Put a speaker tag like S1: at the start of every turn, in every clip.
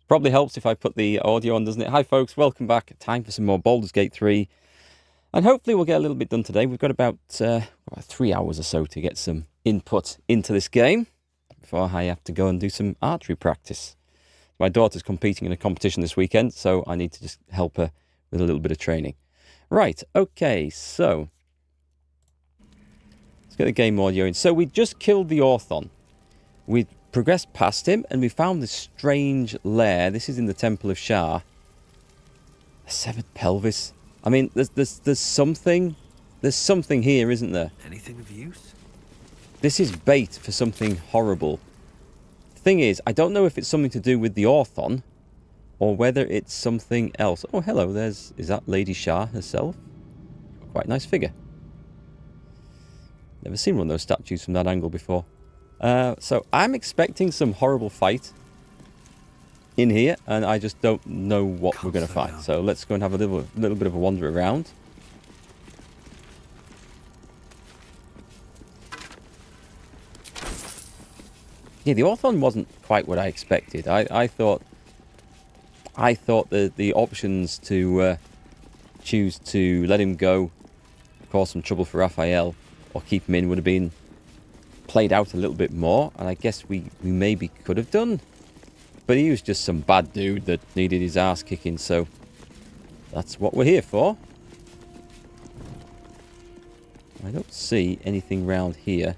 S1: Probably helps if I put the audio on, doesn't it? Hi folks, welcome back. Time for some more Baldurs Gate 3. And hopefully we'll get a little bit done today. We've got about 3 hours or so to get some input into this game before I have to go and do some archery practice. My daughter's competing in a competition this weekend, so I need to just help her with a little bit of training. Right, okay, so let's get the game audio in. So we just killed the Orthon. We progressed past him and we found this strange lair. This is in the Temple of Shar. A severed pelvis. I mean, there's something here, isn't there?
S2: Anything of use?
S1: This is bait for something horrible. The thing is, I don't know if it's something to do with the Orthon or whether it's something else. Oh, hello, is that Lady Shar herself? Quite a nice figure. Never seen one of those statues from that angle before. So I'm expecting some horrible fight in here, and I just don't know what we're going to find. So let's go and have a little bit of a wander around. Yeah, the Orthon wasn't quite what I expected. I thought the options to choose to let him go, cause some trouble for Raphael, or keep him in would have been played out a little bit more, and I guess we maybe could have done. But he was just some bad dude that needed his ass kicking, so that's what we're here for. I don't see anything round here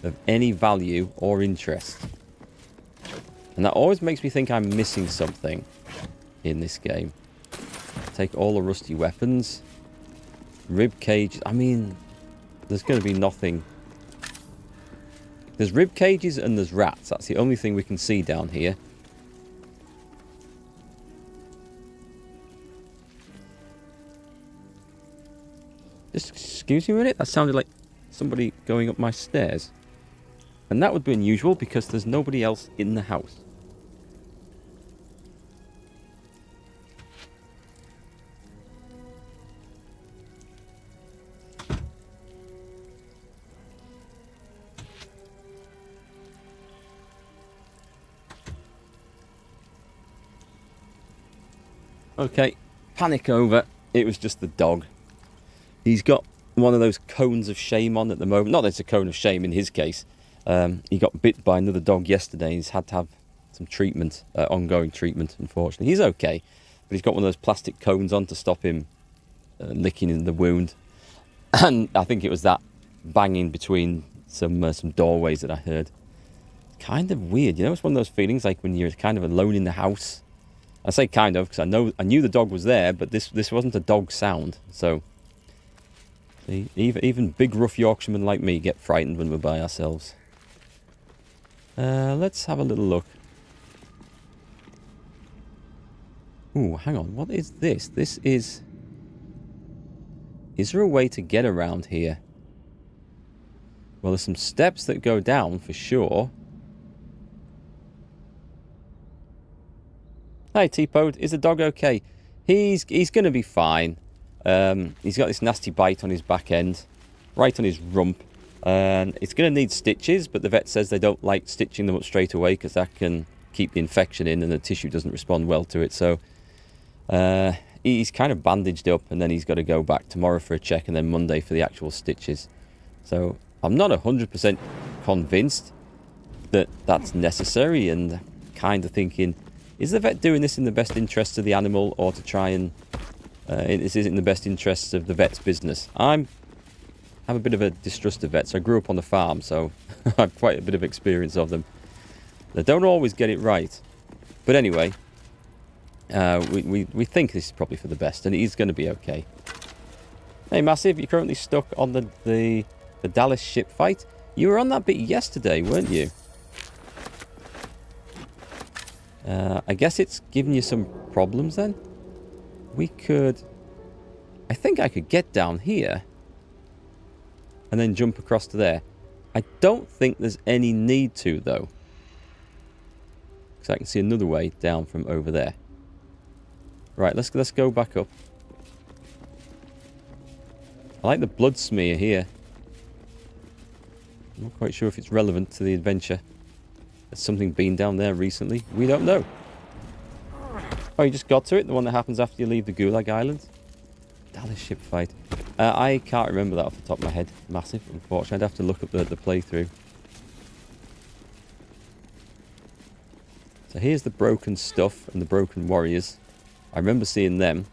S1: of any value or interest. And that always makes me think I'm missing something in this game. Take all the rusty weapons. Rib cage. I mean, there's going to be nothing. There's rib cages and there's rats. That's the only thing we can see down here. Just excuse me a minute. That sounded like somebody going up my stairs. And that would be unusual because there's nobody else in the house. Okay, panic over. It was just the dog. He's got one of those cones of shame on at the moment. Not that it's a cone of shame in his case. He got bit by another dog yesterday. He's had to have some treatment, ongoing treatment, unfortunately. He's okay, but he's got one of those plastic cones on to stop him licking in the wound. And I think it was that banging between some doorways that I heard. Kind of weird, you know? It's one of those feelings like when you're kind of alone in the house. I say kind of because I knew the dog was there, but this wasn't a dog sound. So see, even big rough Yorkshiremen like me get frightened when we're by ourselves. Let's have a little look. Ooh, hang on. What is this? This is... Is there a way to get around here? Well, there's some steps that go down for sure. Hi, T-Pod. Is the dog okay? He's going to be fine. He's got this nasty bite on his back end, right on his rump. And it's going to need stitches, but the vet says they don't like stitching them up straight away because that can keep the infection in and the tissue doesn't respond well to it. So he's kind of bandaged up, and then he's got to go back tomorrow for a check and then Monday for the actual stitches. So I'm not 100% convinced that that's necessary, and kind of thinking, is the vet doing this in the best interests of the animal, or to try and this isn't in the best interests of the vet's business? I have a bit of a distrust of vets. I grew up on the farm, so I have quite a bit of experience of them. They don't always get it right. But anyway, we think this is probably for the best, and he's going to be okay. Hey, Massive, you're currently stuck on the Dallas ship fight. You were on that bit yesterday, weren't you? I guess it's giving you some problems then. We could... I think I could get down here and then jump across to there. I don't think there's any need to, though. Because I can see another way down from over there. Right, let's go back up. I like the blood smear here. I'm not quite sure if it's relevant to the adventure. Has something been down there recently? We don't know. Oh, you just got to it? The one that happens after you leave the Gulag Island? Dallas ship fight. I can't remember that off the top of my head. Massive, unfortunately. I'd have to look up the playthrough. So here's the broken stuff and the broken warriors. I remember seeing them.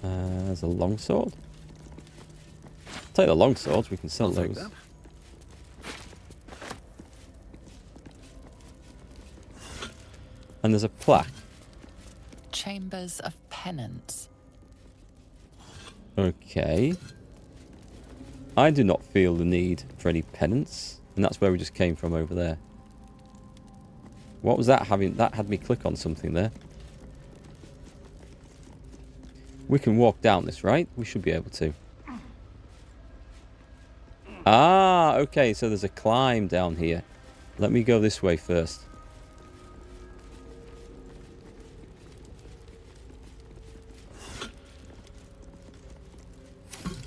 S1: There's a longsword. Take the longswords, we can sell those. And there's a plaque.
S2: Chambers of Penance.
S1: Okay. I do not feel the need for any penance. And that's where we just came from over there. What was that having? That had me click on something there. We can walk down this, right? We should be able to. Ah, okay. So there's a climb down here. Let me go this way first.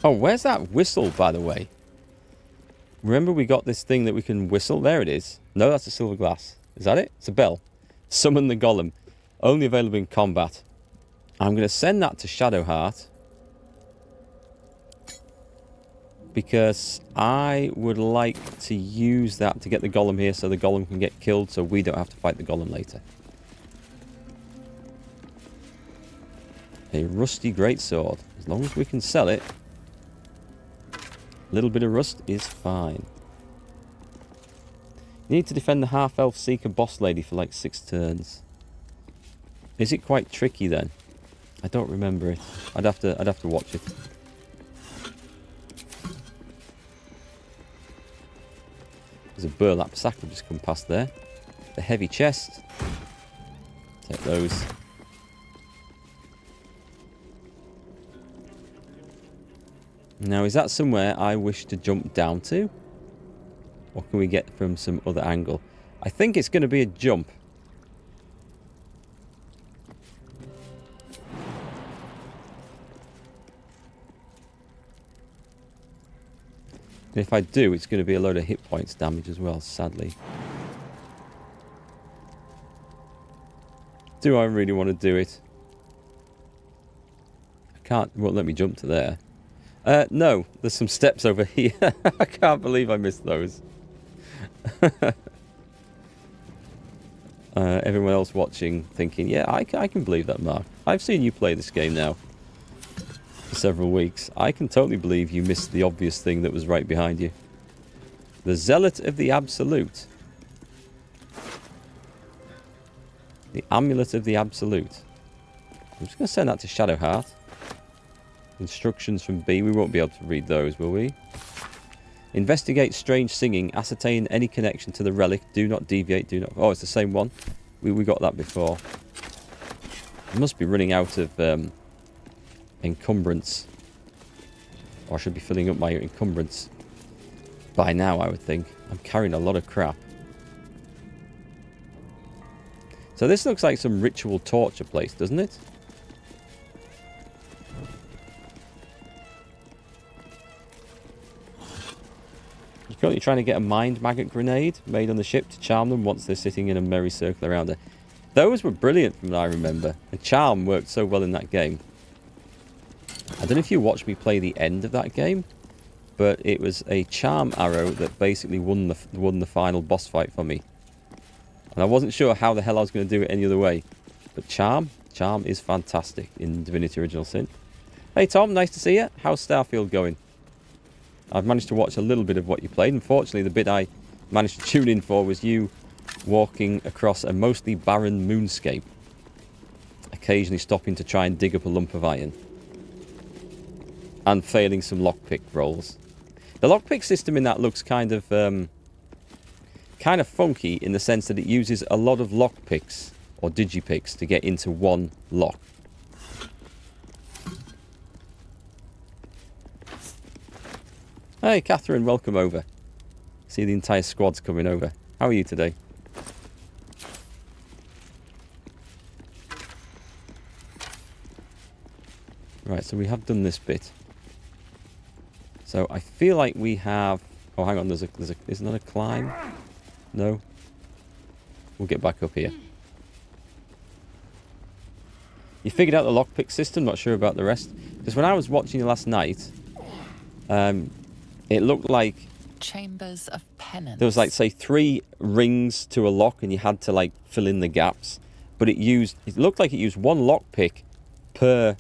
S1: Oh, where's that whistle, by the way? Remember we got this thing that we can whistle? There it is. No, that's a silver glass. Is that it? It's a bell. Summon the golem. Only available in combat. I'm going to send that to Shadowheart. Because I would like to use that to get the golem here so the golem can get killed so we don't have to fight the golem later. A rusty greatsword. As long as we can sell it. A little bit of rust is fine. You need to defend the half-elf seeker boss lady for like 6 turns. Is it quite tricky then? I don't remember it. I'd have to watch it. There's a burlap sack we've just come past there. The heavy chest. Take those. Now, is that somewhere I wish to jump down to? Or can we get from some other angle? I think it's going to be a jump. And if I do, it's going to be a load of hit points damage as well, sadly. Do I really want to do it? I can't. It won't let me jump to there. No, there's some steps over here. I can't believe I missed those. Everyone else watching thinking, yeah, I can believe that, Mark. I've seen you play this game now for several weeks. I can totally believe you missed the obvious thing that was right behind you. The Zealot of the Absolute. The Amulet of the Absolute. I'm just going to send that to Shadowheart. Instructions from B. We won't be able to read those, will we? Investigate strange singing. Ascertain any connection to the relic. Do not deviate. Do not... Oh, it's the same one. We got that before. I must be running out of encumbrance. Or I should be filling up my encumbrance by now, I would think. I'm carrying a lot of crap. So this looks like some ritual torture place, doesn't it? You're currently trying to get a mind maggot grenade made on the ship to charm them once they're sitting in a merry circle around her. Those were brilliant from what I remember. The charm worked so well in that game. I don't know if you watched me play the end of that game, but it was a charm arrow that basically won the final boss fight for me. And I wasn't sure how the hell I was going to do it any other way. But charm is fantastic in Divinity Original Sin. Hey Tom, nice to see you. How's Starfield going? I've managed to watch a little bit of what you played. Unfortunately, the bit I managed to tune in for was you walking across a mostly barren moonscape. Occasionally stopping to try and dig up a lump of iron. And failing some lockpick rolls. The lockpick system in that looks kind of funky in the sense that it uses a lot of lockpicks or digipicks to get into one lock. Hey Catherine, welcome over. See the entire squad's coming over. How are you today? Right, so we have done this bit. So I feel like we have... Oh, hang on, isn't that a climb? No. We'll get back up here. You figured out the lockpick system, not sure about the rest. Because when I was watching you last night, it looked like
S2: Chambers of penance.
S1: there was like, say, 3 rings to a lock and you had to like fill in the gaps. But it looked like it used 1 lockpick per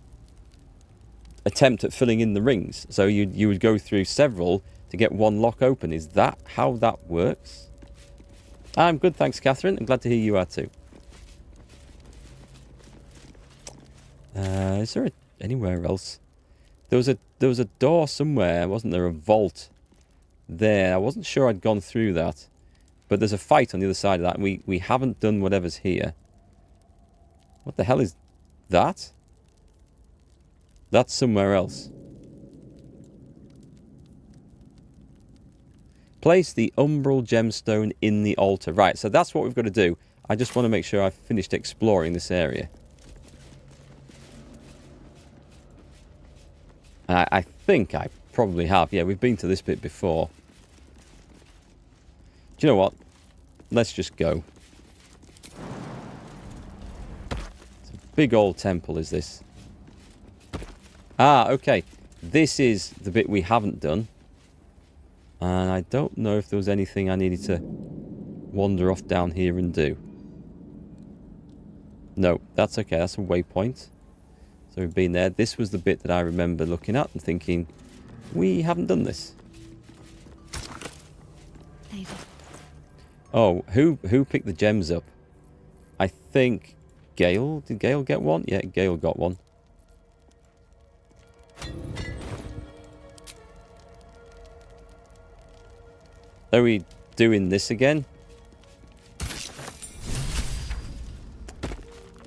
S1: attempt at filling in the rings. So you would go through several to get 1 lock open. Is that how that works? I'm good, thanks, Catherine. I'm glad to hear you are too. Is there anywhere else? There was a door somewhere, wasn't there? A vault there. I wasn't sure I'd gone through that. But there's a fight on the other side of that, and we haven't done whatever's here. What the hell is that? That's somewhere else. Place the umbral gemstone in the altar. Right, so that's what we've got to do. I just want to make sure I've finished exploring this area. I think I probably have. Yeah, we've been to this bit before. Do you know what? Let's just go. It's a big old temple, is this? Ah, okay. This is the bit we haven't done. And I don't know if there was anything I needed to wander off down here and do. No, that's okay. That's a waypoint. So we've been there. This was the bit that I remember looking at and thinking, we haven't done this.
S3: Lady.
S1: Oh, who picked the gems up? I think Gale. Did Gale get one? Yeah, Gale got one. Are we doing this again?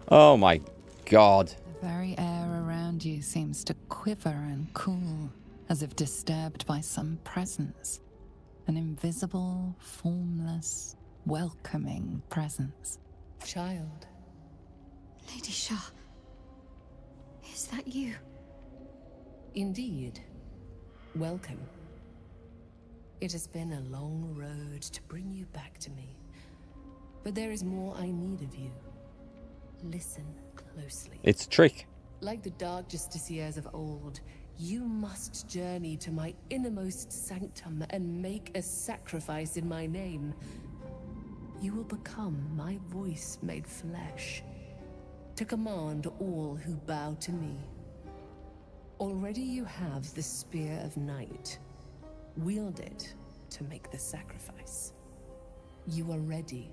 S1: Oh my god.
S2: The very air around you seems to quiver and cool, as if disturbed by some presence. An invisible, formless, welcoming presence.
S4: Child.
S3: Lady Shar. Is that you?
S4: Indeed. Welcome. It has been a long road to bring you back to me. But there is more I need of you. Listen closely.
S1: It's a trick.
S4: Like the dark justiciars of old, you must journey to my innermost sanctum and make a sacrifice in my name. You will become my voice made flesh, to command all who bow to me. Already you have the Spear of Night. Wield it to make the sacrifice. You are ready.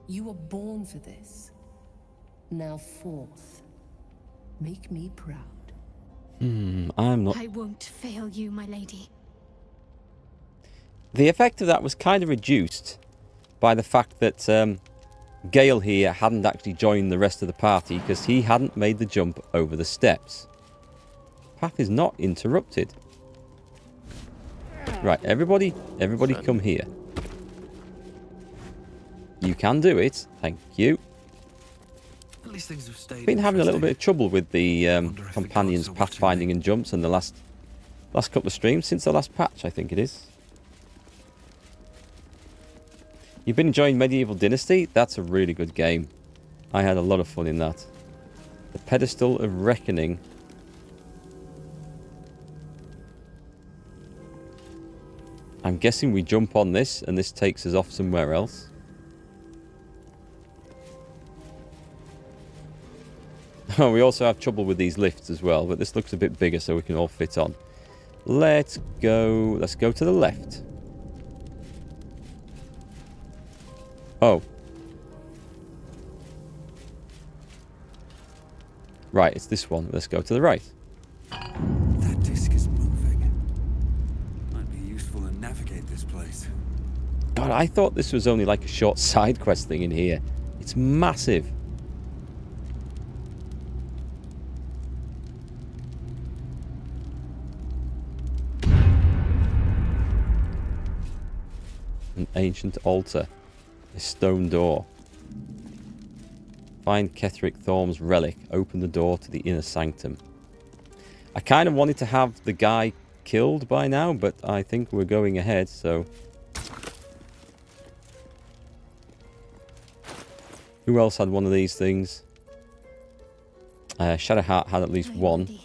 S4: You were born for this. Now forth. Make me proud.
S1: I'm not...
S3: I won't fail you, my lady.
S1: The effect of that was kind of reduced by the fact that Gale here hadn't actually joined the rest of the party because he hadn't made the jump over the steps. Path is not interrupted. Right, everybody come here. You can do it. Thank you.
S5: At least things have stayed.
S1: Been having a little bit of trouble with the companions pathfinding and jumps in the last couple of streams since the last patch, I think it is. You've been enjoying Medieval Dynasty? That's a really good game. I had a lot of fun in that. The Pedestal of Reckoning. I'm guessing we jump on this and this takes us off somewhere else. Oh, we also have trouble with these lifts as well, but this looks a bit bigger so we can all fit on. Let's go to the left. Oh. Right, it's this one. Let's go to the right.
S5: That disc is moving. Might be useful to navigate this place.
S1: God, I thought this was only like a short side quest thing in here. It's massive. An ancient altar. A stone door. Find Ketheric Thorm's relic. Open the door to the inner sanctum. I kind of wanted to have the guy killed by now, but I think we're going ahead, so... Who else had one of these things? Shadowheart had at least
S3: My
S1: one.
S3: lady.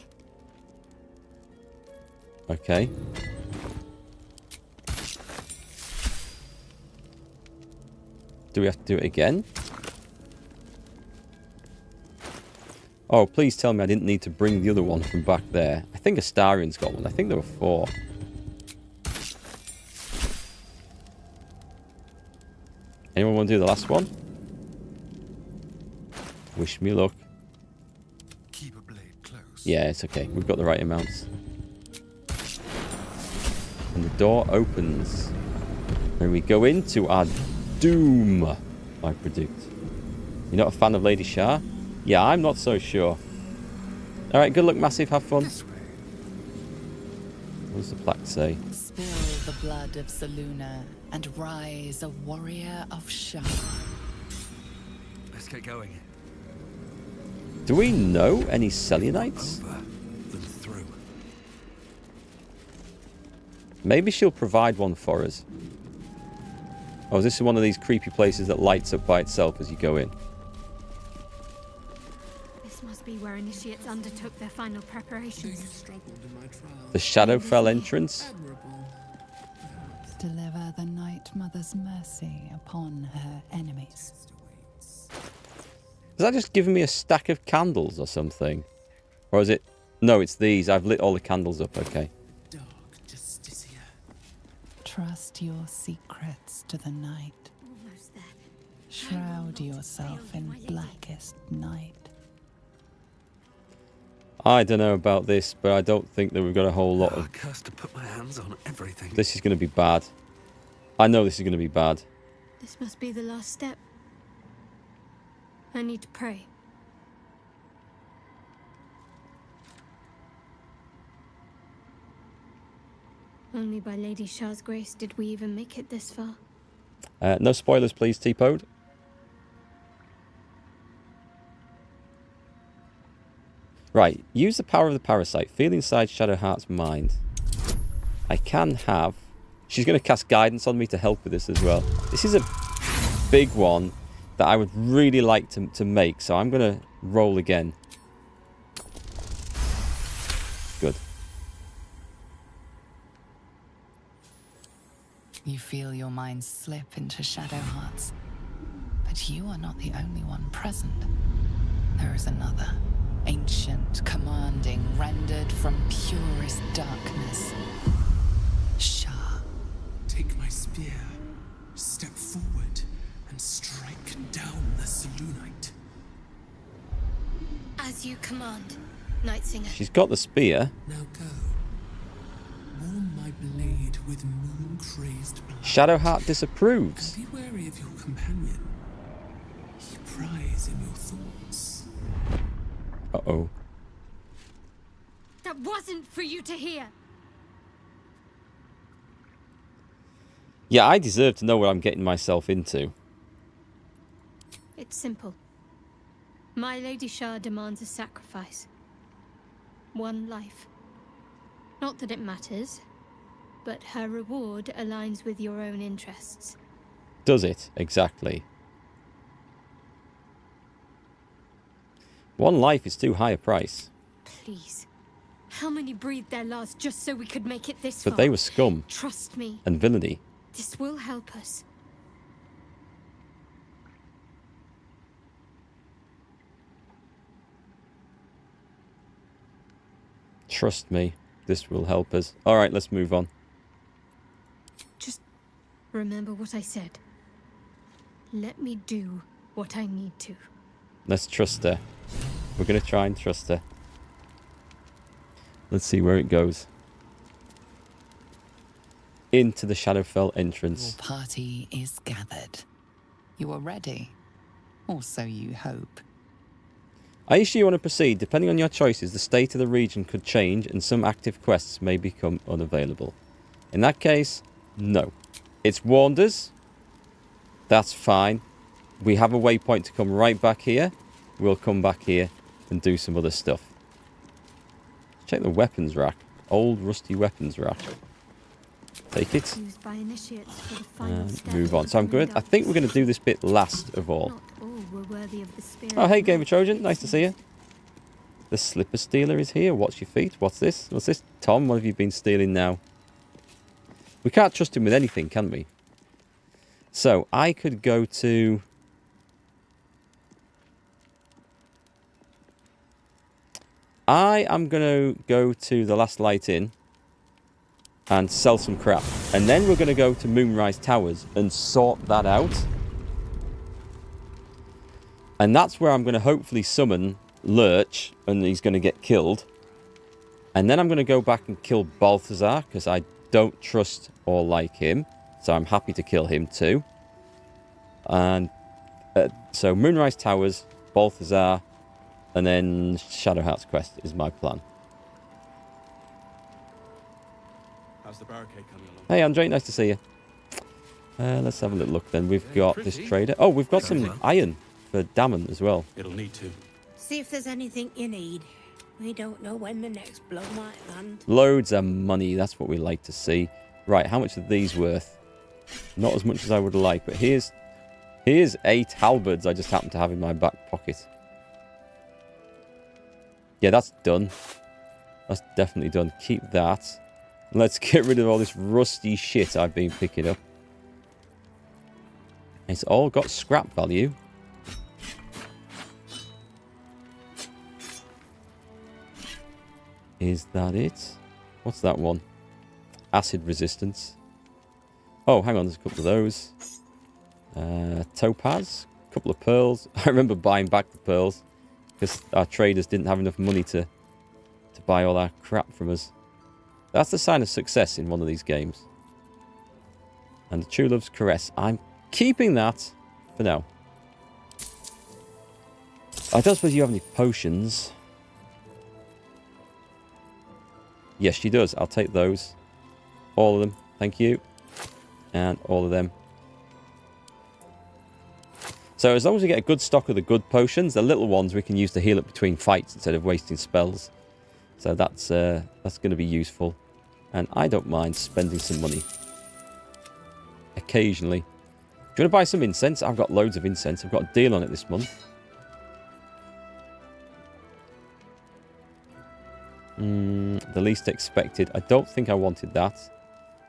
S1: Okay. Do we have to do it again? Oh, please tell me I didn't need to bring the other one from back there. I think Astarion's got one. I think there were 4. Anyone want to do the last one? Wish me luck.
S5: Keep a blade close.
S1: Yeah, it's okay. We've got the right amounts. And the door opens. And we go into our doom, I predict. You're not a fan of Lady Shar? Yeah, I'm not so sure. Alright, good luck, Massive. Have fun.
S5: This way.
S1: What does the plaque say?
S2: Spill the blood of Selûne and rise a warrior of Shar.
S5: Let's get going.
S1: Do we know any Selenites?
S5: Over than through.
S1: Maybe she'll provide one for us. Oh, is this one of these creepy places that lights up by itself as you go in?
S3: This must be where initiates undertook their final preparations.
S1: The Shadowfell entrance?
S2: Deliver the Night Mother's mercy upon her enemies.
S1: Is that just giving me a stack of candles or something? Or is it... No, it's these. I've lit all the candles up, okay.
S2: Trust your secrets to the night.
S3: Almost there.
S2: Shroud yourself in blackest night.
S1: I don't know about this, but I don't think that we've got a whole lot of...
S5: Cursed to put my hands on everything.
S1: This is going to be bad. I know this is going to be bad.
S3: This must be the last step. I need to pray. Only by Lady Shar's grace did we even make it this far.
S1: No spoilers, please, T-Pode. Right, use the power of the parasite. Feel inside Shadowheart's mind. I can have... She's going to cast guidance on me to help with this as well. This is a big one that I would really like to make, so I'm going to roll again. Good.
S2: You feel your mind slip into Shadowheart's. But you are not the only one present. There is another. Ancient, commanding, rendered from purest darkness. Shar.
S6: Take my spear, step forward, and strike down the Selûnite.
S3: As you command, Night Singer.
S1: She's got the spear.
S6: Now go. Warm my blade with moon-crazed blood.
S1: Shadowheart disapproves.
S6: And be wary of your companion. He pries in your thoughts.
S1: Uh-oh.
S3: That wasn't for you to hear.
S1: Yeah, I deserve to know what I'm getting myself into.
S3: It's simple. My Lady Shar demands a sacrifice. One life. Not that it matters, but her reward aligns with your own interests.
S1: Does it? Exactly. One life is too high a price.
S3: Please. How many breathed their last just so we could make it this far?
S1: But they were scum
S3: Trust me.
S1: and villainy.
S3: This will help us.
S1: Trust me, this will help us. Alright, let's move on.
S3: Just remember what I said. Let me do what I need to.
S1: Let's trust her. We're going to try and trust her. Let's see where it goes. Into the Shadowfell entrance.
S2: Your party is gathered. You are ready. Or so you hope.
S1: Are you sure you want to proceed? Depending on your choices, the state of the region could change and some active quests may become unavailable. In that case, no. It's warned us. That's fine. We have a waypoint to come right back here. We'll come back here and do some other stuff. Check the weapons rack. Old rusty weapons rack. Take it.
S3: Used by initiates for the final step
S1: Move on. So I'm good. I think we're going to do this bit last of all.
S3: Not all. were worthy of the spirit.
S1: Oh, hey, Gamer Trojan. Nice to see you. The Slipper Stealer is here. Watch your feet. What's this? What's this? Tom, what have you been stealing now? We can't trust him with anything, can we? So, I could go to... I am going to go to the Last Light Inn and sell some crap. And then we're going to go to Moonrise Towers and sort that out. And that's where I'm going to hopefully summon Lurch, and he's going to get killed. And then I'm going to go back and kill Balthazar, because I don't trust or like him. So I'm happy to kill him too. And so Moonrise Towers, Balthazar, and then Shadowheart's Quest is my plan.
S6: How's the barricade coming along?
S1: Hey, Andre, nice to see you. Let's have a little look then. We've got this trader. Oh, we've got some iron for Damon as well.
S6: It'll need to.
S7: See if there's anything you need. We don't know when the next blow might land.
S1: Loads of money. That's what we like to see. Right, how much are these worth? Not as much as I would like, but here's 8 halberds I just happen to have in my back pocket. Yeah, that's done. That's definitely done. Keep that. Let's get rid of all this rusty shit I've been picking up. It's all got scrap value. Is that it? What's that one? Acid resistance. Oh, hang on, there's a couple of those. Topaz. A couple of pearls. I remember buying back the pearls because our traders didn't have enough money to buy all our crap from us. That's the sign of success in one of these games. And the True Love's Caress. I'm keeping that for now. I don't suppose you have any potions. Yes, she does. I'll take those. All of them. Thank you. And all of them. So as long as we get a good stock of the good potions, the little ones we can use to heal up between fights instead of wasting spells. So that's going to be useful. And I don't mind spending some money. Occasionally. Do you want to buy some incense? I've got loads of incense. I've got a deal on it this month. The least expected. I don't think I wanted that.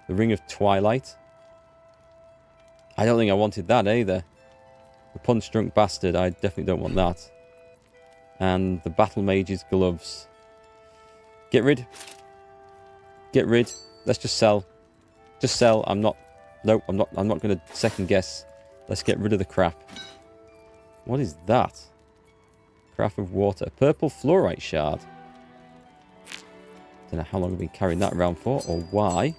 S1: The Ring of Twilight. I don't think I wanted that either. The Punch-Drunk Bastard. I definitely don't want that. And the Battle Mage's Gloves. Get rid. Get rid. Let's just sell. Just sell. I'm not going to second guess. Let's get rid of the crap. What is that? Craft of Water. Purple Fluorite Shard. Don't know how long I've been carrying that around for or why.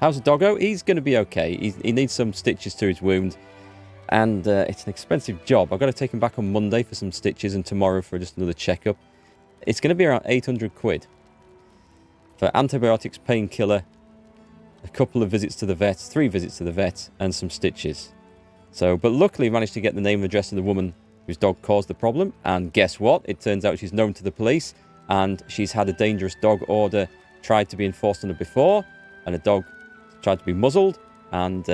S1: How's the doggo? He's going to be okay. He needs some stitches to his wound. And it's an expensive job. I've got to take him back on Monday for some stitches and tomorrow for just another checkup. It's going to be around 800 quid. For antibiotics, painkiller, a couple of visits to the vet, 3 visits to the vet, and some stitches. So, but luckily managed to get the name and address of the woman whose dog caused the problem. And guess what? It turns out she's known to the police. And she's had a dangerous dog order tried to be enforced on her before. And a dog tried to be muzzled. And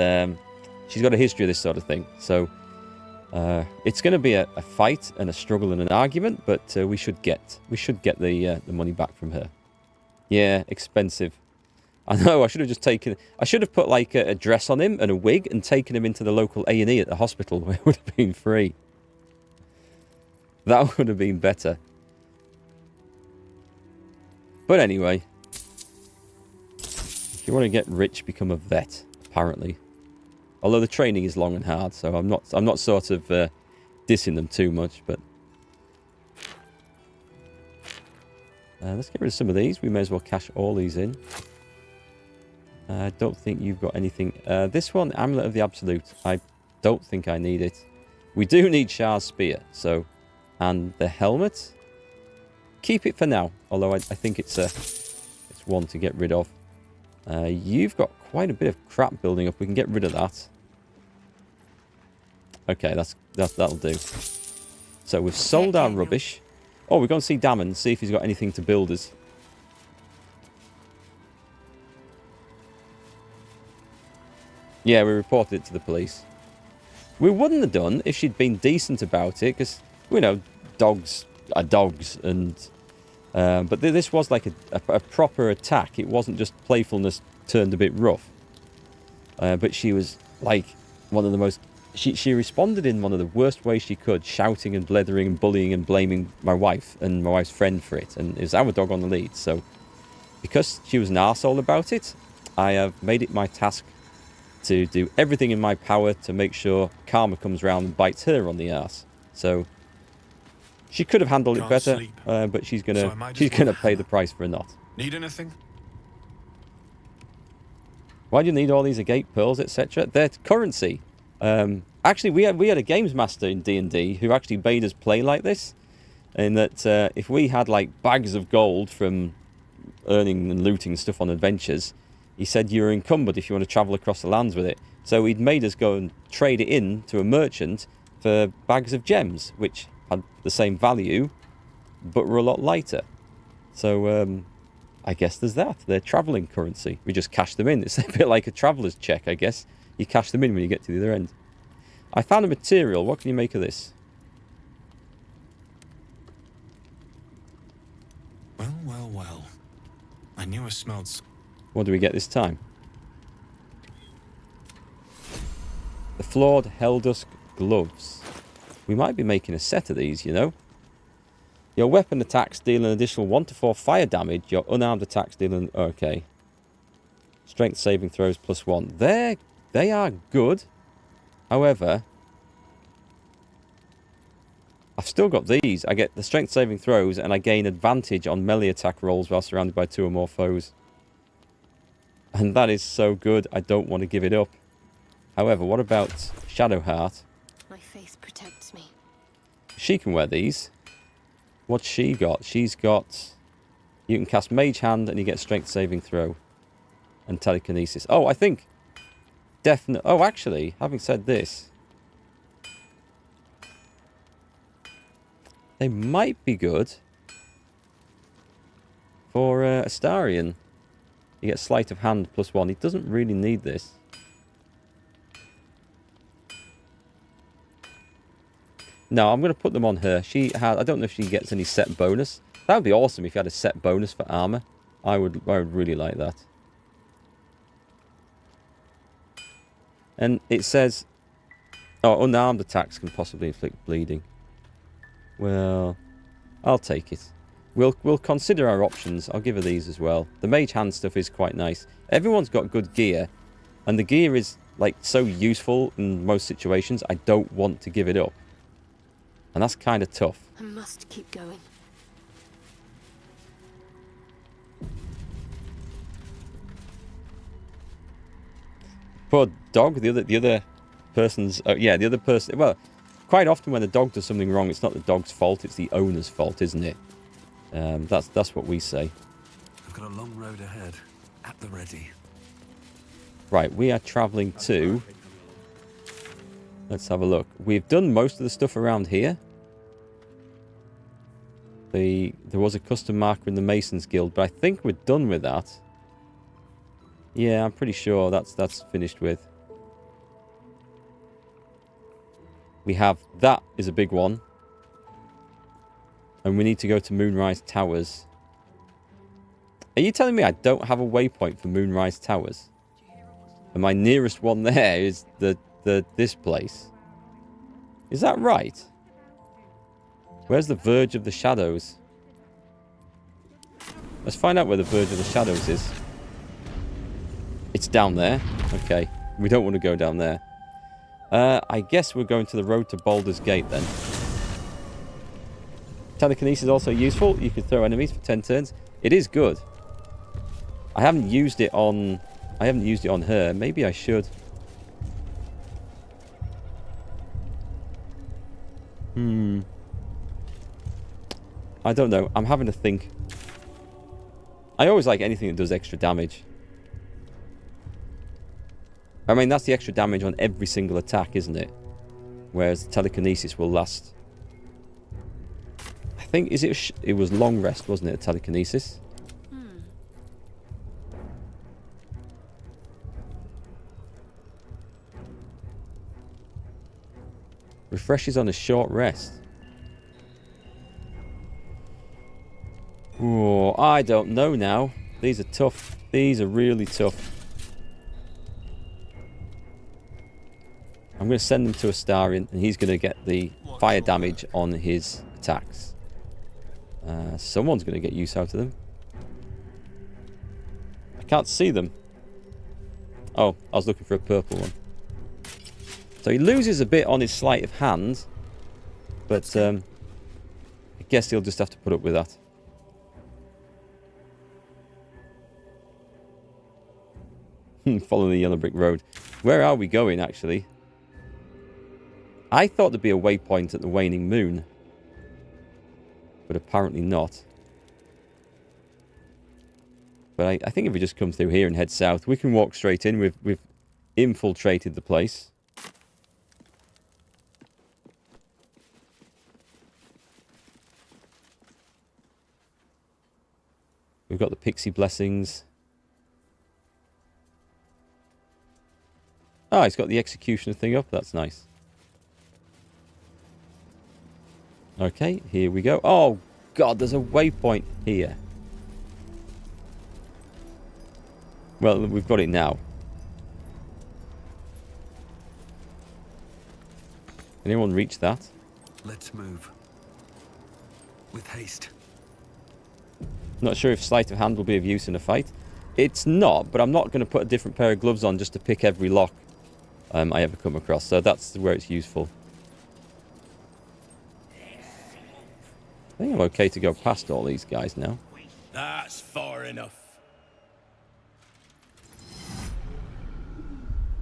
S1: she's got a history of this sort of thing. So it's going to be a fight and a struggle and an argument. But we should get the money back from her. Yeah, expensive. I know, I should have just taken... I should have put like a dress on him and a wig and taken him into the local A&E at the hospital where it would have been free. That would have been better. But anyway, if you want to get rich, become a vet, apparently. Although the training is long and hard, so I'm not sort of dissing them too much, but let's get rid of some of these. We may as well cash all these in. I don't think you've got anything. This one, Amulet of the Absolute, I don't think I need it. We do need Shar's Spear, so... And the helmet. Keep it for now. Although I think it's one to get rid of. You've got quite a bit of crap building up. We can get rid of that. Okay, that'll do. So we've sold our rubbish. Oh, we're going to see Damon, see if he's got anything to build us. Yeah, we reported it to the police. We wouldn't have done if she'd been decent about it, because, you know, dogs are dogs, and but this was like a proper attack. It wasn't just playfulness turned a bit rough. But she was like one of the most... She responded in one of the worst ways she could, shouting and blethering and bullying and blaming my wife and my wife's friend for it. And it was our dog on the lead. So because she was an arsehole about it, I have made it my task to do everything in my power to make sure karma comes round and bites her on the arse. So she could have handled it better, but she's gonna pay the price for a not.
S6: Need anything?
S1: Why do you need all these agate pearls, etc.? They're currency. Actually, we had a games master in D&D who actually made us play like this, in that if we had like bags of gold from earning and looting stuff on adventures, he said you're encumbered if you want to travel across the lands with it. So he'd made us go and trade it in to a merchant for bags of gems, which had the same value, but were a lot lighter. So I guess there's that. They're travelling currency. We just cash them in. It's a bit like a traveller's check, I guess. You cash them in when you get to the other end. I found a material. What can you make of this?
S6: Well, well, well. I knew I smelled...
S1: What do we get this time? The Flawed Helldusk Gloves. We might be making a set of these, you know. Your weapon attacks deal an additional 1 to 4 fire damage. Your unarmed attacks deal an... Okay. Strength saving throws +1. They are good. However, I've still got these. I get the strength saving throws and I gain advantage on melee attack rolls while surrounded by 2 or more foes. And that is so good, I don't want to give it up. However, what about Shadowheart?
S8: My faith protects me.
S1: She can wear these. What's she got? She's got... You can cast Mage Hand and you get strength saving throw. And telekinesis. Oh, I think... Definitely... Oh, actually, having said this... They might be good for Astarion. You get sleight of hand +1. He doesn't really need this. No, I'm going to put them on her. She had... I don't know if she gets any set bonus. That would be awesome if you had a set bonus for armor. I would really like that. And it says... Oh, unarmed attacks can possibly inflict bleeding. Well, I'll take it. We'll consider our options. I'll give her these as well. The mage hand stuff is quite nice. Everyone's got good gear. And the gear is, like, so useful in most situations. I don't want to give it up. And that's kind of tough.
S8: I must keep going.
S1: Poor dog. The other person's... yeah, the other person... Well, quite often when the dog does something wrong, it's not the dog's fault. It's the owner's fault, isn't it? That's what we say.
S5: I've got a long road ahead. At the ready.
S1: Right, we are travelling to... Let's have a look. We've done most of the stuff around here. There was a custom marker in the Masons Guild, but I think we're done with that. Yeah, I'm pretty sure that's finished with. We have... That is a big one. And we need to go to Moonrise Towers. Are you telling me I don't have a waypoint for Moonrise Towers? And my nearest one there is this place. Is that right? Where's the Verge of the Shadows? Let's find out where the Verge of the Shadows is. It's down there. Okay. We don't want to go down there. I guess we're going to the road to Baldurs Gate then. Telekinesis is also useful. You can throw enemies for 10 turns. It is good. I haven't used it on her. Maybe I should. I don't know. I'm having to think. I always like anything that does extra damage. I mean, that's the extra damage on every single attack, isn't it? Whereas the telekinesis will last... I think, it was long rest, wasn't it, telekinesis? Refreshes on a short rest. Oh, I don't know now. These are tough. These are really tough. I'm going to send them to Astarion, and he's going to get the fire damage on his attacks. Someone's going to get use out of them. I can't see them. Oh, I was looking for a purple one. So he loses a bit on his sleight of hand, but I guess he'll just have to put up with that. Follow the yellow brick road. Where are we going, actually? I thought there'd be a waypoint at the waning moon, but apparently not. But I think if we just come through here and head south, we can walk straight in. We've infiltrated the place. We've got the pixie blessings. Oh, it's got the executioner thing up. That's nice. Okay, here we go. Oh, God, there's a waypoint here. Well, we've got it now. Anyone reach that?
S5: Let's move. With haste.
S1: Not sure if sleight of hand will be of use in a fight. It's not, but I'm not going to put a different pair of gloves on just to pick every lock I ever come across. So that's where it's useful. I think I'm okay to go past all these guys now.
S9: That's far enough.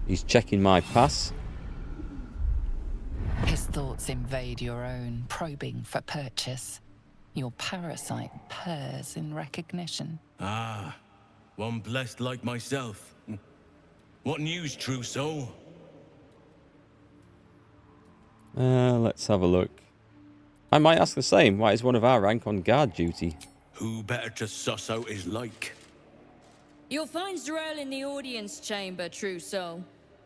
S1: He's checking my pass.
S2: His thoughts invade your own, probing for purchase. Your parasite purrs in recognition.
S9: Ah, one blessed like myself. What news, true soul?
S1: Let's have a look. I might ask the same. Why is one of our rank on guard duty?
S9: Who better to suss out his like?
S10: You'll find Zrel in the audience chamber, true soul.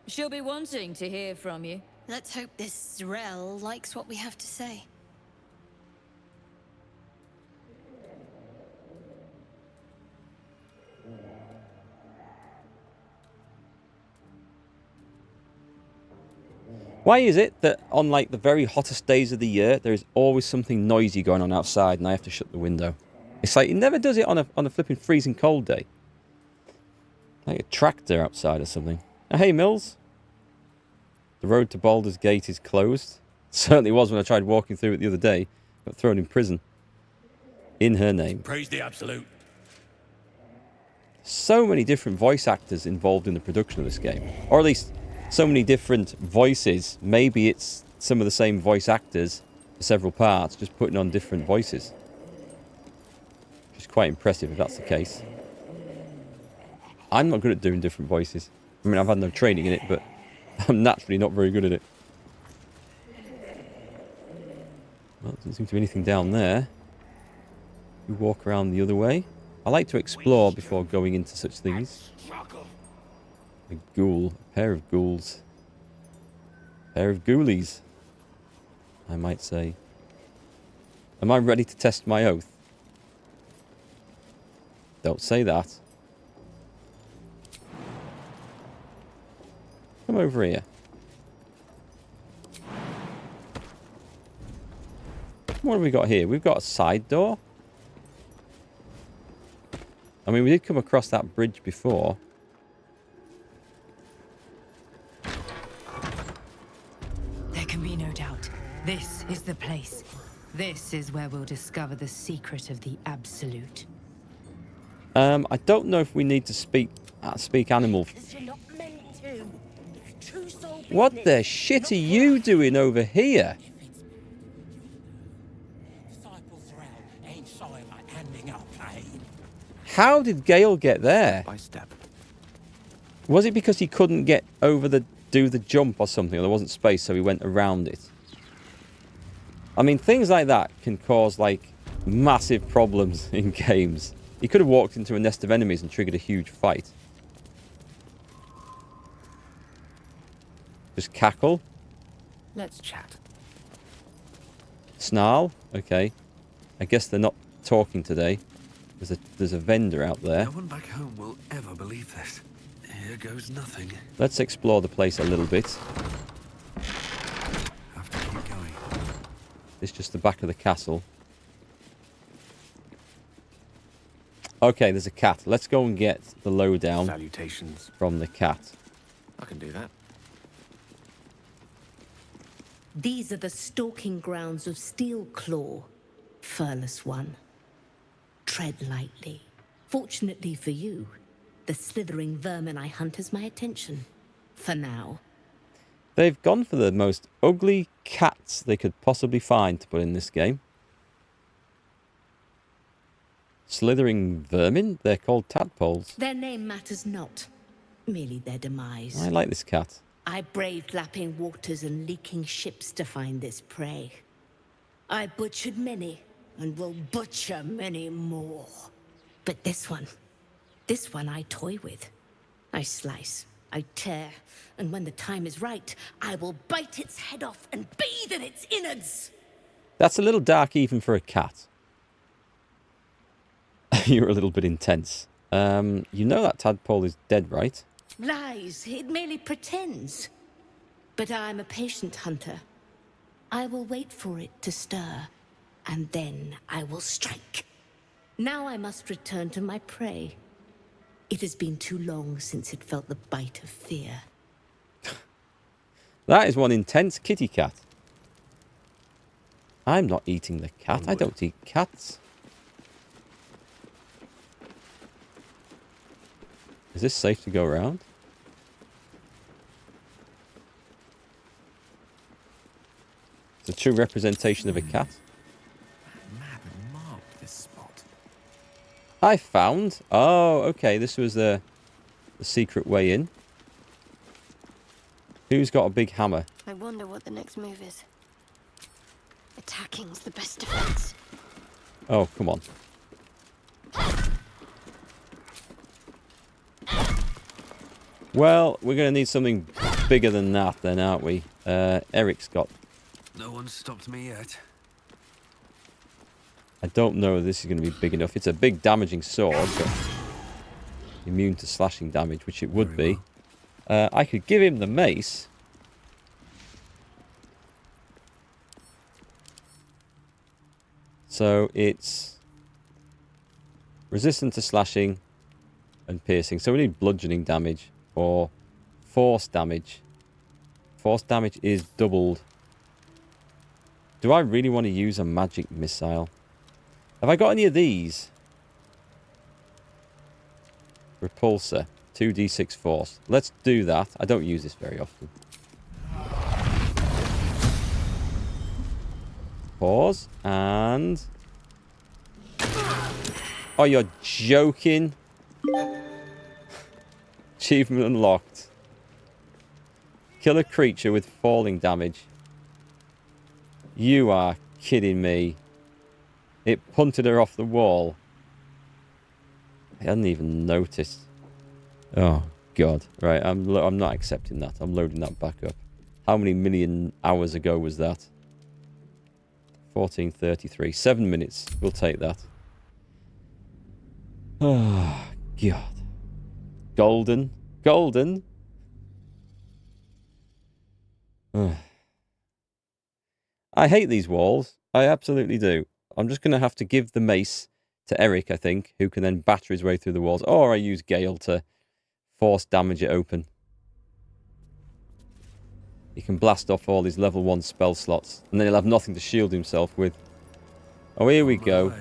S10: She'll be wanting to hear from you.
S3: Let's hope this Zrel likes what we have to say.
S1: Why is it that on like the very hottest days of the year, there is always something noisy going on outside and I have to shut the window? It's like it never does it on a flipping freezing cold day. Like a tractor outside or something. Oh, hey, Mills. The road to Baldurs Gate is closed. It certainly was when I tried walking through it the other day. Got thrown in prison. In her name.
S9: Praise the absolute.
S1: So many different voice actors involved in the production of this game. Or at least so many different voices. Maybe it's some of the same voice actors for several parts, just putting on different voices. Which is quite impressive if that's the case. I'm not good at doing different voices. I mean, I've had no training in it, but I'm naturally not very good at it. Well, doesn't seem to be anything down there. We walk around the other way. I like to explore before going into such things. A ghoul. A pair of ghouls. A pair of ghoulies, I might say. Am I ready to test my oath? Don't say that. Come over here. What have we got here? We've got a side door. I mean, we did come across that bridge before.
S11: There can be no doubt. This is the place. This is where we'll discover the secret of the Absolute.
S1: I don't know if we need to speak animal. What the shit are you doing over here? How did Gale get there?
S5: By step.
S1: Was it because he couldn't get over do the jump or something, or there wasn't space, so he went around it? I mean, things like that can cause like massive problems in games. He could have walked into a nest of enemies and triggered a huge fight. Just cackle.
S11: Let's chat.
S1: Snarl. Okay. I guess they're not talking today. There's a vendor out there.
S5: No one back home will ever believe this. Here goes nothing.
S1: Let's explore the place a little bit.
S5: Have to keep going.
S1: It's just the back of the castle. Okay, there's a cat. Let's go and get the lowdown
S12: Salutations.
S1: from the cat.
S12: I can do that.
S7: These are the stalking grounds of Steelclaw, furless one. Tread lightly. Fortunately for you, the slithering vermin I hunt has my attention. For now.
S1: They've gone for the most ugly cats they could possibly find to put in this game. Slithering vermin? They're called tadpoles.
S7: Their name matters not, merely their demise.
S1: I like this cat.
S7: I braved lapping waters and leaking ships to find this prey. I butchered many, and will butcher many more. But this one I toy with. I slice, I tear, and when the time is right, I will bite its head off and bathe in its innards.
S1: That's a little dark even for a cat. You're a little bit intense. You know that tadpole is dead, right?
S7: Lies, it merely pretends. But I'm a patient hunter. I will wait for it to stir, and then I will strike. Now I must return to my prey. It has been too long since it felt the bite of fear.
S1: That is one intense kitty cat. I'm not eating the cat. I don't eat cats. Is this safe to go around? It's a true representation of a cat.
S12: Map marked this spot.
S1: I found... Oh, okay. This was the secret way in. Who's got a big hammer?
S8: I wonder what the next move is. Attacking's the best defense.
S1: Oh, come on. Well, we're going to need something bigger than that then, aren't we? Erikk's got...
S5: No one stopped me yet.
S1: I don't know if this is going to be big enough. It's a big damaging sword, but immune to slashing damage, which it would be. I could give him the mace. So it's resistant to slashing and piercing. So we need bludgeoning damage or force damage. Force damage is doubled. Do I really want to use a magic missile? Have I got any of these? Repulsor. 2d6 force. Let's do that. I don't use this very often. Pause. And... Oh, you're joking. Achievement unlocked. Kill a creature with falling damage. You are kidding me. It punted her off the wall. I hadn't even noticed. Oh, God. Right, I'm not accepting that. I'm loading that back up. How many million hours ago was that? 14:33. 7 minutes. We'll take that. Oh, God. Golden. Golden. Ugh. I hate these walls. I absolutely do. I'm just going to have to give the mace to Erikk, I think, who can then batter his way through the walls. Or I use Gale to force damage it open. He can blast off all his level 1 spell slots, and then he'll have nothing to shield himself with. Oh, here we go.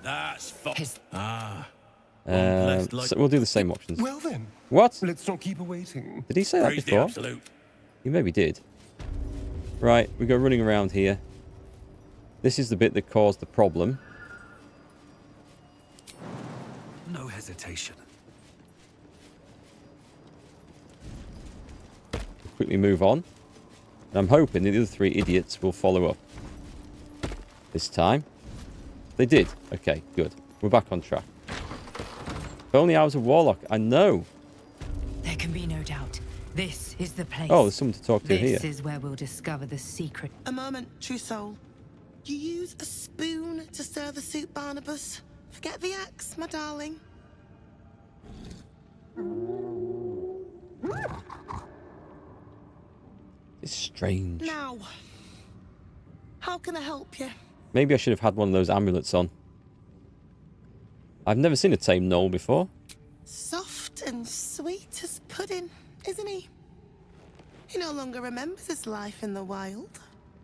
S9: That's so
S1: we'll do the same options.
S13: Well then.
S1: What?
S13: Let's not keep awaiting.
S1: Did he say that before? He maybe did. Right, we go running around here. This is the bit that caused the problem.
S5: No hesitation.
S1: We'll quickly move on. And I'm hoping the other 3 idiots will follow up. This time. They did. Okay, good. We're back on track. If only I was a warlock. I know.
S11: There can be no doubt. This is the place.
S1: Oh, there's someone to talk to here.
S11: This is where we'll discover the secret.
S13: A moment, true soul. You use a spoon to stir the soup, Barnabas. Forget the axe, my darling.
S1: It's strange.
S13: Now, how can I help you?
S1: Maybe I should have had one of those amulets on. I've never seen a tame gnoll before.
S13: Soft and sweet as pudding, isn't he? He no longer remembers his life in the wild.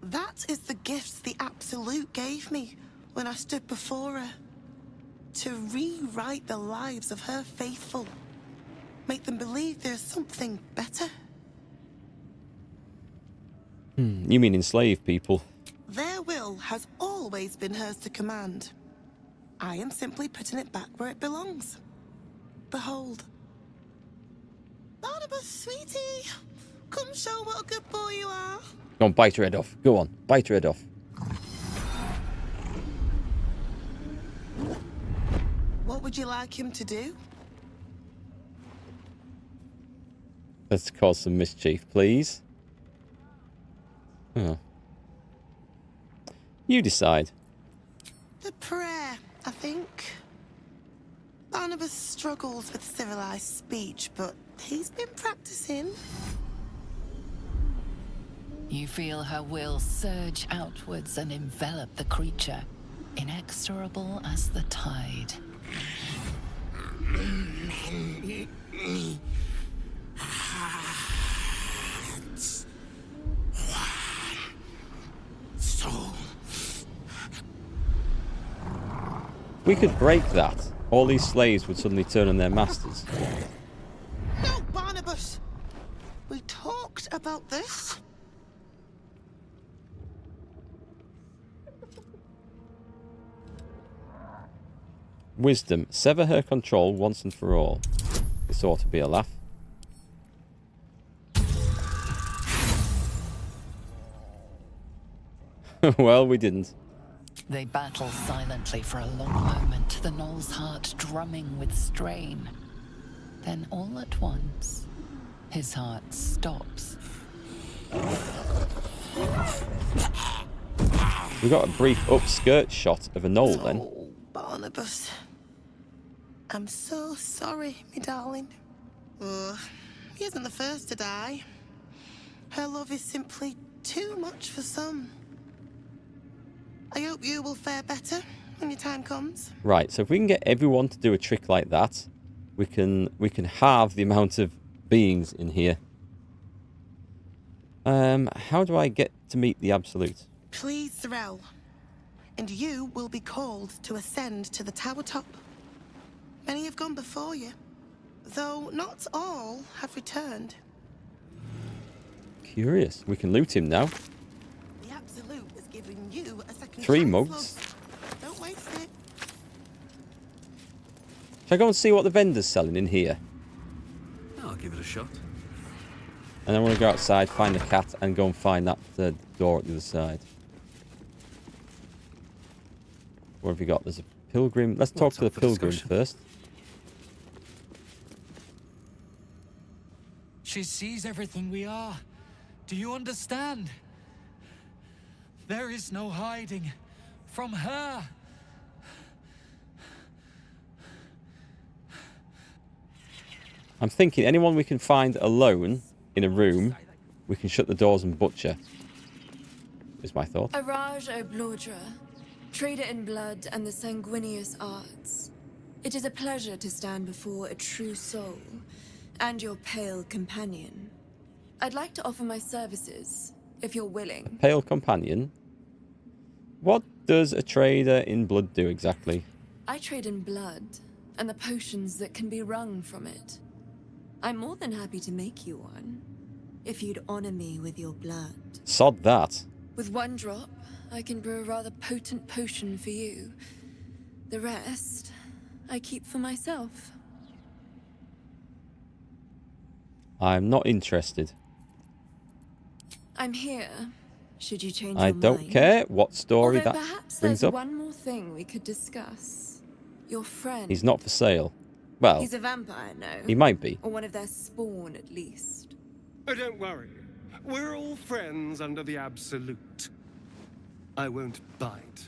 S13: That is the gift the Absolute gave me when I stood before her. To rewrite the lives of her faithful. Make them believe there's something better.
S1: You mean enslave people?
S13: Their will has always been hers to command. I am simply putting it back where it belongs. Behold. Barnabas, sweetie. Come show what a good boy you are.
S1: Go on, bite her head off. Go on, bite her head off.
S13: What would you like him to do?
S1: Let's cause some mischief, please. Oh. You decide.
S13: The prayer, I think. Barnabas struggles with civilized speech, but he's been practicing.
S2: You feel her will surge outwards and envelop the creature, inexorable as the tide.
S1: We could break that. All these slaves would suddenly turn on their masters.
S13: No, Barnabas! We talked about this.
S1: Wisdom. Sever her control once and for all. This ought to be a laugh. Well, we didn't.
S2: They battle silently for a long moment, the gnoll's heart drumming with strain. Then all at once, his heart stops.
S1: We got a brief upskirt shot of a gnoll then.
S13: Oh, Barnabas. I'm so sorry, me darling. He isn't the first to die. Her love is simply too much for some. I hope you will fare better when your time comes.
S1: Right, so if we can get everyone to do a trick like that, we can halve the amount of beings in here. How do I get to meet the Absolute?
S13: Please, Zerel. And you will be called to ascend to the tower top. Many have gone before you, though not all have returned.
S1: Curious. We can loot him now.
S13: The Absolute is giving you a second
S1: 3
S13: chance,
S1: mugs.
S13: love. Don't waste it.
S1: Shall I go and see what the vendor's selling in here?
S5: I'll give it a shot.
S1: And I want to go outside, find the cat, and go and find that door at the other side. What have we got? There's a pilgrim. Let's talk to the pilgrim first.
S6: She sees everything we are. Do you understand? There is no hiding from her.
S1: I'm thinking anyone we can find alone in a room, we can shut the doors and butcher. Is my thought.
S14: Araj Oblodra, trader in blood and the sanguineous arts. It is a pleasure to stand before a true soul and your pale companion. I'd like to offer my services, if you're willing.
S1: Pale companion? What does a trader in blood do exactly?
S14: I trade in blood and the potions that can be wrung from it. I'm more than happy to make you one, if you'd honor me with your blood.
S1: Sod that.
S14: With one drop, I can brew a rather potent potion for you. The rest, I keep for myself.
S1: I'm not interested.
S14: I'm here, should you change
S1: I
S14: your mind.
S1: don't care what story
S14: Although
S1: that
S14: perhaps
S1: brings
S14: there's
S1: up.
S14: one more thing we could discuss. Your friend.
S1: He's not for sale. Well,
S14: He's a vampire, no?
S1: he might be.
S14: Or one of their spawn, at least.
S15: Oh, don't worry. We're all friends under the Absolute. I won't bite.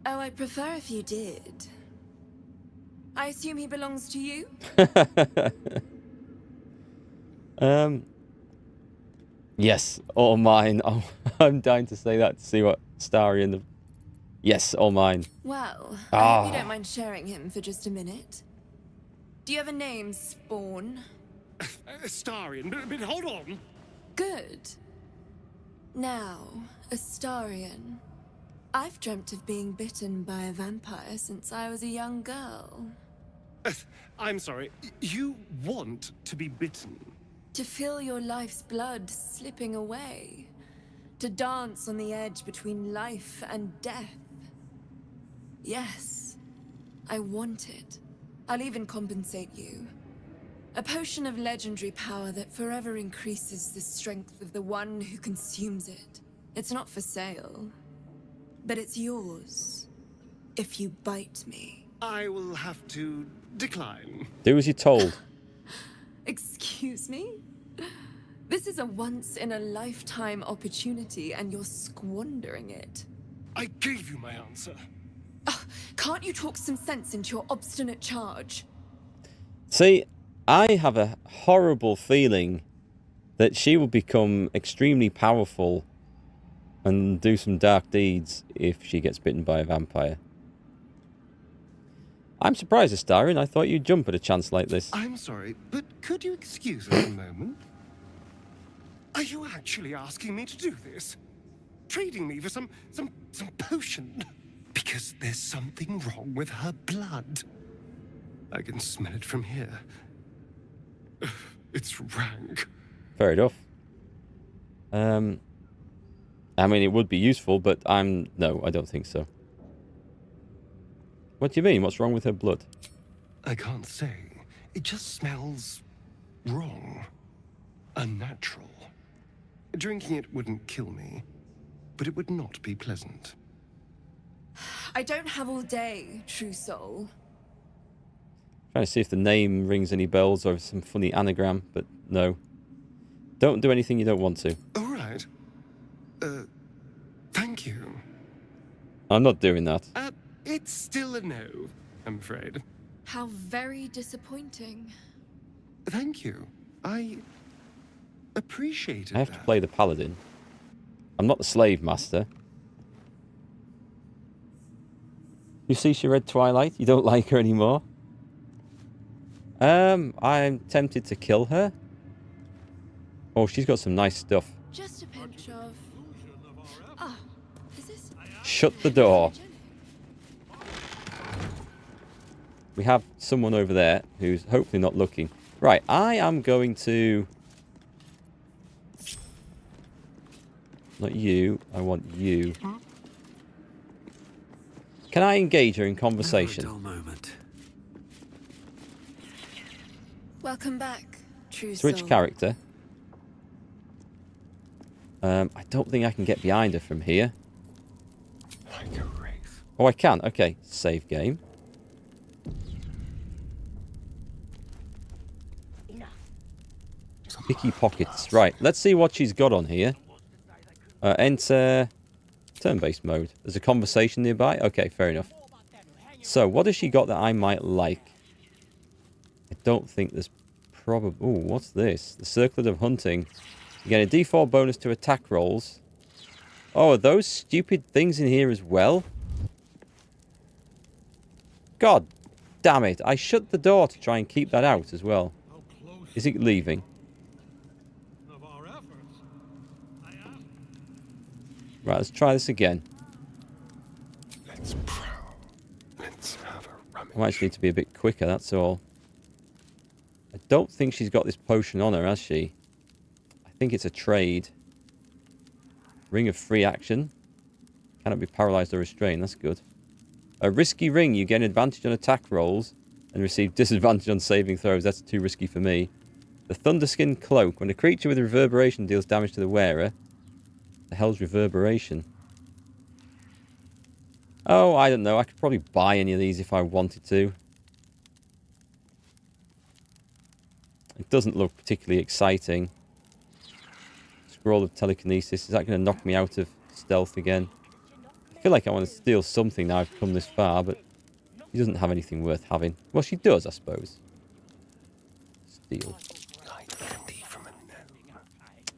S14: Oh, I'd prefer if you did. I assume he belongs to you?
S1: Yes, all mine. Oh, I'm dying to say that to see what Astarion. Yes, all mine.
S14: Well, I hope you don't mind sharing him for just a minute. Do you have a name, Spawn?
S15: Astarion, but hold on.
S14: Good. Now, Astarion. I've dreamt of being bitten by a vampire since I was a young girl.
S15: I'm sorry, you want to be bitten?
S14: To feel your life's blood slipping away. To dance on the edge between life and death. Yes, I want it. I'll even compensate you. A potion of legendary power that forever increases the strength of the one who consumes it. It's not for sale, but it's yours if you bite me.
S15: I will have to decline.
S1: Do as you're told.
S14: Excuse me? This is a once-in-a-lifetime opportunity, and you're squandering it.
S15: I gave you my answer.
S14: Can't you talk some sense into your obstinate charge?
S1: See, I have a horrible feeling that she will become extremely powerful and do some dark deeds if she gets bitten by a vampire. I'm surprised, Astarion. I thought you'd jump at a chance like this.
S15: I'm sorry, but could you excuse us a moment? Are you actually asking me to do this? Trading me for some potion? Because there's something wrong with her blood. I can smell it from here. It's rank.
S1: Fair enough. I mean, it would be useful, but no, I don't think so. What do you mean? What's wrong with her blood?
S15: I can't say. It just smells wrong. Unnatural. Drinking it wouldn't kill me, but it would not be pleasant.
S14: I don't have all day, true soul.
S1: Trying to see if the name rings any bells or some funny anagram, but no. Don't do anything you don't want to.
S15: All right. Thank you.
S1: I'm not doing that.
S15: It's still a no, I'm afraid.
S14: How very disappointing.
S15: Thank you. I appreciate it.
S1: I have to play the paladin. I'm not the slave master. You see she read Twilight? You don't like her anymore? I'm tempted to kill her. Oh, she's got some nice stuff.
S14: Just a pinch of... is this...
S1: Shut the door. We have someone over there who's hopefully not looking. Right, I am going to... Not you, I want you. Can I engage her in conversation?
S5: Never a dull moment.
S14: Welcome back, true
S1: Switch
S14: soul.
S1: character. I don't think I can get behind her from here.
S15: Like a wraith.
S1: Oh, I can. Okay, save game. Picky pockets. Right, let's see what she's got on here. Enter turn-based mode. There's a conversation nearby. Okay, fair enough. So, what has she got that I might like? I don't think there's probably... Oh, what's this? The Circlet of Hunting. You get a D4 bonus to attack rolls. Oh, are those stupid things in here as well? God damn it. I shut the door to try and keep that out as well. Is it leaving? Right, let's try this again.
S15: Let's prowl. Let's have a rummage.
S1: I might just need to be a bit quicker, that's all. I don't think she's got this potion on her, has she? I think it's a trade. Ring of free action. Cannot be paralyzed or restrained, that's good. A risky ring, you gain advantage on attack rolls and receive disadvantage on saving throws. That's too risky for me. The Thunderskin Cloak. When a creature with reverberation deals damage to the wearer. The hell's reverberation? Oh, I don't know. I could probably buy any of these if I wanted to. It doesn't look particularly exciting. Scroll of Telekinesis. Is that going to knock me out of stealth again? I feel like I want to steal something now I've come this far, but she doesn't have anything worth having. Well, she does, I suppose. Steal.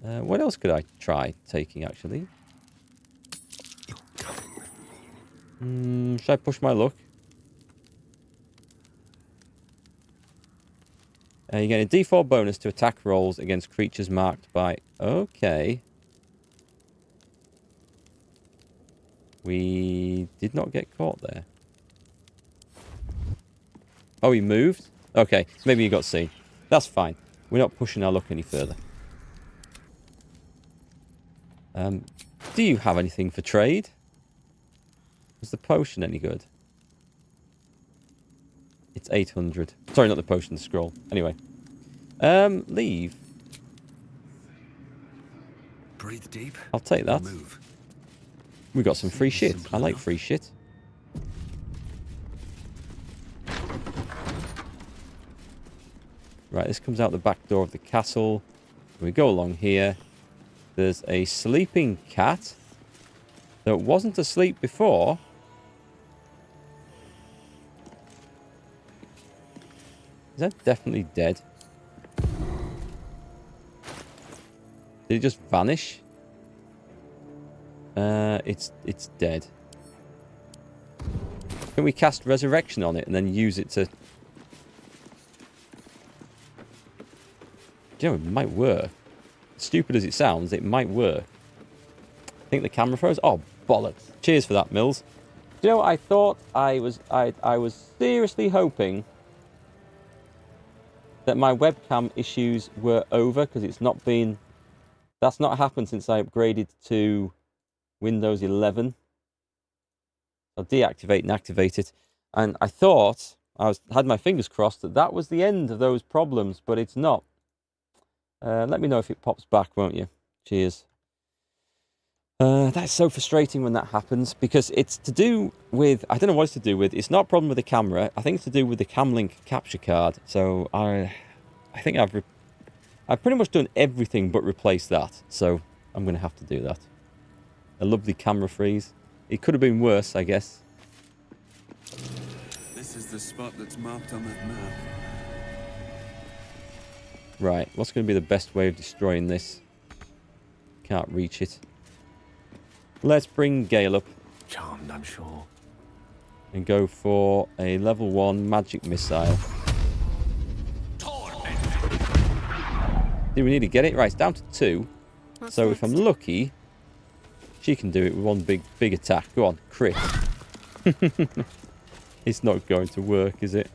S1: What else could I try taking, actually? Should I push my luck? You get a D4 bonus to attack rolls against creatures marked by... Okay. We did not get caught there. Oh, he moved? Okay, maybe he got seen. That's fine. We're not pushing our luck any further. Do you have anything for trade? Is the potion any good? It's 800. Sorry, not the potion, the scroll. Anyway. Leave.
S5: Breathe deep.
S1: I'll take that.
S5: Move.
S1: We got some free shit. I like free shit. Right, this comes out the back door of the castle. We go along here. There's a sleeping cat that wasn't asleep before. Is that definitely dead? Did it just vanish? It's dead. Can we cast Resurrection on it and then use it to... You know, it might work. Stupid as it sounds, it might work. I think the camera froze. Oh, bollocks. Cheers for that, Mills. You know, I thought I was seriously hoping that my webcam issues were over, because it's not been... That's not happened since I upgraded to Windows 11. I'll deactivate and activate it. And I thought, had my fingers crossed, that was the end of those problems, but it's not. Let me know if it pops back, won't you? Cheers. That's so frustrating when that happens, because it's to do with... I don't know what it's to do with. It's not a problem with the camera. I think it's to do with the Camlink capture card. So I think I've pretty much done everything but replace that. So I'm going to have to do that. A lovely camera freeze. It could have been worse, I guess.
S5: This is the spot that's marked on that map.
S1: Right, what's going to be the best way of destroying this? Can't reach it. Let's bring Gale up.
S12: Charmed, I'm sure.
S1: And go for a level 1 magic missile. Do we need to get it? Right, it's down to 2. So if I'm lucky, she can do it with one big attack. Go on, crit. It's not going to work, is it?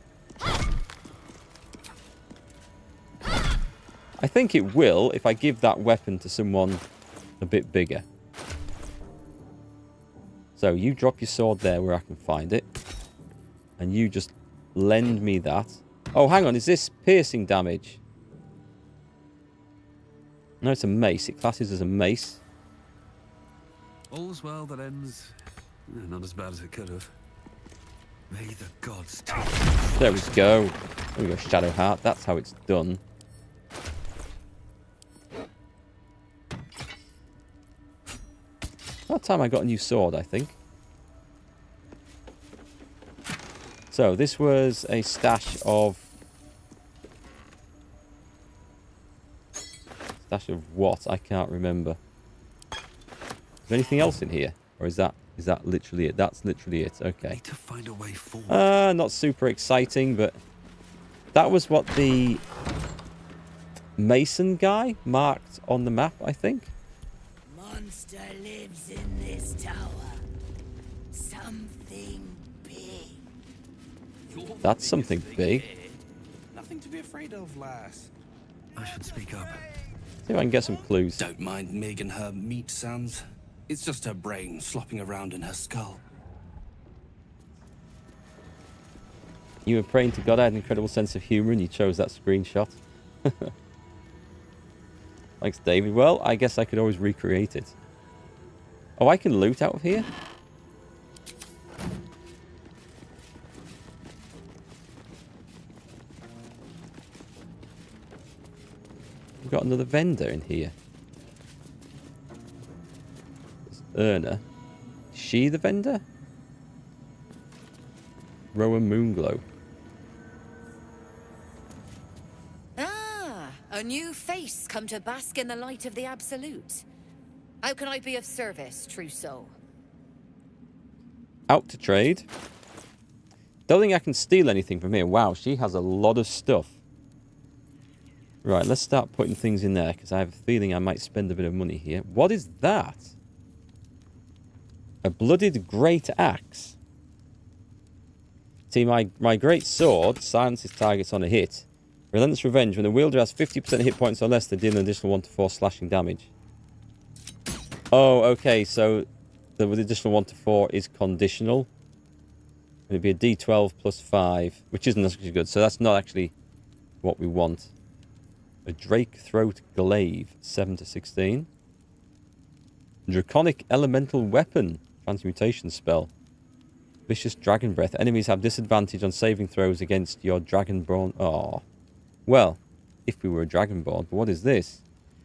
S1: I think it will if I give that weapon to someone a bit bigger. So you drop your sword there where I can find it. And you just lend me that. Oh, hang on. Is this piercing damage? No, it's a mace. It classes as a mace.
S5: All's well that ends... not as bad as it could have. May the gods take...
S1: There we go. There we go, Shadowheart. That's how it's done. That time I got a new sword, I think. So, this was a stash of... Stash of what? I can't remember. Is there anything else in here? Or is that literally it? That's literally it. Okay.
S5: Need to find a way forward.
S1: Not super exciting, but... That was what the... Mason guy marked on the map, I think.
S7: Monster lives in this tower. Something big.
S1: That's something big.
S16: Nothing to be afraid of, lass.
S5: I should speak up.
S1: See if I can get some clues.
S16: Don't mind Meg and her meat sounds. It's just her brain slopping around in her skull.
S1: You were praying to God I had an incredible sense of humour and you chose that screenshot. Thanks, David. Well, I guess I could always recreate it. Oh, I can loot out of here? We've got another vendor in here. earner. Is she the vendor? Rowan Moonglow.
S17: Ah, a new face come to bask in the light of the Absolute. How can I be of service, true soul?
S1: Out to trade. Don't think I can steal anything from here. Wow, she has a lot of stuff. Right, let's start putting things in there, because I have a feeling I might spend a bit of money here. What is that? A blooded great axe. See, my great sword silences targets on a hit. Relentless Revenge. When the wielder has 50% hit points or less, they deal an additional 1 to 4 slashing damage. Oh, okay, so the additional 1 to 4 is conditional. It'd be a D12 plus 5, which isn't actually good. So that's not actually what we want. A Drake Throat Glaive, 7 to 16. Draconic Elemental Weapon, transmutation spell. Vicious Dragon Breath. Enemies have disadvantage on saving throws against your Dragonborn. Oh. Well, if we were a Dragonborn. But what is this?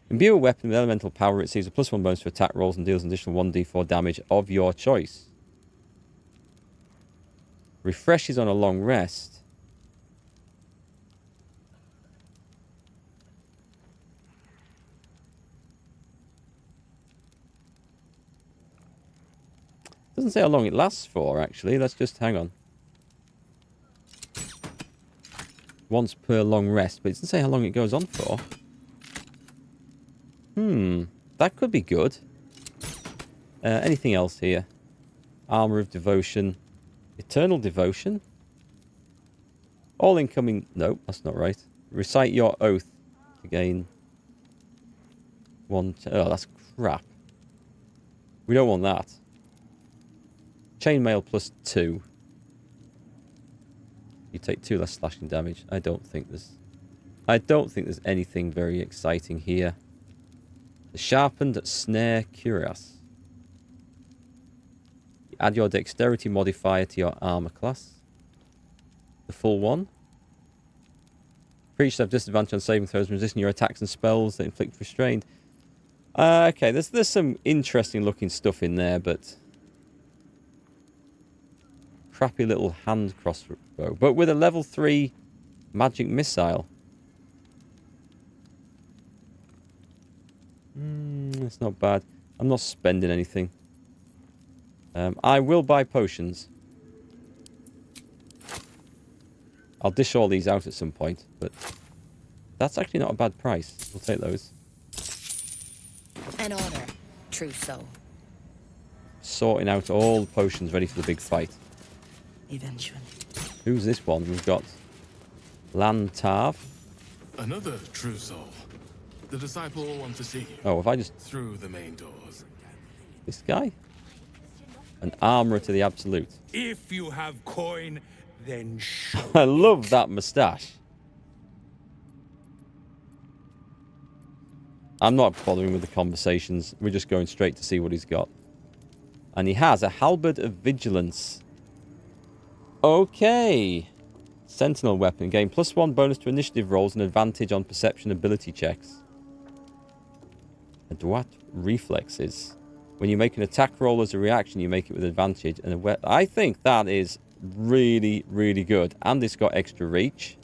S1: Imbue a weapon with elemental power. It receives a +1 bonus to attack rolls and deals an additional 1d4 damage of your choice. Refreshes on a long rest. Doesn't say how long it lasts for, actually. Let's just hang on. Once per long rest, but it doesn't say how long it goes on for. That could be good. Anything else here? Armor of Devotion. Eternal Devotion? All incoming... No, that's not right. Recite your oath to gain... Oh, that's crap. We don't want that. Chainmail +2. You take 2 less slashing damage. I don't think there's anything very exciting here. The Sharpened Snare Cuirass. You add your dexterity modifier to your armor class. The full one. Creatures have disadvantage on saving throws, resisting your attacks and spells that inflict restraint. Okay, there's some interesting looking stuff in there, but crappy little hand crossbow. But with a level 3 magic missile. It's not bad. I'm not spending anything. I will buy potions. I'll dish all these out at some point, but that's actually not a bad price. We'll take those.
S17: An honor, true soul.
S1: Sorting out all the potions ready for the big fight.
S13: Eventually.
S1: Who's this one? We've got Lantarv.
S9: Another true soul. The disciple will want to see you.
S1: Oh, if I just...
S9: Through the main doors.
S1: This guy? An armourer to the Absolute.
S18: If you have coin, then show.
S1: I love that moustache. I'm not bothering with the conversations. We're just going straight to see what he's got. And he has a Halberd of Vigilance. Okay. Sentinel weapon. Gain +1 bonus to initiative rolls and advantage on perception ability checks. Adwat Reflexes. When you make an attack roll as a reaction, you make it with advantage. And I think that is really, really good. And it's got extra reach.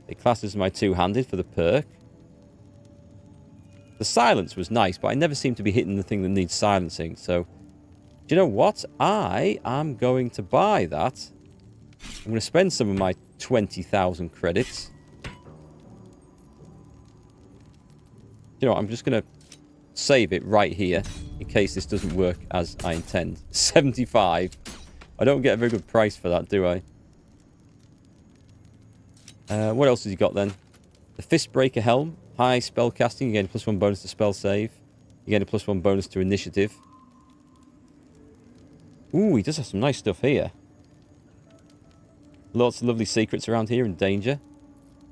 S1: It classes my two-handed for the perk. The silence was nice, but I never seem to be hitting the thing that needs silencing. So, do you know what? I am going to buy that. I'm going to spend some of my 20,000 credits. You know what? I'm just going to save it right here in case this doesn't work as I intend. 75. I don't get a very good price for that, do I? What else has he got then? The Fistbreaker Helm. High spell casting. You gain a +1 bonus to spell save. You gain a +1 bonus to initiative. Ooh, he does have some nice stuff here. Lots of lovely secrets around here in danger.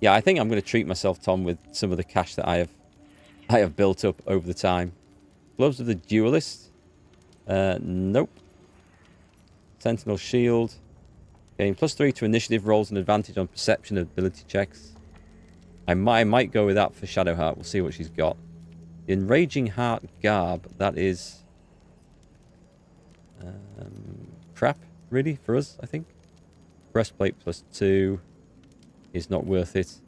S1: Yeah, I think I'm going to treat myself, Tom, with some of the cash that I have built up over the time. Gloves of the Duelist. Nope. Sentinel Shield. Gain +3 to initiative rolls and advantage on perception ability checks. I might go with that for Shadowheart. We'll see what she's got. The Enraging Heart Garb. That is Crap, really, for us, I think. Breastplate +2 is not worth it.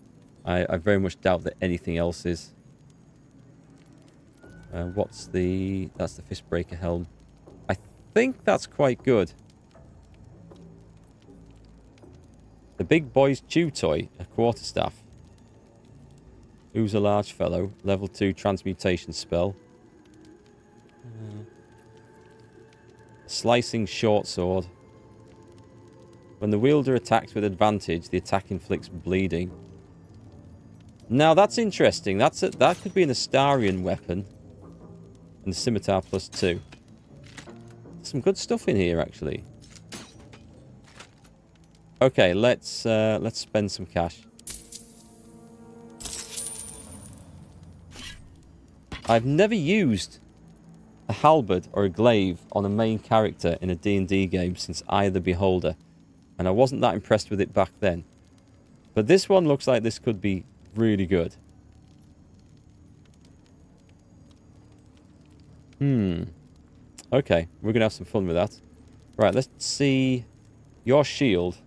S1: I very much doubt that anything else is. What's the... That's the Fistbreaker helm. I think that's quite good. The Big Boy's Chew Toy, a quarterstaff. Who's a large fellow. Level 2 transmutation spell. Slicing short sword. When the wielder attacks with advantage, the attack inflicts bleeding. Now that's interesting. That could be an Astarion weapon. And the scimitar +2. Some good stuff in here, actually. Okay, let's spend some cash. I've never used a halberd or a glaive on a main character in a D&D game since Eye of the Beholder, and I wasn't that impressed with it back then. But this one looks like this could be really good. Okay, we're gonna have some fun with that. Right, let's see your shield.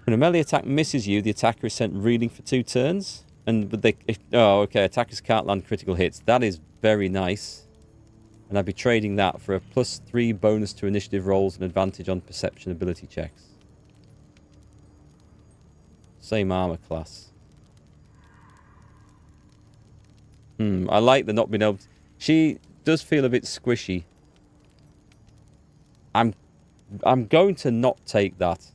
S1: When a melee attack misses you, the attacker is sent reeling for 2 turns. Oh, okay. Attackers can't land critical hits. That is very nice. And I'd be trading that for a +3 bonus to initiative rolls and advantage on perception ability checks. Same armor class. I like the not being able to... She does feel a bit squishy. I'm going to not take that.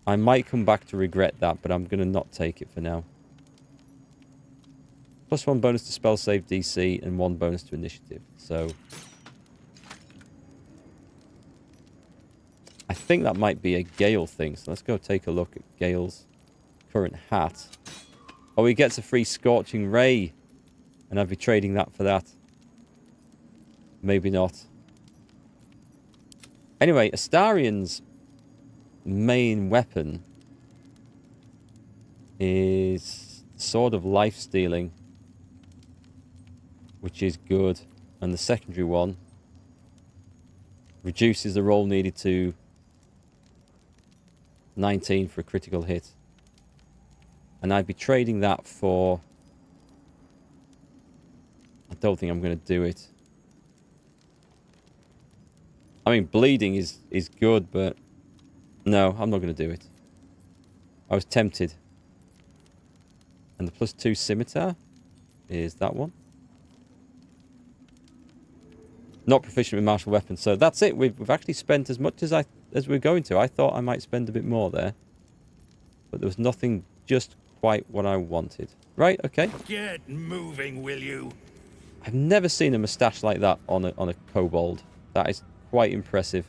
S1: I might come back to regret that, but I'm going to not take it for now. +1 bonus to spell save DC and 1 bonus to initiative. So I think that might be a Gale thing. So let's go take a look at Gale's current hat. Oh, he gets a free Scorching Ray. And I'd be trading that for that. Maybe not. Anyway, Astarion's main weapon is Sword of Life Stealing, which is good, and the secondary one reduces the roll needed to 19 for a critical hit, and I'd be trading that for... I don't think I'm going to do it. I mean, bleeding is good, but no, I'm not going to do it. I was tempted. And the +2 scimitar is that one. Not proficient with martial weapons, so that's it. We've actually spent as much as we're going to. I thought I might spend a bit more there, but there was nothing just quite what I wanted. Right? Okay.
S18: Get moving, will you?
S1: I've never seen a moustache like that on a kobold. That is quite impressive.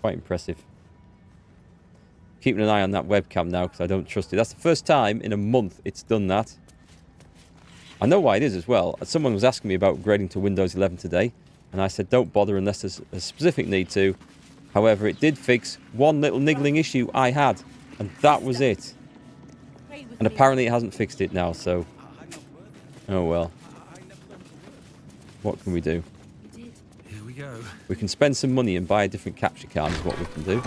S1: Quite impressive. Keeping an eye on that webcam now because I don't trust it. That's the first time in a month it's done that. I know why it is as well. Someone was asking me about upgrading to Windows 11 today, and I said don't bother unless there's a specific need to. However, it did fix one little niggling issue I had, and that was it. And apparently it hasn't fixed it now, so... Oh well. What can we do?
S5: Here we go.
S1: We can spend some money and buy a different capture card is what we can do.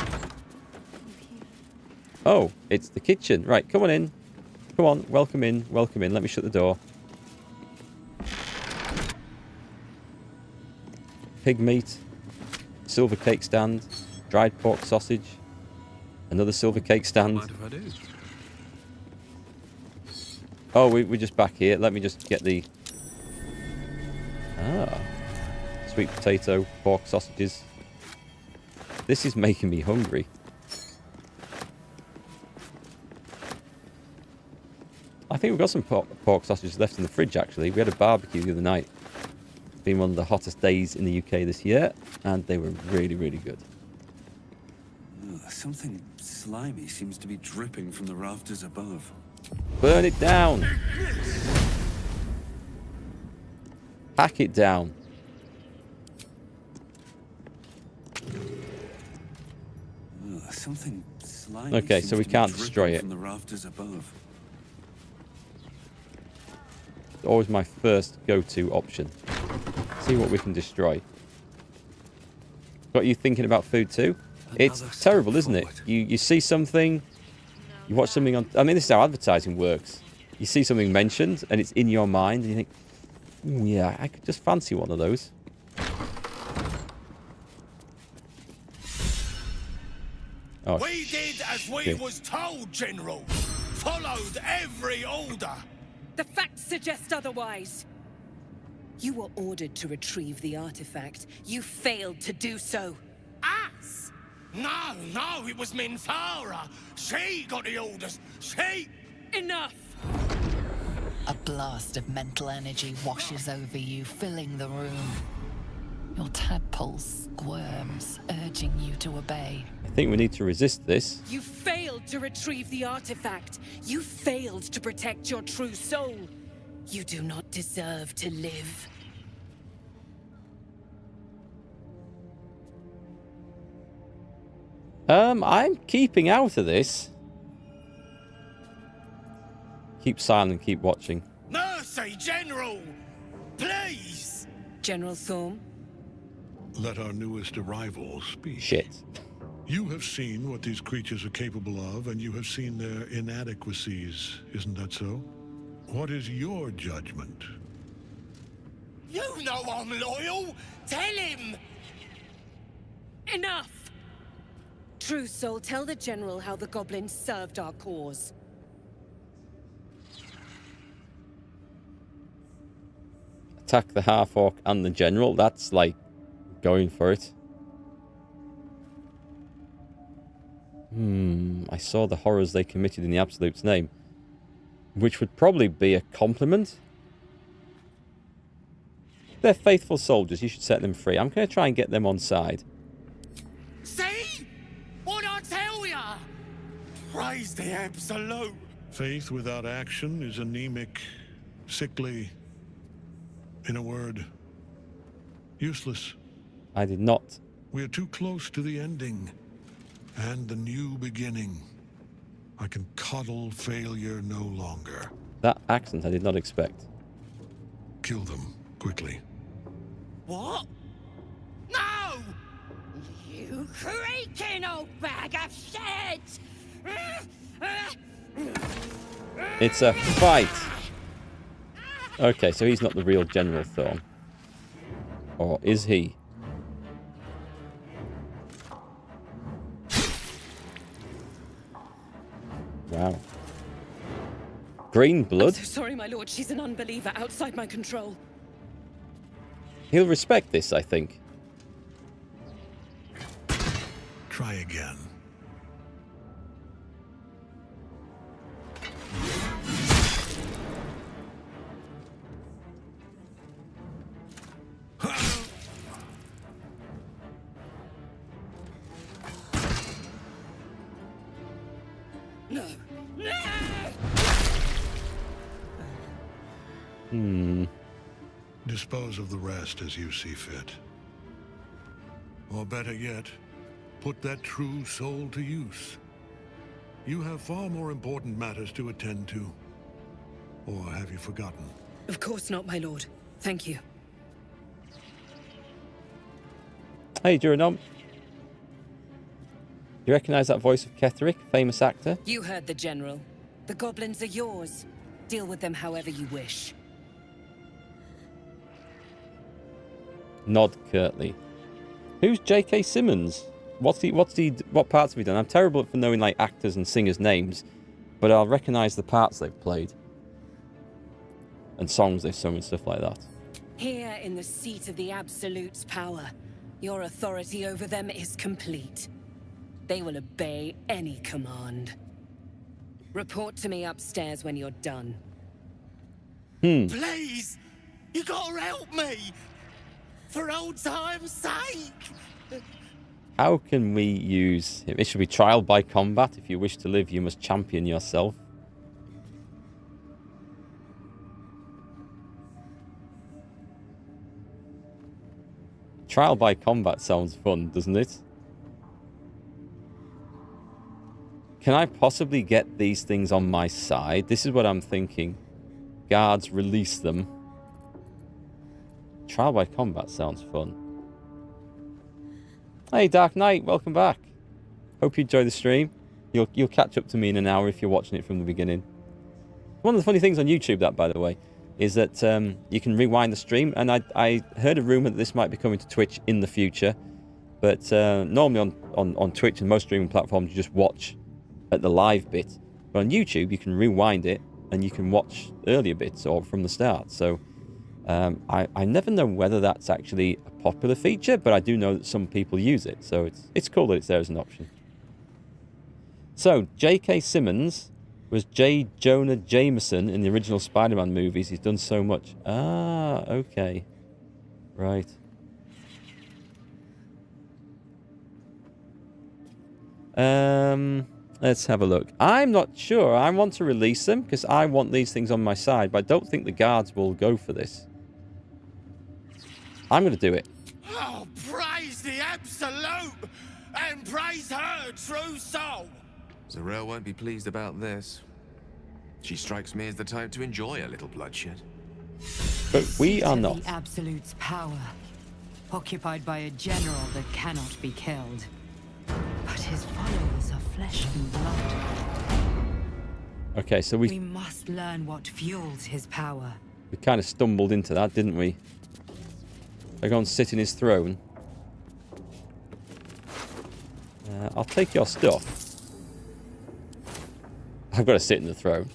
S1: Oh, it's the kitchen. Right, come on in. Come on, welcome in, welcome in. Let me shut the door. Pig meat, silver cake stand, dried pork sausage, another silver cake stand.
S5: Mind if I do?
S1: Oh, we're just back here. Let me just get the... sweet potato, pork sausages. This is making me hungry. I think we've got some pork sausages left in the fridge, actually. We had a barbecue the other night. It's been one of the hottest days in the UK this year, and they were really, really good.
S16: Something slimy seems to be dripping from the rafters above.
S1: Burn it down! Hack it down.
S16: Something slimy.
S1: Okay, so we can't destroy it.
S16: From the rafters above.
S1: It's always my first go-to option. See what we can destroy. Got you thinking about food too? It's terrible, isn't it? You see something, you watch something on... I mean, this is how advertising works. You see something mentioned, and it's in your mind, and you think, "Ooh, yeah, I could just fancy one of those." Oh,
S9: we did as we was told, General. Followed every order.
S19: The facts suggest otherwise. You were ordered to retrieve the artifact. You failed to do so.
S9: Us? No, it was Minthara. She got the orders. She...
S19: Enough!
S2: A blast of mental energy washes over you, filling the room. Your tadpole squirms, urging you to obey.
S1: I think we need to resist this.
S19: You failed to retrieve the artifact. You failed to protect your true soul. You do not deserve to live.
S1: I'm keeping out of this. Keep silent, keep watching.
S9: Mercy, General! Please!
S19: General Thorm?
S20: Let our newest arrival speak.
S1: Shit.
S20: You have seen what these creatures are capable of, and you have seen their inadequacies, isn't that so? What is your judgment?
S9: You know I'm loyal! Tell him!
S19: Enough! True Soul, tell the General how the goblins served our cause.
S1: Attack the half-orc and the general. That's like going for it. I saw the horrors they committed in the Absolute's name. Which would probably be a compliment. They're faithful soldiers. You should set them free. I'm going to try and get them on side.
S9: See? What I tell ya? Praise the Absolute.
S20: Faith without action is anemic, sickly, in a word, useless.
S1: I did not.
S20: We are too close to the ending and the new beginning. I can coddle failure no longer.
S1: That accent I did not expect.
S20: Kill them, quickly.
S9: What? No! You creaking old bag of shit!
S1: It's a fight. Okay, so he's not the real General Thorm. Or is he? Wow. Green blood?
S19: I'm so sorry, my lord. She's an unbeliever outside my control.
S1: He'll respect this, I think.
S20: Try again.
S19: No.
S20: Dispose of the rest as you see fit. Or better yet, put that true soul to use. You have far more important matters to attend to. Or have you forgotten?
S19: Of course not, my lord. Thank you.
S1: Hey, Duranom. You recognise that voice of Ketherick, famous actor?
S19: You heard the General. The goblins are yours. Deal with them however you wish.
S1: Nod curtly. Who's J.K. Simmons? What parts have he done? I'm terrible for knowing like actors and singers' names, but I'll recognise the parts they've played. And songs they've sung and stuff like that.
S19: Here in the seat of the Absolute's power, your authority over them is complete. They will obey any command. Report to me upstairs when you're done.
S9: Please! You gotta help me! For old time's sake!
S1: How can we use him? It should be trial by combat. If you wish to live, you must champion yourself. Trial by combat sounds fun, doesn't it? Can I possibly get these things on my side? This is what I'm thinking. Guards, release them. Trial by combat sounds fun. Hey, Dark Knight, welcome back. Hope you enjoy the stream. You'll catch up to me in an hour if you're watching it from the beginning. One of the funny things on YouTube, that by the way, is that you can rewind the stream, and I heard a rumor that this might be coming to Twitch in the future, but normally on Twitch and most streaming platforms you just watch at the live bit, but on YouTube you can rewind it and you can watch earlier bits or from the start. So I never know whether that's actually a popular feature, but I do know that some people use it, so it's cool that it's there as an option. So J.K. Simmons was J. Jonah Jameson in the original Spider-Man movies. He's done so much. Ah, okay. Right. Let's have a look. I'm not sure. I want to release them because I want these things on my side, but I don't think the guards will go for this. I'm going to do it.
S18: Oh, praise the Absolute! And praise her true soul!
S12: Zarel won't be pleased about this. She strikes me as the type to enjoy a little bloodshed.
S1: But we are not.
S11: The Absolute's power, occupied by a general that cannot be killed. But his followers are flesh and blood.
S1: Okay, so
S11: we must learn what fuels his power.
S1: We kind of stumbled into that, didn't we? I go and sit in his throne. I'll take your stuff. I've got to sit in the throne.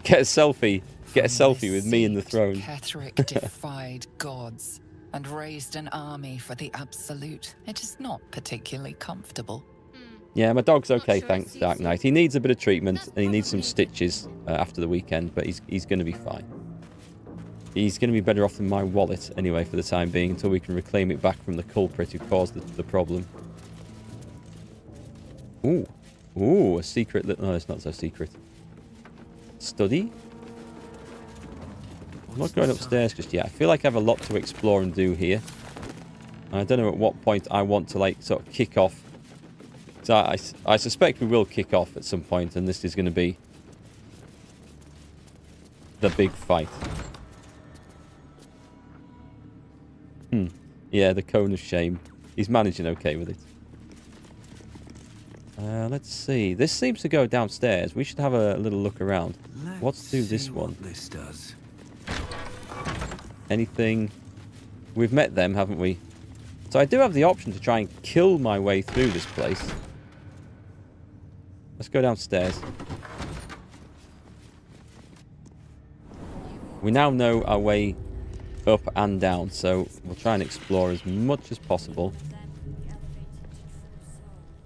S1: Get a selfie. Get a selfie with me in the throne.
S2: Ketherick defied gods and raised an army for the Absolute. It is not particularly comfortable.
S1: Yeah, my dog's okay, thanks, Dark Knight. He needs a bit of treatment and he needs some stitches after the weekend, but he's going to be fine. He's going to be better off than my wallet anyway for the time being until we can reclaim it back from the culprit who caused the problem. Ooh. Ooh, a secret. No, it's not so secret. Study? I'm not going upstairs just yet. I feel like I have a lot to explore and do here. And I don't know at what point I want to, like, sort of kick off. So I suspect we will kick off at some point, and this is going to be the big fight. Yeah, the cone of shame. He's managing okay with it. Let's see. This seems to go downstairs. We should have a little look around. Let's do this one.
S5: What this does.
S1: Anything? We've met them, haven't we? So I do have the option to try and kill my way through this place. Let's go downstairs. We now know our way up and down, so we'll try and explore as much as possible.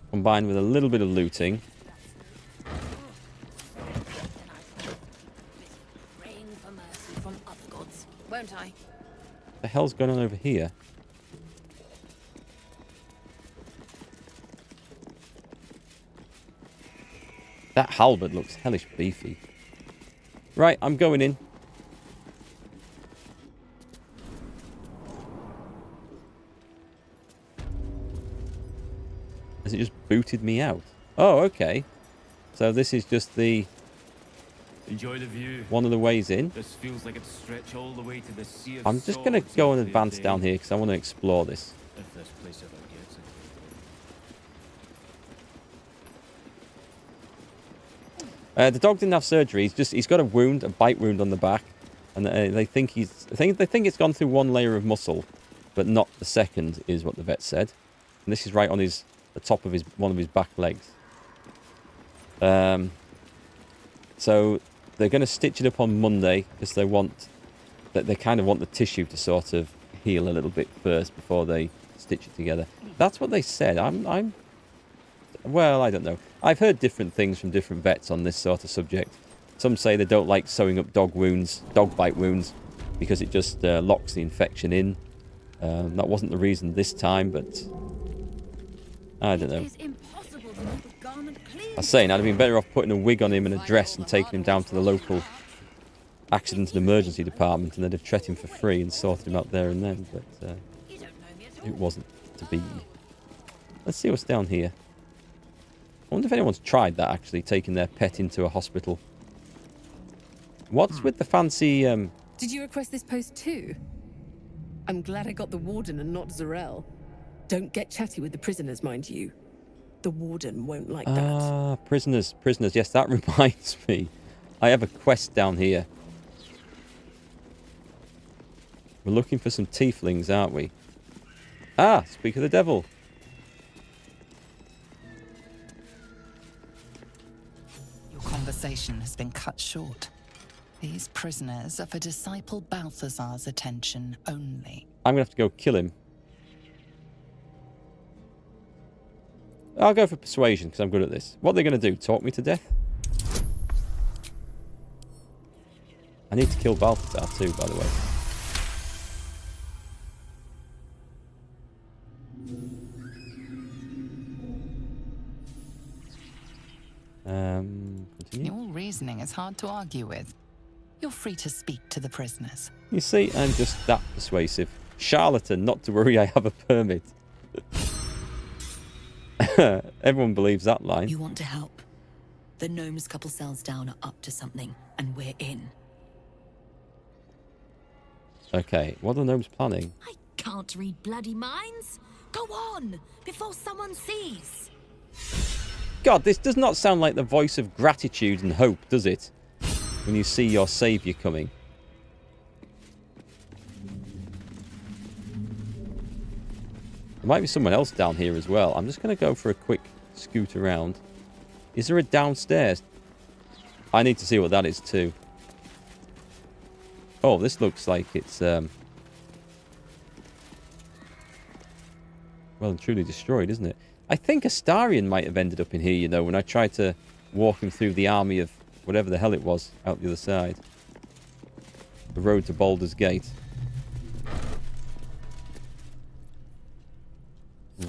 S1: Combined with a little bit of looting.
S17: Won't I?
S1: What the hell's going on over here? That halberd looks hellish beefy. Right, I'm going in. Has it just booted me out? Oh, okay. So this is just the...
S9: Enjoy the view.
S1: One of the ways in.
S9: This feels like it stretch all the way to the sea of
S1: I'm just going to go and advance down here because I want to explore this.
S9: If this place ever gets it.
S1: The dog didn't have surgery. He's got a wound, a bite wound on the back, and they think it's gone through one layer of muscle, but not the second, is what the vet said. And this is right on the top of one of his back legs. So they're going to stitch it up on Monday because they kind of want the tissue to sort of heal a little bit first before they stitch it together. That's what they said. Well, I don't know. I've heard different things from different vets on this sort of subject. Some say they don't like sewing up dog bite wounds, because it just locks the infection in. That wasn't the reason this time, but I don't know. I was saying I'd have been better off putting a wig on him and a dress and taking him down to the local accident and emergency department, and they'd have treated him for free and sorted him out there and then, but it wasn't to be. Let's see what's down here. I wonder if anyone's tried that, actually, taking their pet into a hospital. What's with the fancy...
S4: Did you request this post too? I'm glad I got the warden and not Zarel. Don't get chatty with the prisoners, mind you. The warden won't like that.
S1: Ah, prisoners. Yes, that reminds me. I have a quest down here. We're looking for some tieflings, aren't we? Ah, speak of the devil.
S2: Your conversation has been cut short. These prisoners are for Disciple Balthazar's attention only.
S1: I'm going to have to go kill him. I'll go for persuasion because I'm good at this. What are they going to do? Talk me to death? I need to kill Balthazar too, by the way. Continue.
S2: Your reasoning is hard to argue with. You're free to speak to the prisoners.
S1: You see, I'm just that persuasive. Charlatan, not to worry, I have a permit. Everyone believes that line.
S21: You want to help. The gnomes couple cells down are up to something, and we're in.
S1: Okay, what are the gnomes planning?
S21: I can't read bloody minds. Go on, before someone sees.
S1: God, this does not sound like the voice of gratitude and hope, does it? When you see your saviour coming. There might be someone else down here as well. I'm just going to go for a quick scoot around. Is there a downstairs? I need to see what that is too. Oh, this looks like it's well and truly destroyed, isn't it? I think Astarion might have ended up in here, you know, when I tried to walk him through the army of whatever the hell it was out the other side. The road to Baldurs Gate.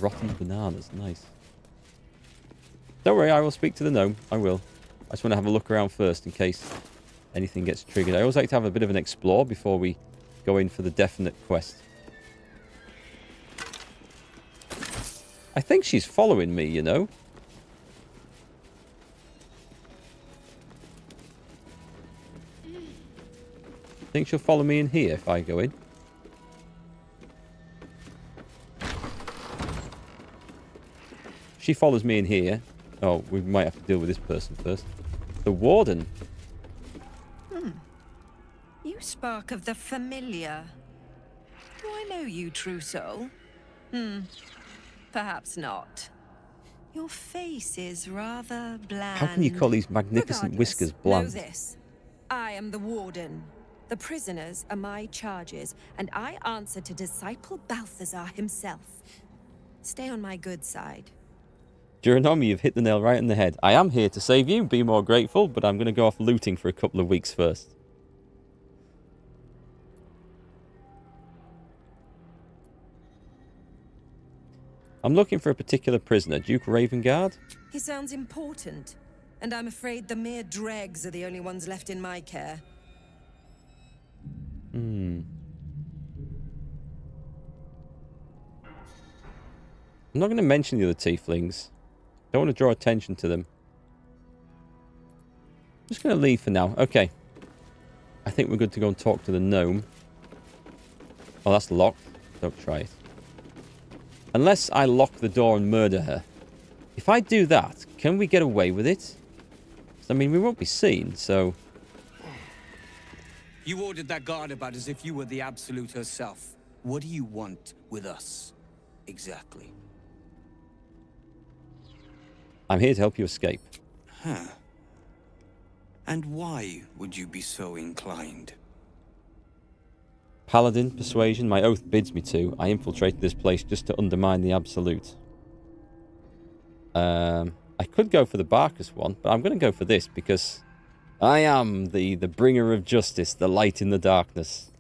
S1: Rotten bananas, nice. Don't worry, I will speak to the gnome. I will. I just want to have a look around first in case anything gets triggered. I always like to have a bit of an explore before we go in for the definite quest. I think she's following me, you know. I think she'll follow me in here if I go in. She follows me in here. Oh, we might have to deal with this person first. The warden.
S22: You spark of the familiar. Do I know you, true soul? Perhaps not. Your face is rather bland.
S1: How can you call these magnificent whiskers bland?
S22: Know this. I am the warden. The prisoners are my charges, and I answer to Disciple Balthazar himself. Stay on my good side.
S1: Duranomi, you've hit the nail right on the head. I am here to save you, be more grateful, but I'm going to go off looting for a couple of weeks first. I'm looking for a particular prisoner. Duke Ravengard?
S22: He sounds important, and I'm afraid the mere dregs are the only ones left in my care.
S1: I'm not going to mention the other tieflings. Don't want to draw attention to them. I'm just going to leave for now. Okay. I think we're good to go and talk to the gnome. Oh, that's locked. Don't try it. Unless I lock the door and murder her. If I do that, can we get away with it? I mean, we won't be seen, so...
S16: You ordered that guard about as if you were the Absolute herself. What do you want with us, exactly?
S1: I'm here to help you escape.
S16: Huh. And why would you be so inclined?
S1: Paladin, persuasion, my oath bids me to. I infiltrated this place just to undermine the Absolute. I could go for the Barkus one, but I'm going to go for this because I am the bringer of justice, the light in the darkness.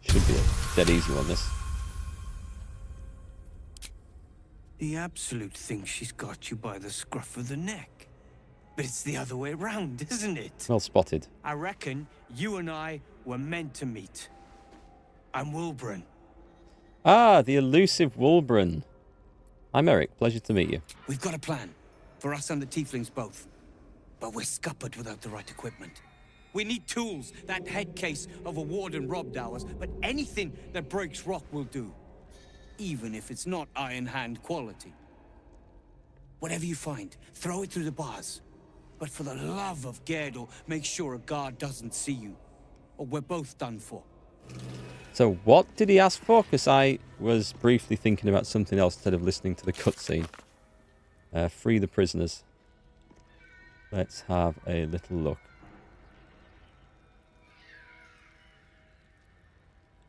S1: Should be a dead easy one, this.
S16: The Absolute thinks she's got you by the scruff of the neck. But it's the other way around, isn't it?
S1: Well spotted.
S16: I reckon you and I were meant to meet. I'm Wilburn.
S1: Ah, the elusive Wilburn. I'm Erikk. Pleasure to meet you.
S16: We've got a plan. For us and the tieflings both. But we're scuppered without the right equipment. We need tools. That head case of a warden robbed ours, but anything that breaks rock will do. Even if it's not Iron Hand quality. Whatever you find, throw it through the bars. But for the love of Gerdor, make sure a guard doesn't see you. Or we're both done for.
S1: So what did he ask for? Because I was briefly thinking about something else instead of listening to the cutscene. Free the prisoners. Let's have a little look.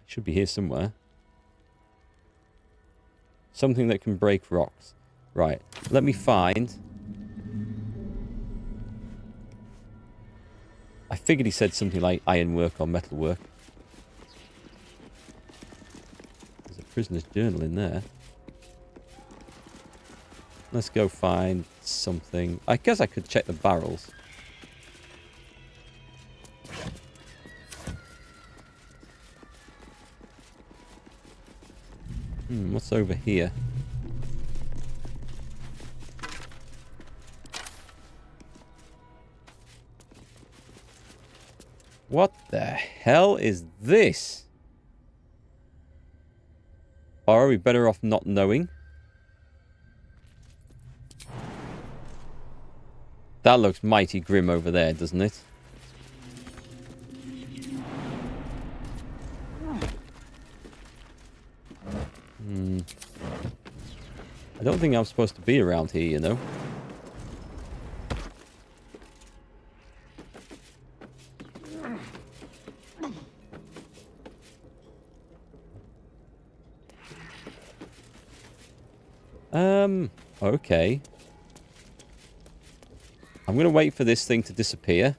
S1: Should be here somewhere. Something that can break rocks. Right. Let me find... I figured he said something like ironwork or metalwork. There's a prisoner's journal in there. Let's go find something. I guess I could check the barrels. What's over here? What the hell is this? Or are we better off not knowing? That looks mighty grim over there, doesn't it? I don't think I'm supposed to be around here, you know. Okay. I'm going to wait for this thing to disappear.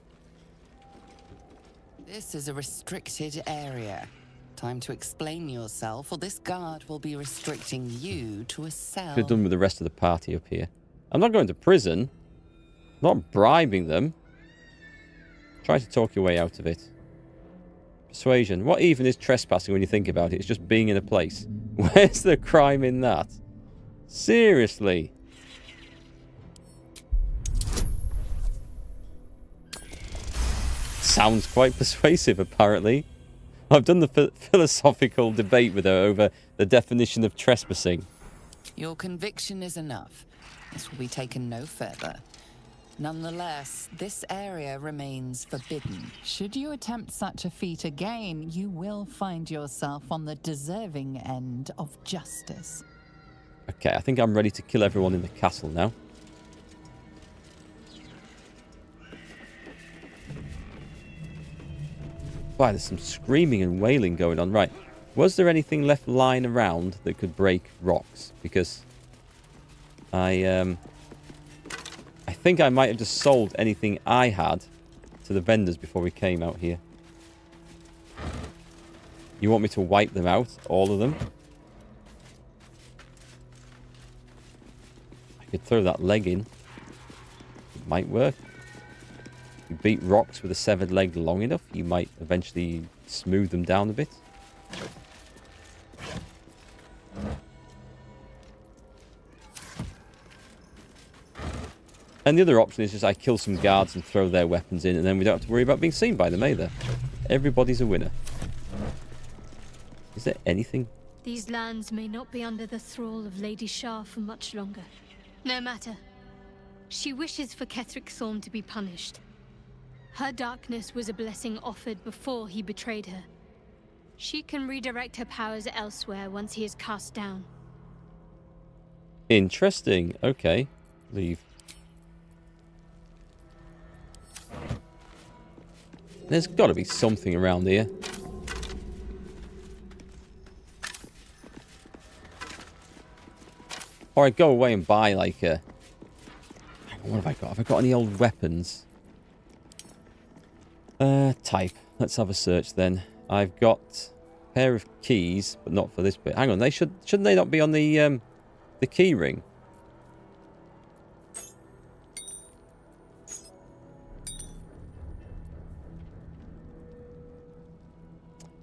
S2: This is a restricted area. Time to explain yourself, or this guard will be restricting you to a cell.
S1: Could have done with the rest of the party up here. I'm not going to prison. I'm not bribing them. Try to talk your way out of it. Persuasion. What even is trespassing when you think about it? It's just being in a place. Where's the crime in that? Seriously. Sounds quite persuasive, apparently. I've done the philosophical debate with her over the definition of trespassing.
S2: Your conviction is enough. This will be taken no further. Nonetheless, this area remains forbidden. Should you attempt such a feat again, you will find yourself on the deserving end of justice.
S1: Okay, I think I'm ready to kill everyone in the castle now. Wow, there's some screaming and wailing going on. Right, was there anything left lying around that could break rocks? Because I think I might have just sold anything I had to the vendors before we came out here. You want me to wipe them out? All of them? I could throw that leg in. It might work. You beat rocks with a severed leg long enough, you might eventually smooth them down a bit. And the other option is just I kill some guards and throw their weapons in, and then we don't have to worry about being seen by them either. Everybody's a winner. Is there anything?
S3: These lands may not be under the thrall of Lady Shar for much longer. No matter. She wishes for Ketheric Thorn to be punished. Her darkness was a blessing offered before he betrayed her. She can redirect her powers elsewhere once he is cast down.
S1: Interesting. Okay. Leave. There's got to be something around here. Or I go away and buy like a... What have I got? Have I got any old weapons? Type. Let's have a search then. I've got a pair of keys, but not for this bit. Hang on, they shouldn't they not be on the key ring?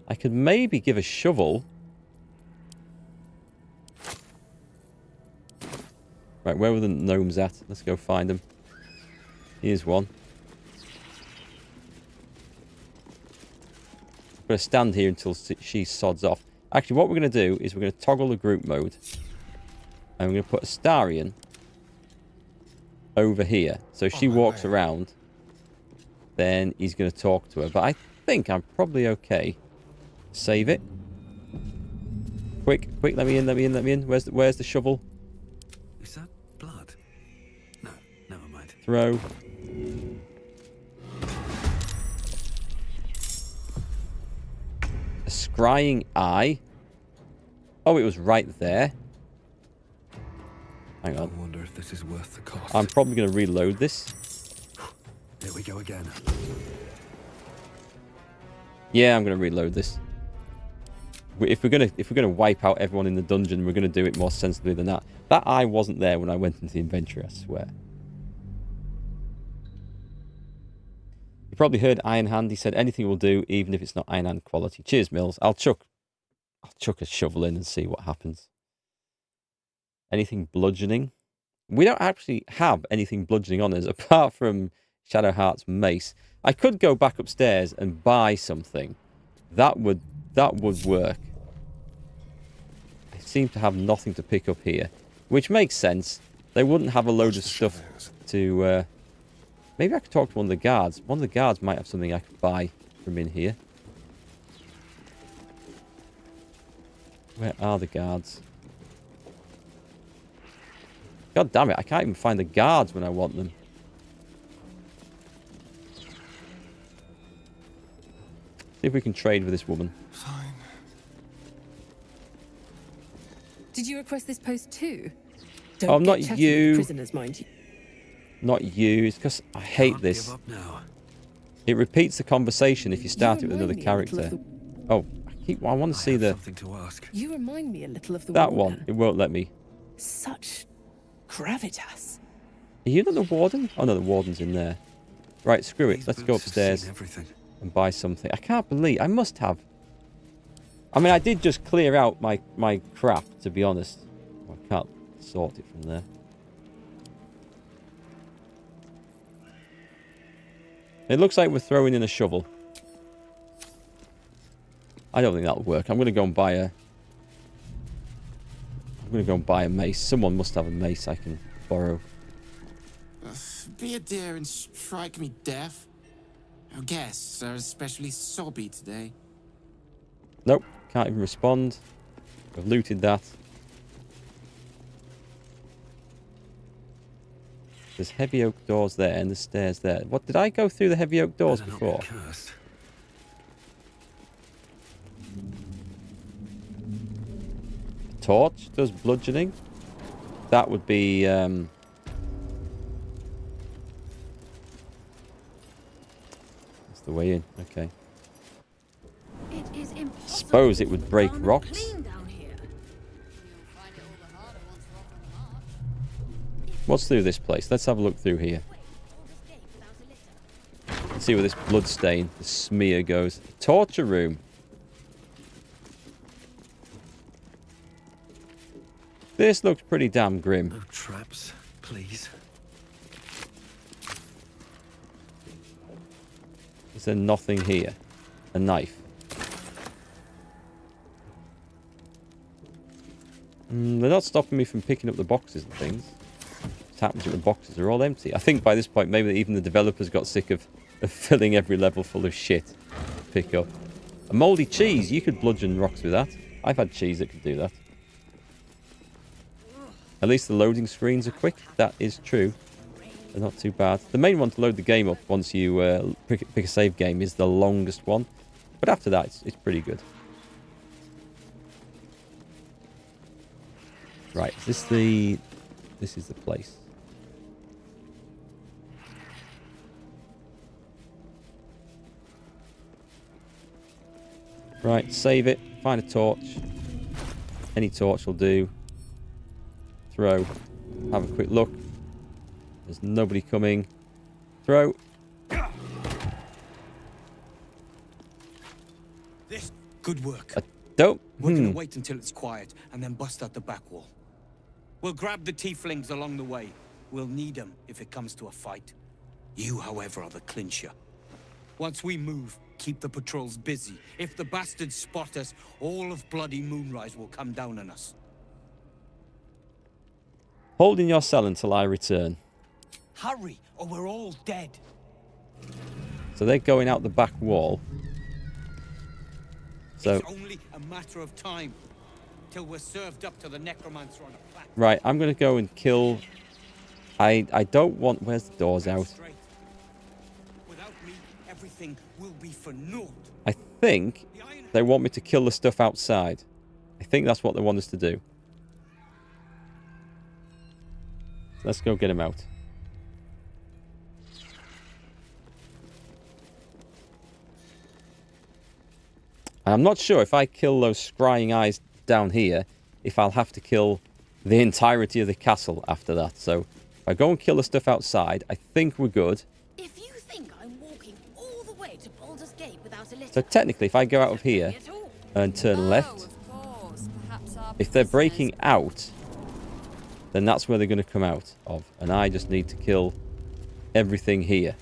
S1: I could maybe give a shovel. Right, where were the gnomes at? Let's go find them. Here's one. going to stand here until she sods off. Actually, what we're going to do is we're going to toggle the group mode. And we're going to put Astarion over here. So if she walks around, then he's going to talk to her. But I think I'm probably okay. Save it. Quick, let me in. Where's the shovel?
S5: Is that blood? No, never mind.
S1: Throw. A scrying eye. Oh, it was right there. Hang on.
S5: I wonder if this is worth the cost.
S1: I'm probably going to reload this.
S5: Here we go again.
S1: Yeah, I'm going to reload this. If we're gonna wipe out everyone in the dungeon, we're gonna do it more sensibly than that. That eye wasn't there when I went into the inventory, I swear. You probably heard Iron Hand. He said anything will do, even if it's not Iron Hand quality. Cheers, Mills. I'll chuck a shovel in and see what happens. Anything bludgeoning? We don't actually have anything bludgeoning on us apart from Shadowheart's mace. I could go back upstairs and buy something. That would work. I seem to have nothing to pick up here, which makes sense. They wouldn't have a load of stuff to... maybe I could talk to one of the guards. One of the guards might have something I could buy from in here. Where are the guards? God damn it, I can't even find the guards when I want them. See if we can trade with this woman.
S4: Fine. Did you request this post too?
S1: Don't not you.
S4: Prisoners, mind you.
S1: Not you. It's because I hate this. It repeats the conversation if you start it with another character. Oh, I want to see the...
S4: You remind me a little of the
S1: that
S4: warden.
S1: one. It won't let me.
S4: Such gravitas.
S1: Are you not the warden? Oh no, the warden's in there. Right, screw it. Let's go upstairs and buy something. I can't believe... I must have... I mean, I did just clear out my crap, to be honest. I can't sort it from there. It looks like we're throwing in a shovel. I don't think that'll work. I'm going to go and buy a... I'm going to go and buy a mace. Someone must have a mace I can borrow.
S18: Be a dear and strike me deaf. Our guests are especially sobby today.
S1: Nope. Can't even respond. I've looted that. There's heavy oak doors there and the stairs there. What, did I go through the heavy oak doors before? Torch does bludgeoning. That would be that's the way in. Okay. Suppose it would break rocks. What's through this place? Let's have a look through here. Let's see where this blood stain, the smear goes. Torture room. This looks pretty damn grim.
S5: No traps, please.
S1: Is there nothing here? A knife. They're not stopping me from picking up the boxes and things. What happens if the boxes are all empty? I think by this point, maybe even the developers got sick of filling every level full of shit to pick up. A mouldy cheese. You could bludgeon rocks with that. I've had cheese that could do that. At least the loading screens are quick. That is true. They're not too bad. The main one to load the game up once you pick a save game is the longest one. But after that, it's pretty good. Right, is this is the place. Right, save it. Find a torch. Any torch will do. Throw. Have a quick look. There's nobody coming. Throw.
S16: This good work.
S1: Don't.
S16: We're gonna wait until it's quiet and then bust out the back wall. We'll grab the tieflings along the way. We'll need them if it comes to a fight. You, however, are the clincher. Once we move, Keep the patrols busy. If the bastards spot us, all of bloody Moonrise will come down on us.
S1: Hold in your cell until I return.
S16: Hurry, or we're all dead.
S1: So they're going out the back wall. So
S16: it's only a matter of time till we're served up to the necromancer on a platter.
S1: right, I'm going to go and kill... I don't want... Where's the doors out?
S16: Without me, everything will be for naught.
S1: I think they want me to kill the stuff outside. I think that's what they want us to do. Let's go get him out. I'm not sure if I kill those scrying eyes down here, if I'll have to kill the entirety of the castle after that. So if I go and kill the stuff outside, I think we're good.
S21: If you think I'm walking all the way to Baldurs Gate without a litter,
S1: So technically, if I go out of here and turn left, if they're breaking out, then that's where they're going to come out of. And I just need to kill everything here.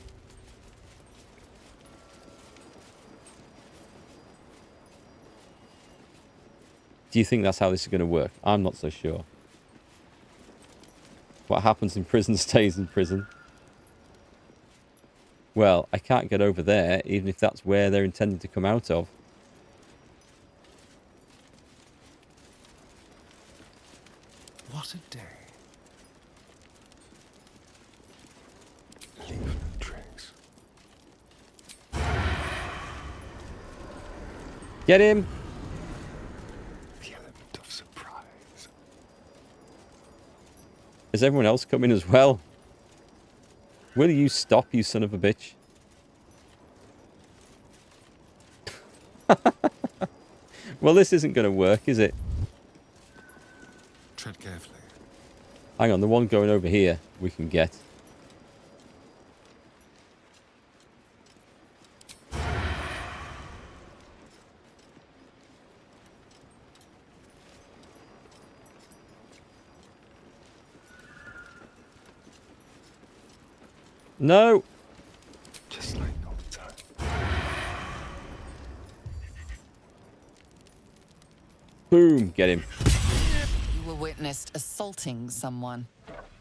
S1: Do you think that's how this is going to work? I'm not so sure. What happens in prison stays in prison. Well, I can't get over there, even if that's where they're intending to come out of.
S15: What a day. Leave no tracks.
S1: Get him!
S15: The element of surprise.
S1: Is everyone else coming as well? Will you stop, you son of a bitch? Well, this isn't going to work, is it?
S15: Tread carefully.
S1: Hang on, the one going over here we can get. No!
S15: Just like old time.
S1: Boom! Get him.
S2: You were witnessed assaulting someone.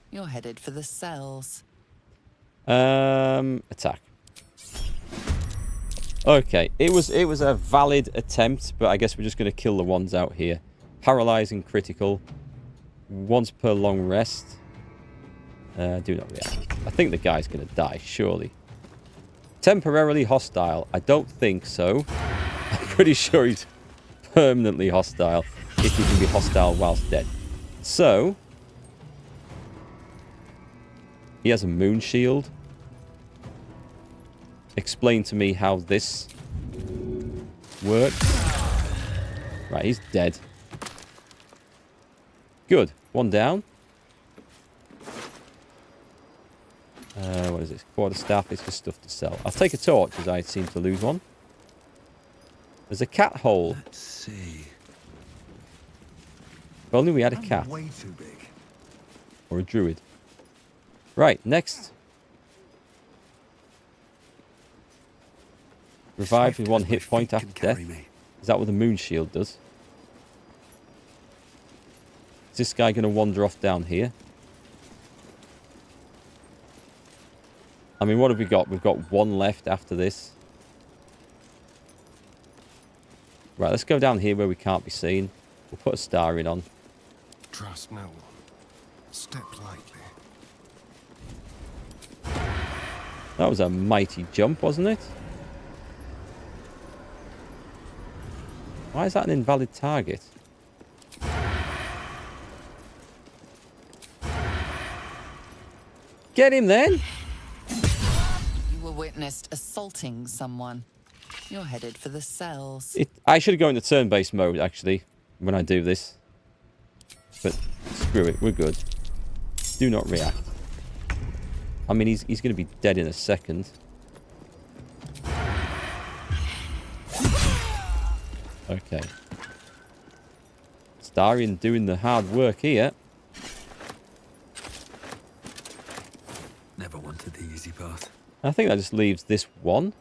S2: You're headed for the cells.
S1: Attack. Okay, it was a valid attempt, but I guess we're just going to kill the ones out here. Paralyzing critical. Once per long rest. Do not react. I think the guy's going to die, surely. Temporarily hostile. I don't think so. I'm pretty sure he's permanently hostile, if he can be hostile whilst dead. So, he has a moon shield. Explain to me how this works. Right, he's dead. Good. One down. What is this? Quarterstaff. It's just stuff to sell. I'll take a torch, as I seem to lose one. There's a cat hole.
S5: Let's see.
S1: If only we had a cat.
S5: Way too big.
S1: Or a druid. Right, next. Revived with 1 hit point after death. Is that what the moon shield does? Is this guy going to wander off down here? I mean, what have we got? We've got 1 left after this. Right, let's go down here where we can't be seen. We'll put Astarion on.
S15: Trust no one. Step lightly.
S1: That was a mighty jump, wasn't it? Why is that an invalid target? Get him then!
S2: You were witnessed assaulting someone. You're headed for the cells.
S1: I should go into turn-based mode, actually, when I do this. But screw it, we're good. Do not react. I mean, he's going to be dead in a second. Okay. Astarion doing the hard work here.
S5: Never wanted the easy path.
S1: I think that just leaves this one.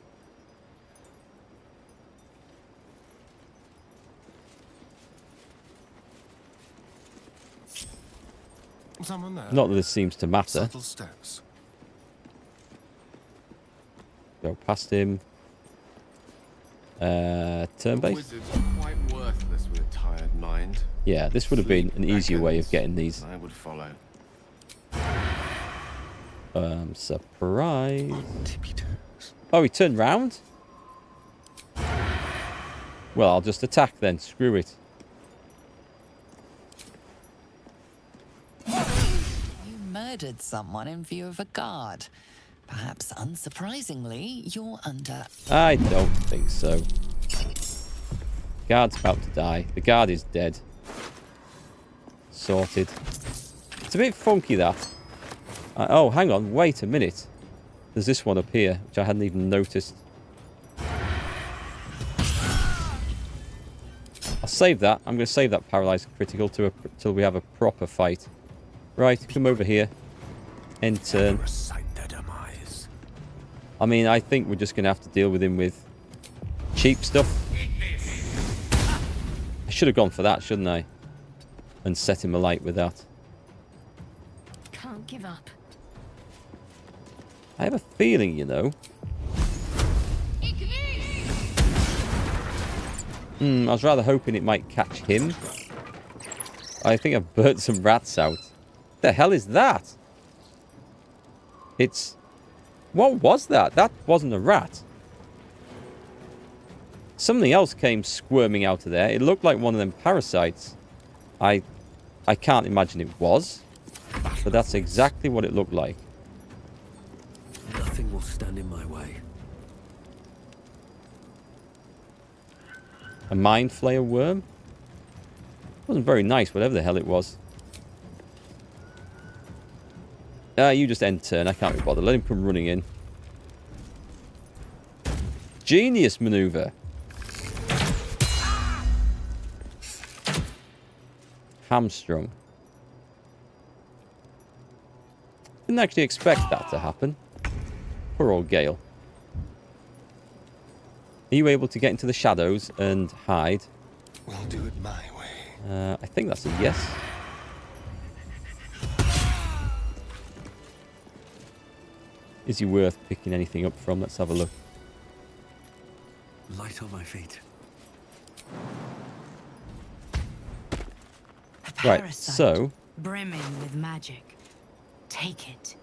S15: Someone there.
S1: Not that this seems to matter.
S15: Subtle steps.
S1: Go past him. Turn base.
S12: Wizard's quite worthless with a tired mind.
S1: Yeah, this would have been an easier way of getting these.
S12: I would follow.
S1: Surprise. Oh, he turned round? Well, I'll just attack then. Screw it.
S2: You murdered someone in view of a guard. Perhaps unsurprisingly, you're under...
S1: I don't think so. Guard's about to die. The guard is dead. Sorted. It's a bit funky, that. Oh, hang on. Wait a minute. There's this one up here, which I hadn't even noticed. I'll save that. I'm going to save that paralyzed critical till we have a proper fight. Right, come over here. End turn. I mean, I think we're just going to have to deal with him with cheap stuff. I should have gone for that, shouldn't I? And set him alight with that.
S3: Can't give up.
S1: I have a feeling, you know. I was rather hoping it might catch him. I think I've burnt some rats out. The hell is that? It's... What was that? That wasn't a rat. Something else came squirming out of there. It looked like one of them parasites. I can't imagine it was. But that's exactly what it looked like.
S5: Nothing will stand in my way.
S1: A mind flayer worm? Wasn't very nice, whatever the hell it was. You just end turn. I can't be bothered. Let him come running in. Genius maneuver. Hamstrung. Didn't actually expect that to happen. Poor old Gale. Are you able to get into the shadows and hide?
S15: We'll do it my way.
S1: I think that's a yes. Is he worth picking anything up from? Let's have a look.
S5: Light on my feet.
S1: Right, so...
S19: brimming with magic. Take it.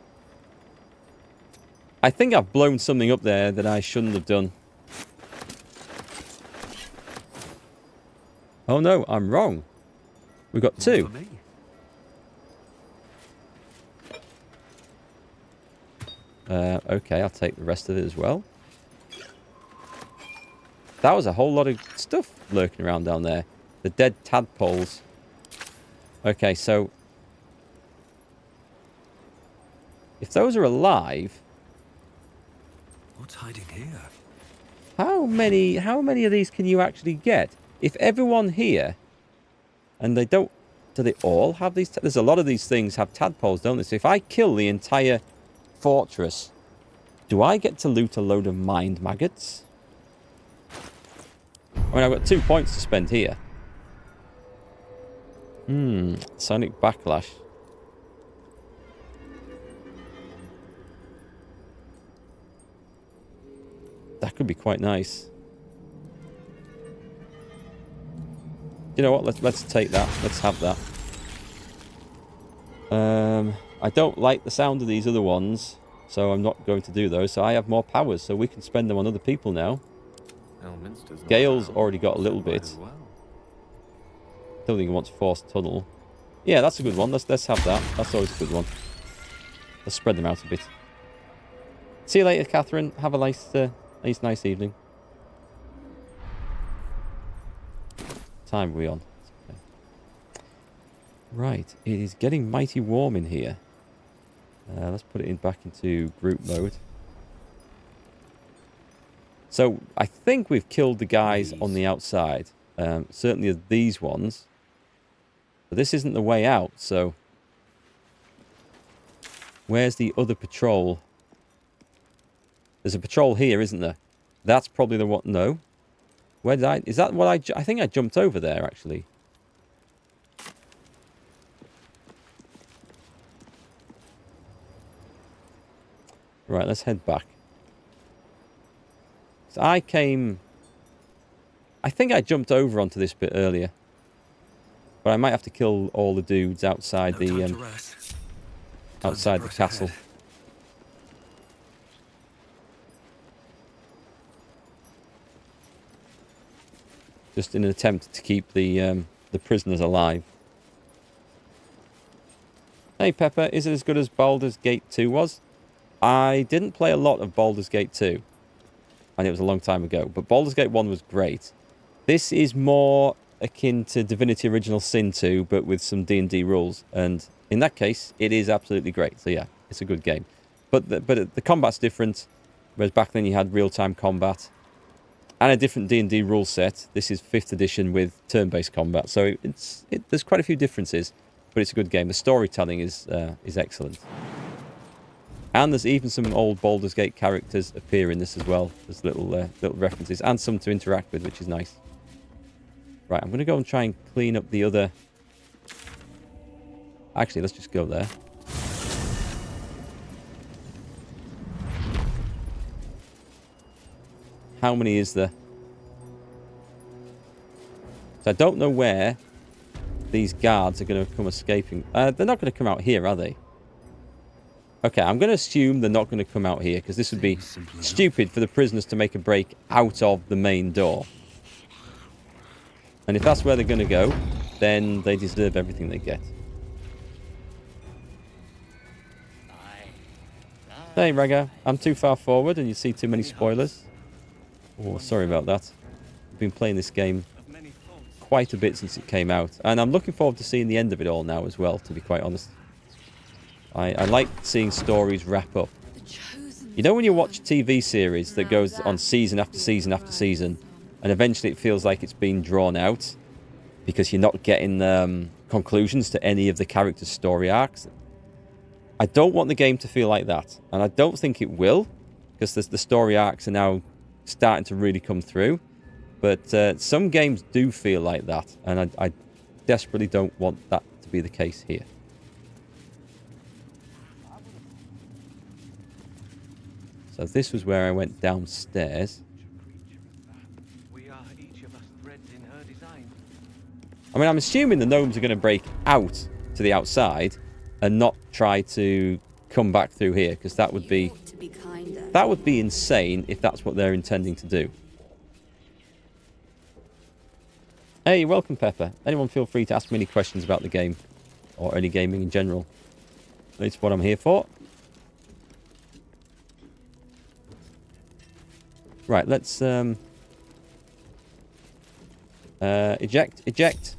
S1: I think I've blown something up there that I shouldn't have done. Oh no, I'm wrong. We've got two. Okay, I'll take the rest of it as well. That was a whole lot of stuff lurking around down there. The dead tadpoles. Okay, so... if those are alive...
S5: What's hiding here?
S1: How many of these can you actually get? If everyone here... and they don't... do they all have these... there's a lot of these things have tadpoles, don't they? So if I kill the entire fortress, do I get to loot a load of mind maggots? I mean, I've got 2 points to spend here. Sonic Backlash. That could be quite nice. You know what? Let's take that. Let's have that. I don't like the sound of these other ones, so I'm not going to do those. So I have more powers, so we can spend them on other people now. Gale's already got a little bit. Don't think he wants Forced Tunnel. Yeah, that's a good one. Let's have that. That's always a good one. Let's spread them out a bit. See you later, Catherine. Have a nice evening. Time are we on? Okay. Right, it is getting mighty warm in here. Let's put it back into group mode. So, I think we've killed the guys on the outside. Certainly these ones. But this isn't the way out, so... where's the other patrol? There's a patrol here, isn't there? That's probably the one... no. Where did I... is that what I think I jumped over there, actually. Right, let's head back. So I think I jumped over onto this bit earlier. But I might have to kill all the dudes outside the castle.
S5: Ahead.
S1: Just in an attempt to keep the prisoners alive. Hey Pepper, is it as good as Baldur's Gate 2 was? I didn't play a lot of Baldur's Gate 2. And it was a long time ago. But Baldur's Gate 1 was great. This is more akin to Divinity Original Sin 2, but with some D&D rules. And in that case, it is absolutely great. So yeah, it's a good game. But the combat's different. Whereas back then you had real-time combat. And a different D&D rule set. This is 5th edition with turn-based combat. So there's quite a few differences. But it's a good game. The storytelling is excellent. And there's even some old Baldur's Gate characters appear in this as well. There's little references and some to interact with, which is nice. Right, I'm going to go and try and clean up the other... Actually, let's just go there. How many is there? So I don't know where these guards are going to come escaping. They're not going to come out here, are they? Okay, I'm going to assume they're not going to come out here, because this would be stupid for the prisoners to make a break out of the main door. And if that's where they're going to go, then they deserve everything they get. Hey, Ragga, I'm too far forward and you see too many spoilers. Oh, sorry about that. I've been playing this game quite a bit since it came out. And I'm looking forward to seeing the end of it all now as well, to be quite honest. I like seeing stories wrap up. You know when you watch a TV series that goes on season after season after season, and eventually it feels like it's been drawn out because you're not getting conclusions to any of the characters' story arcs? I don't want the game to feel like that, and I don't think it will, because the story arcs are now starting to really come through. But some games do feel like that, and I desperately don't want that to be the case here. So this was where I went downstairs. I mean, I'm assuming the gnomes are going to break out to the outside and not try to come back through here, because that would be insane if that's what they're intending to do. Hey, welcome, Pepper. Anyone feel free to ask me any questions about the game or any gaming in general. That's what I'm here for. Right, let's eject.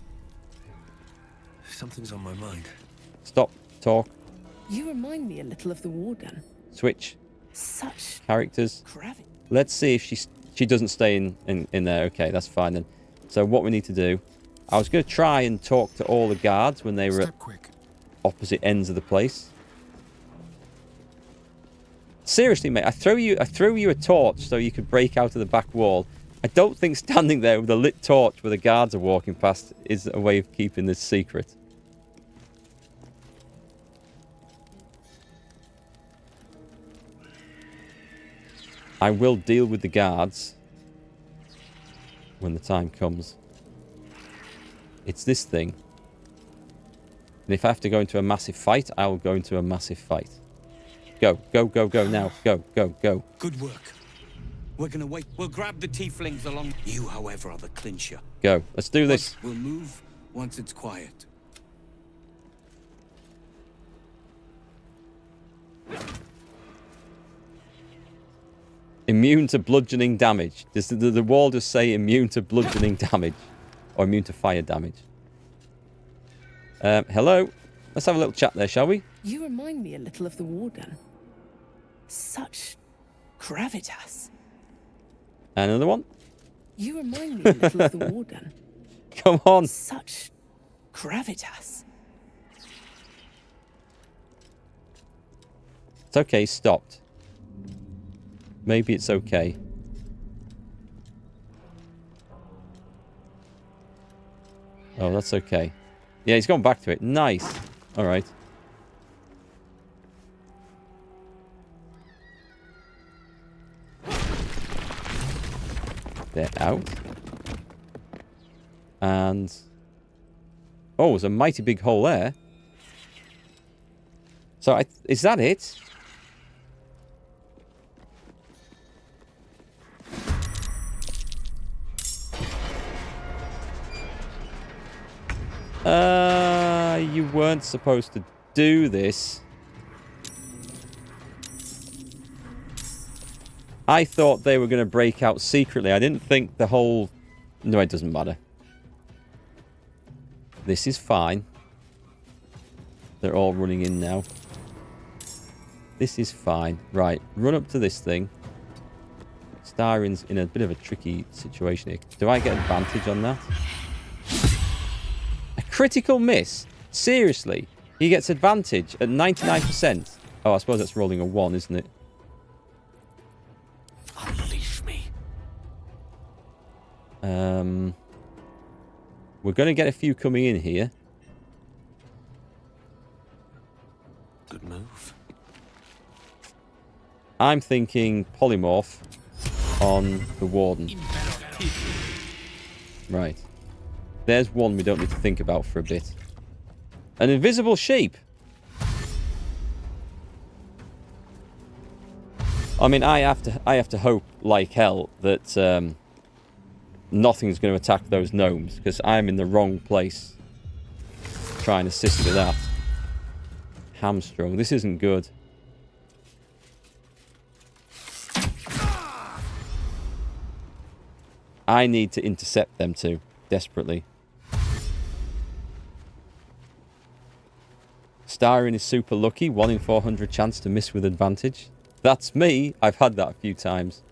S5: Something's on my mind.
S1: Stop, talk,
S4: You remind me a little of the Warden.
S1: switch
S4: Such
S1: characters.
S4: gravity.
S1: Let's see if she doesn't stay in there. Okay, that's fine then. So what we need to do, I was going to try and talk to all the guards when they were at opposite ends of the place. Seriously, mate, I threw you a torch so you could break out of the back wall. I don't think standing there with a lit torch where the guards are walking past is a way of keeping this secret. I will deal with the guards when the time comes. It's this thing. And if I have to go into a massive fight, I will go into a massive fight. Go, go, go, go now. Go, go, go.
S16: Good work. We're gonna wait. We'll grab the tieflings along. You, however, are the clincher.
S1: Go. Let's do this.
S16: We'll move once it's quiet.
S1: Immune to bludgeoning damage. Does the wall just say immune to bludgeoning damage? Or immune to fire damage? Hello? Let's have a little chat there, shall we?
S4: You remind me a little of the Warden. Such gravitas.
S1: Another one?
S4: You remind me a little of the Warden.
S1: Come on.
S4: Such gravitas.
S1: It's okay, stopped. Maybe it's okay. Oh, that's okay. Yeah, he's gone back to it. Nice. Alright. They're out. And... oh, there's a mighty big hole there. So, is that it? You weren't supposed to do this. I thought they were going to break out secretly. I didn't think the whole... no, it doesn't matter. This is fine. They're all running in now. This is fine. Right, run up to this thing. Astarion's in a bit of a tricky situation here. Do I get advantage on that? A critical miss? Seriously? He gets advantage at 99%. Oh, I suppose that's rolling a 1, isn't it?
S15: Unleash me.
S1: We're going to get a few coming in here.
S15: Good move.
S1: I'm thinking polymorph on the warden. Right. There's one we don't need to think about for a bit. An invisible sheep. I mean, I have to hope like hell that nothing's going to attack those gnomes, because I'm in the wrong place trying to assist with that. Hamstrung. This isn't good. I need to intercept them too, desperately. Astarion is super lucky, 1 in 400 chance to miss with advantage. That's me. I've had that a few times.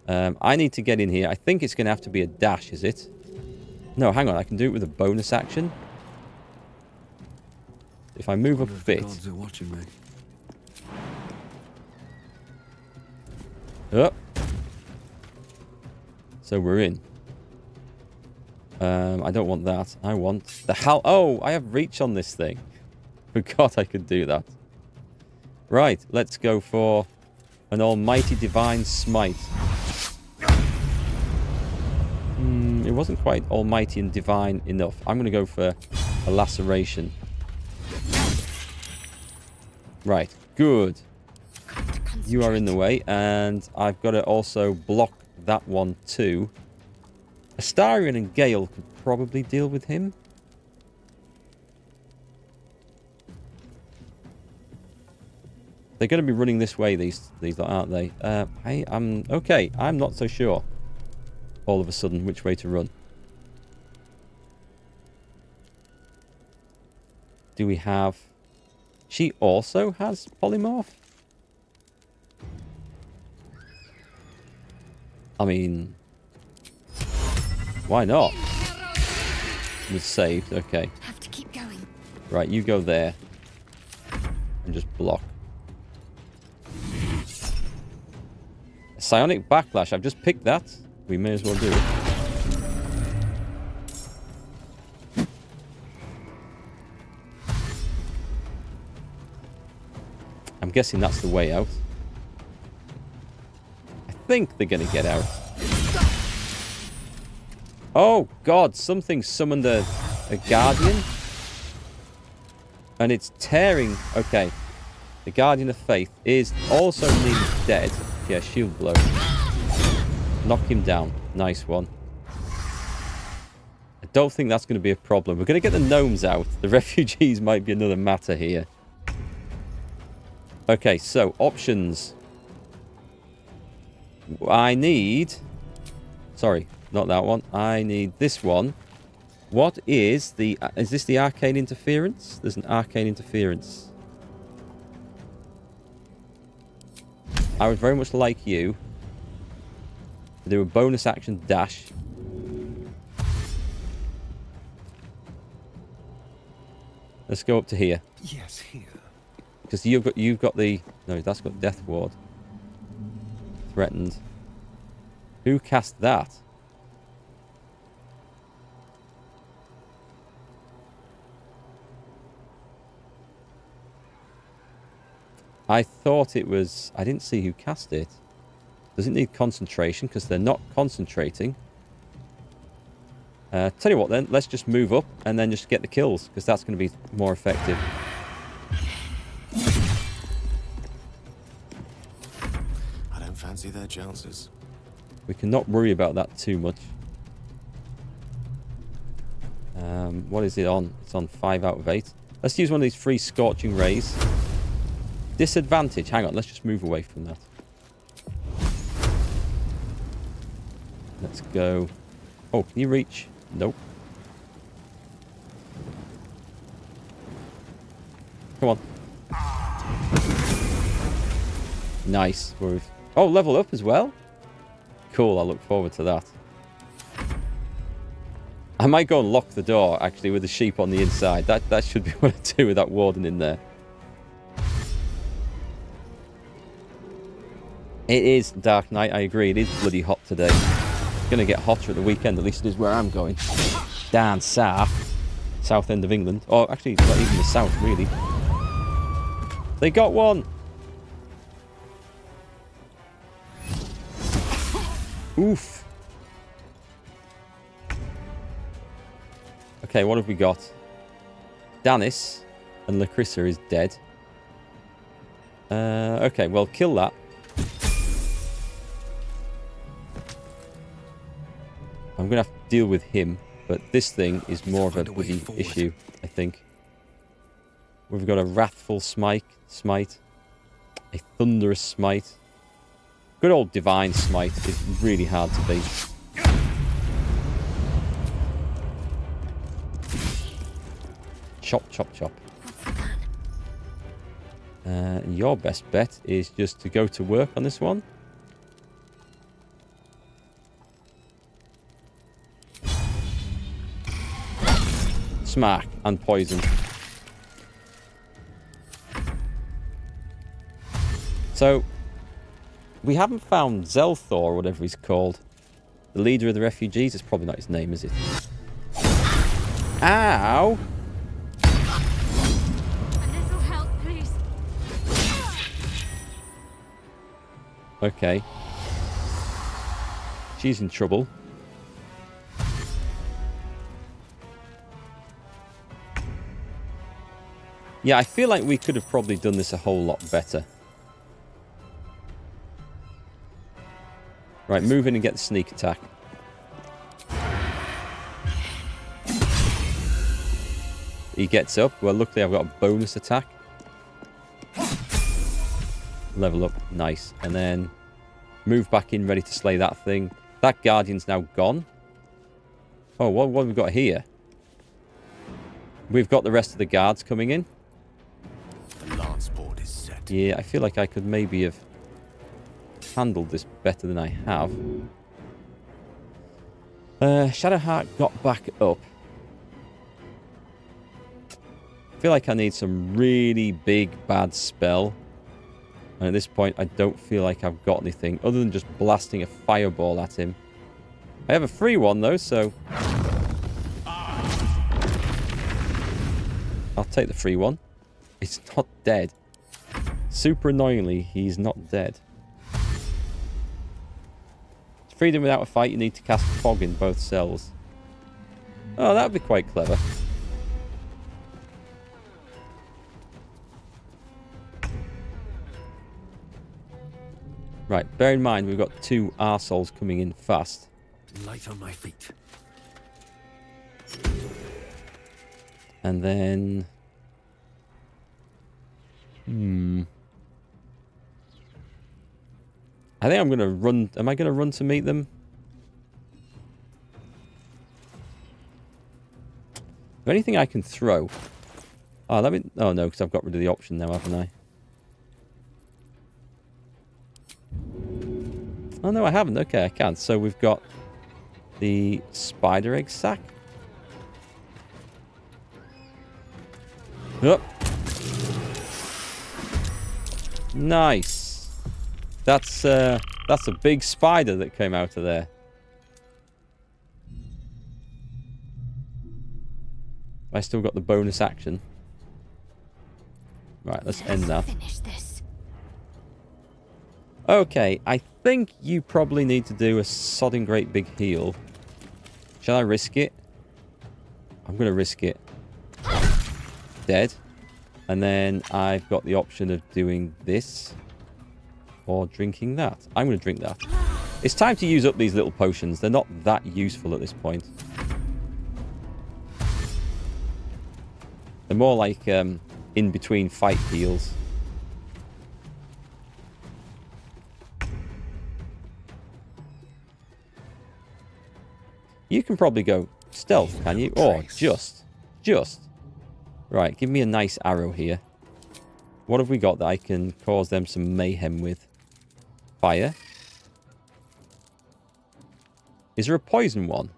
S1: I need to get in here. I think it's going to have to be a dash, is it? No, hang on. I can do it with a bonus action. If I move up a bit.
S5: Gods are watching me.
S1: Oh. So we're in. I don't want that. I want the hell. Oh, I have reach on this thing. Forgot I could do that. Right, let's go for an almighty divine smite. It wasn't quite almighty and divine enough. I'm going to go for a laceration. Right, good. You are in the way, and I've got to also block that one too. Astarion and Gale could probably deal with him. They're going to be running this way, these aren't they? I'm okay. I'm not so sure. All of a sudden, which way to run? Do we have? She also has polymorph. I mean, why not? It was saved. Okay.
S21: Have to keep going.
S1: Right, you go there and just block. Psionic backlash. I've just picked that. We may as well do it. I'm guessing that's the way out. I think they're going to get out. Oh, God. Something summoned a guardian. And it's tearing. Okay. The Guardian of Faith is also nearly dead. Yeah, shield blow. Knock him down. Nice one. I don't think that's going to be a problem. We're going to get the gnomes out. The refugees might be another matter here. Okay, so options. I need... Sorry, not that one. I need this one. What is the... Is this the arcane interference? There's an arcane interference. I would very much like you to do a bonus action dash. Let's go up to here.
S15: Yes, here.
S1: Because you've got the... No, that's got Death Ward. Threatened. Who cast that? I thought it was... I didn't see who cast it. Does it need concentration? Because they're not concentrating. Tell you what then, let's just move up and then just get the kills, because that's going to be more effective.
S12: I don't fancy their chances.
S1: We cannot worry about that too much. What is it on? It's on 5 out of 8. Let's use one of these free Scorching Rays. Disadvantage. Hang on, let's just move away from that. Let's go. Oh, can you reach? Nope. Come on. Nice. Oh, level up as well? Cool, I look forward to that. I might go and lock the door, actually, with the sheep on the inside. That should be what I do with that warden in there. It is Dark Night, I agree. It is bloody hot today. It's going to get hotter at the weekend, at least it is where I'm going. Down south. South end of England. Or actually, not even the south, really. They got one! Oof. Okay, what have we got? Danis and Lacrissa is dead. Okay, well, kill that. I'm going to have to deal with him, but this thing is more of a bloody issue, I think. We've got a Wrathful Smite, a Thunderous Smite. Good old Divine Smite is really hard to beat. Chop, chop, chop. Your best bet is just to go to work on this one. Smack and poison. So, we haven't found Zelthor, or whatever he's called. The leader of the refugees. It's probably not his name, is it? Ow!
S3: A little help, please.
S1: Okay. She's in trouble. Yeah, I feel like we could have probably done this a whole lot better. Right, move in and get the sneak attack. He gets up. Well, luckily I've got a bonus attack. Level up. Nice. And then move back in, ready to slay that thing. That Guardian's now gone. Oh, what have we got here? We've got the rest of the guards coming in.
S12: The lance board is set.
S1: Yeah, I feel like I could maybe have handled this better than I have. Shadowheart got back up. I feel like I need some really big bad spell. And at this point, I don't feel like I've got anything other than just blasting a fireball at him. I have a free one, though, so I'll take the free one. It's not dead. Super annoyingly, he's not dead. To free him without a fight, you need to cast Fog in both cells. Oh, that would be quite clever. Right, bear in mind we've got 2 arseholes coming in fast.
S5: Light on my feet.
S1: And then... I think I'm going to run... Am I going to run to meet them? Is there anything I can throw? Oh, let me... Oh, no, because I've got rid of the option now, haven't I? Oh, no, I haven't. Okay, I can. So we've got the spider egg sack. Oh. Nice. That's a big spider that came out of there. I still got the bonus action. Right, let's end that.
S3: Finish this.
S1: Okay, I think you probably need to do a sodding great big heal. Shall I risk it? I'm going to risk it. Dead. And then I've got the option of doing this. Or drinking that. I'm going to drink that. It's time to use up these little potions. They're not that useful at this point. They're more like in-between fight heals. You can probably go stealth, can you? Or just. Right, give me a nice arrow here. What have we got that I can cause them some mayhem with? Fire. Is there a poison one?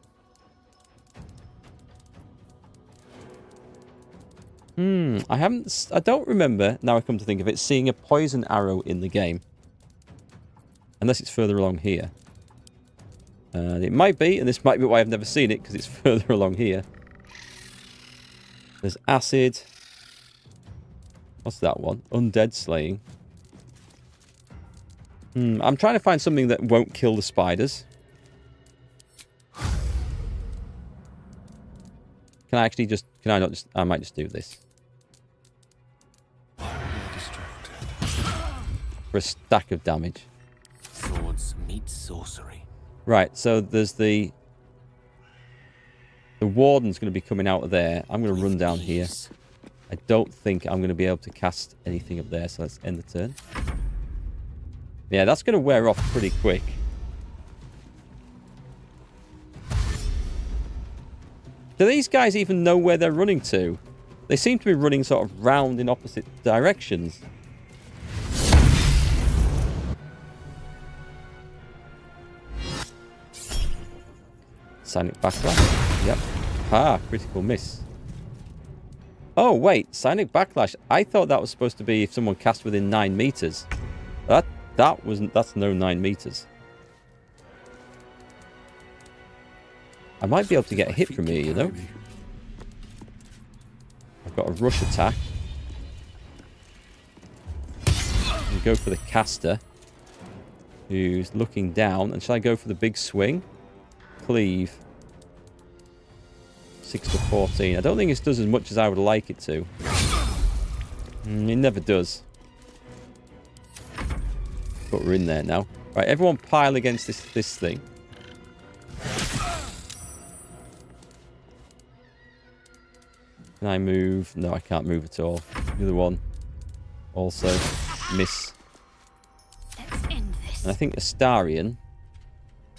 S1: I don't remember, now I come to think of it, seeing a poison arrow in the game. Unless it's further along here. It might be, and this might be why I've never seen it, because it's further along here. There's acid. What's that one? Undead slaying. I'm trying to find something that won't kill the spiders. Can I actually just... Can I not just... I might just do this. For a stack of damage.
S12: Swords meet sorcery.
S1: Right, so there's the warden's going to be coming out of there. I'm going to run down here. I don't think I'm going to be able to cast anything up there, so let's end the turn. Yeah, that's going to wear off pretty quick. Do these guys even know where they're running to? They seem to be running sort of round in opposite directions. Psionic Backlash. Yep. Ah, critical miss. Oh, wait. Psionic Backlash. I thought that was supposed to be if someone cast within 9 meters. That's no 9 meters. I might be able to get a hit from here, you know? I've got a rush attack. And go for the caster, who's looking down. And shall I go for the big swing? Cleave. 6 to 14. I don't think it does as much as I would like it to. It never does. But we're in there now. Right, everyone pile against this thing. Can I move? No, I can't move at all. The other one. Also miss.
S3: Let's end this.
S1: And I think Astarion.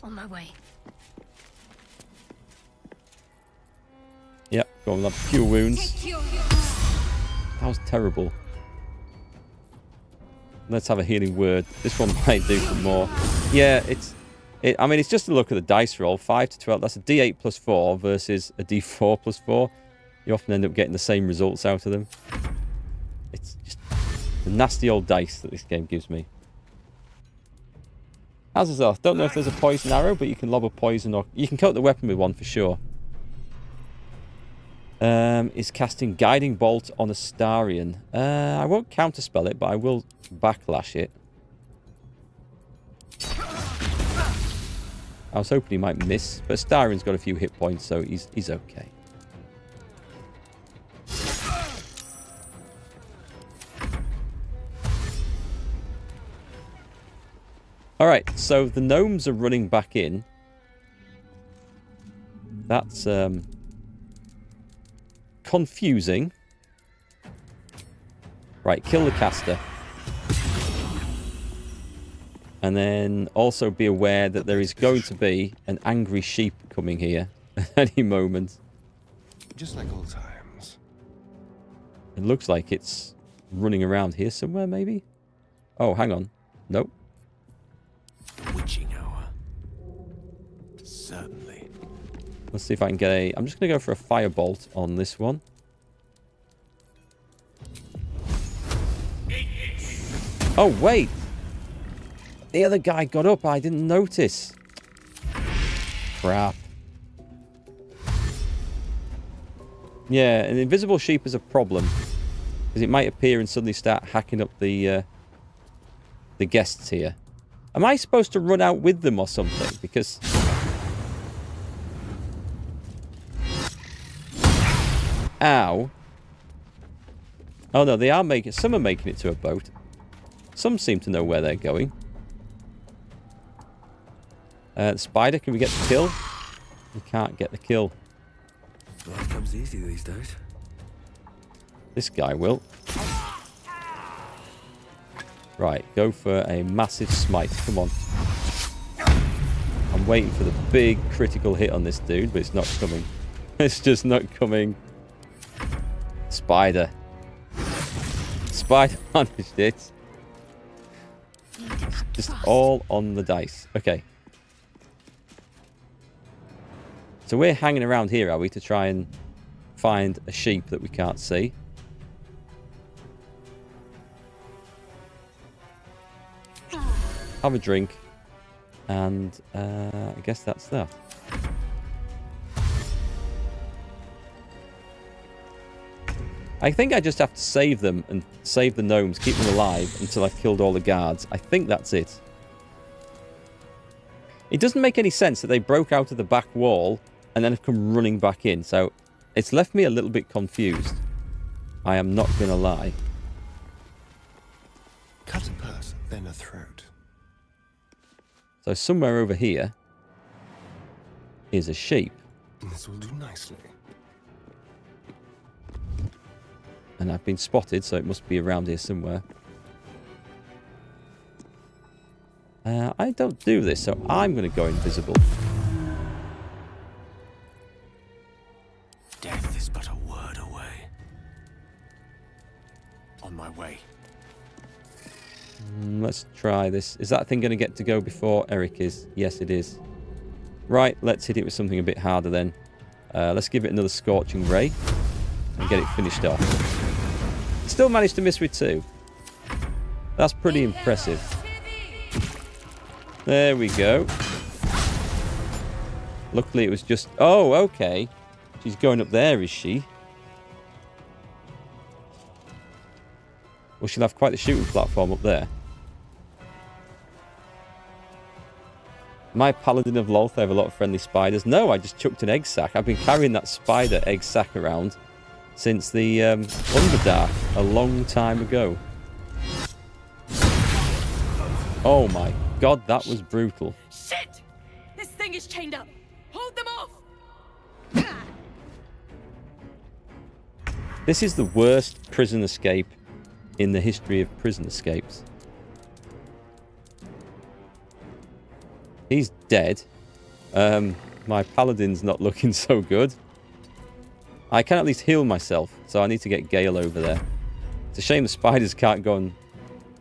S3: On my way.
S1: Yep, got a few wounds. That was terrible. Let's have a healing word. This one might do some more. Yeah, I mean, it's just a look at the dice roll. 5 to 12. That's a D8 plus 4 versus a D4 plus 4. You often end up getting the same results out of them. It's just the nasty old dice that this game gives me. Azazel, don't know if there's a poison arrow, but you can lob a poison, or you can coat the weapon with one for sure. Is casting Guiding Bolt on Astarion. I won't counterspell it, but I will backlash it. I was hoping he might miss, but Astarion's got a few hit points, so he's okay. Alright, so the gnomes are running back in. That's confusing. Right, kill the caster. And then also be aware that there is going to be an angry sheep coming here at any moment.
S15: Just like old times.
S1: It looks like it's running around here somewhere, maybe? Oh, hang on. Nope.
S12: The witching hour. Certainly.
S1: Let's see if I can get a... I'm just going to go for a firebolt on this one. Oh, wait! The other guy got up. I didn't notice. Crap. Yeah, an invisible sheep is a problem. Because it might appear and suddenly start hacking up the guests here. Am I supposed to run out with them or something? Because... Ow. Oh no, they are making... Some are making it to a boat. Some seem to know where they're going. Spider, can we get the kill? We can't get the kill.
S5: Life comes easy these days.
S1: This guy will. Right, go for a massive smite. Come on. I'm waiting for the big critical hit on this dude, but it's not coming. It's just not coming. Spider. Spider managed it. Just all on the dice. Okay. So we're hanging around here, are we, to try and find a sheep that we can't see? Have a drink. And I guess that's that. I think I just have to save them and save the gnomes, keep them alive until I've killed all the guards. I think that's it. It doesn't make any sense that they broke out of the back wall and then have come running back in. So it's left me a little bit confused. I am not going to lie.
S15: Cut a person, then a throat.
S1: So somewhere over here is a sheep.
S15: This will do nicely.
S1: And I've been spotted, so it must be around here somewhere. I don't do this, so I'm going to go invisible.
S15: Death is but a word away. On my way.
S1: Let's try this. Is that thing going to get to go before Erikk is? Yes, it is. Right, let's hit it with something a bit harder then. Let's give it another Scorching Ray and get it finished off. Still managed to miss with 2. That's pretty impressive. There we go. Luckily it was just... Oh, okay. She's going up there, is she? Well, she'll have quite the shooting platform up there. My Paladin of Lolth, I have a lot of friendly spiders. No, I just chucked an egg sack. I've been carrying that spider egg sack around since the Underdark a long time ago. Oh my god, that was brutal.
S21: Shit! This thing is chained up. Hold them off!
S1: This is the worst prison escape in the history of prison escapes. He's dead. My Paladin's not looking so good. I can at least heal myself, so I need to get Gale over there. It's a shame the spiders can't go and...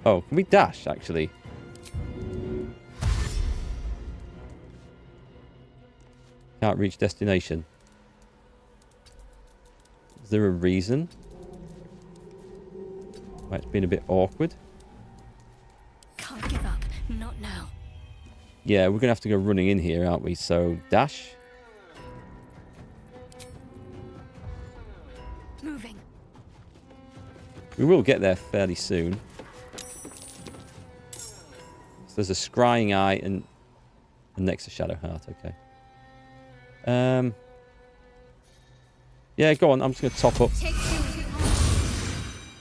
S1: Oh, can we dash, actually? Can't reach destination. Is there a reason why it's been a bit awkward?
S21: Can't give up. Not now.
S1: Yeah, we're going to have to go running in here, aren't we? So, dash.
S21: Moving.
S1: We will get there fairly soon. So there's a scrying eye and next to Shadow Heart, okay. Yeah, go on. I'm just going to top up.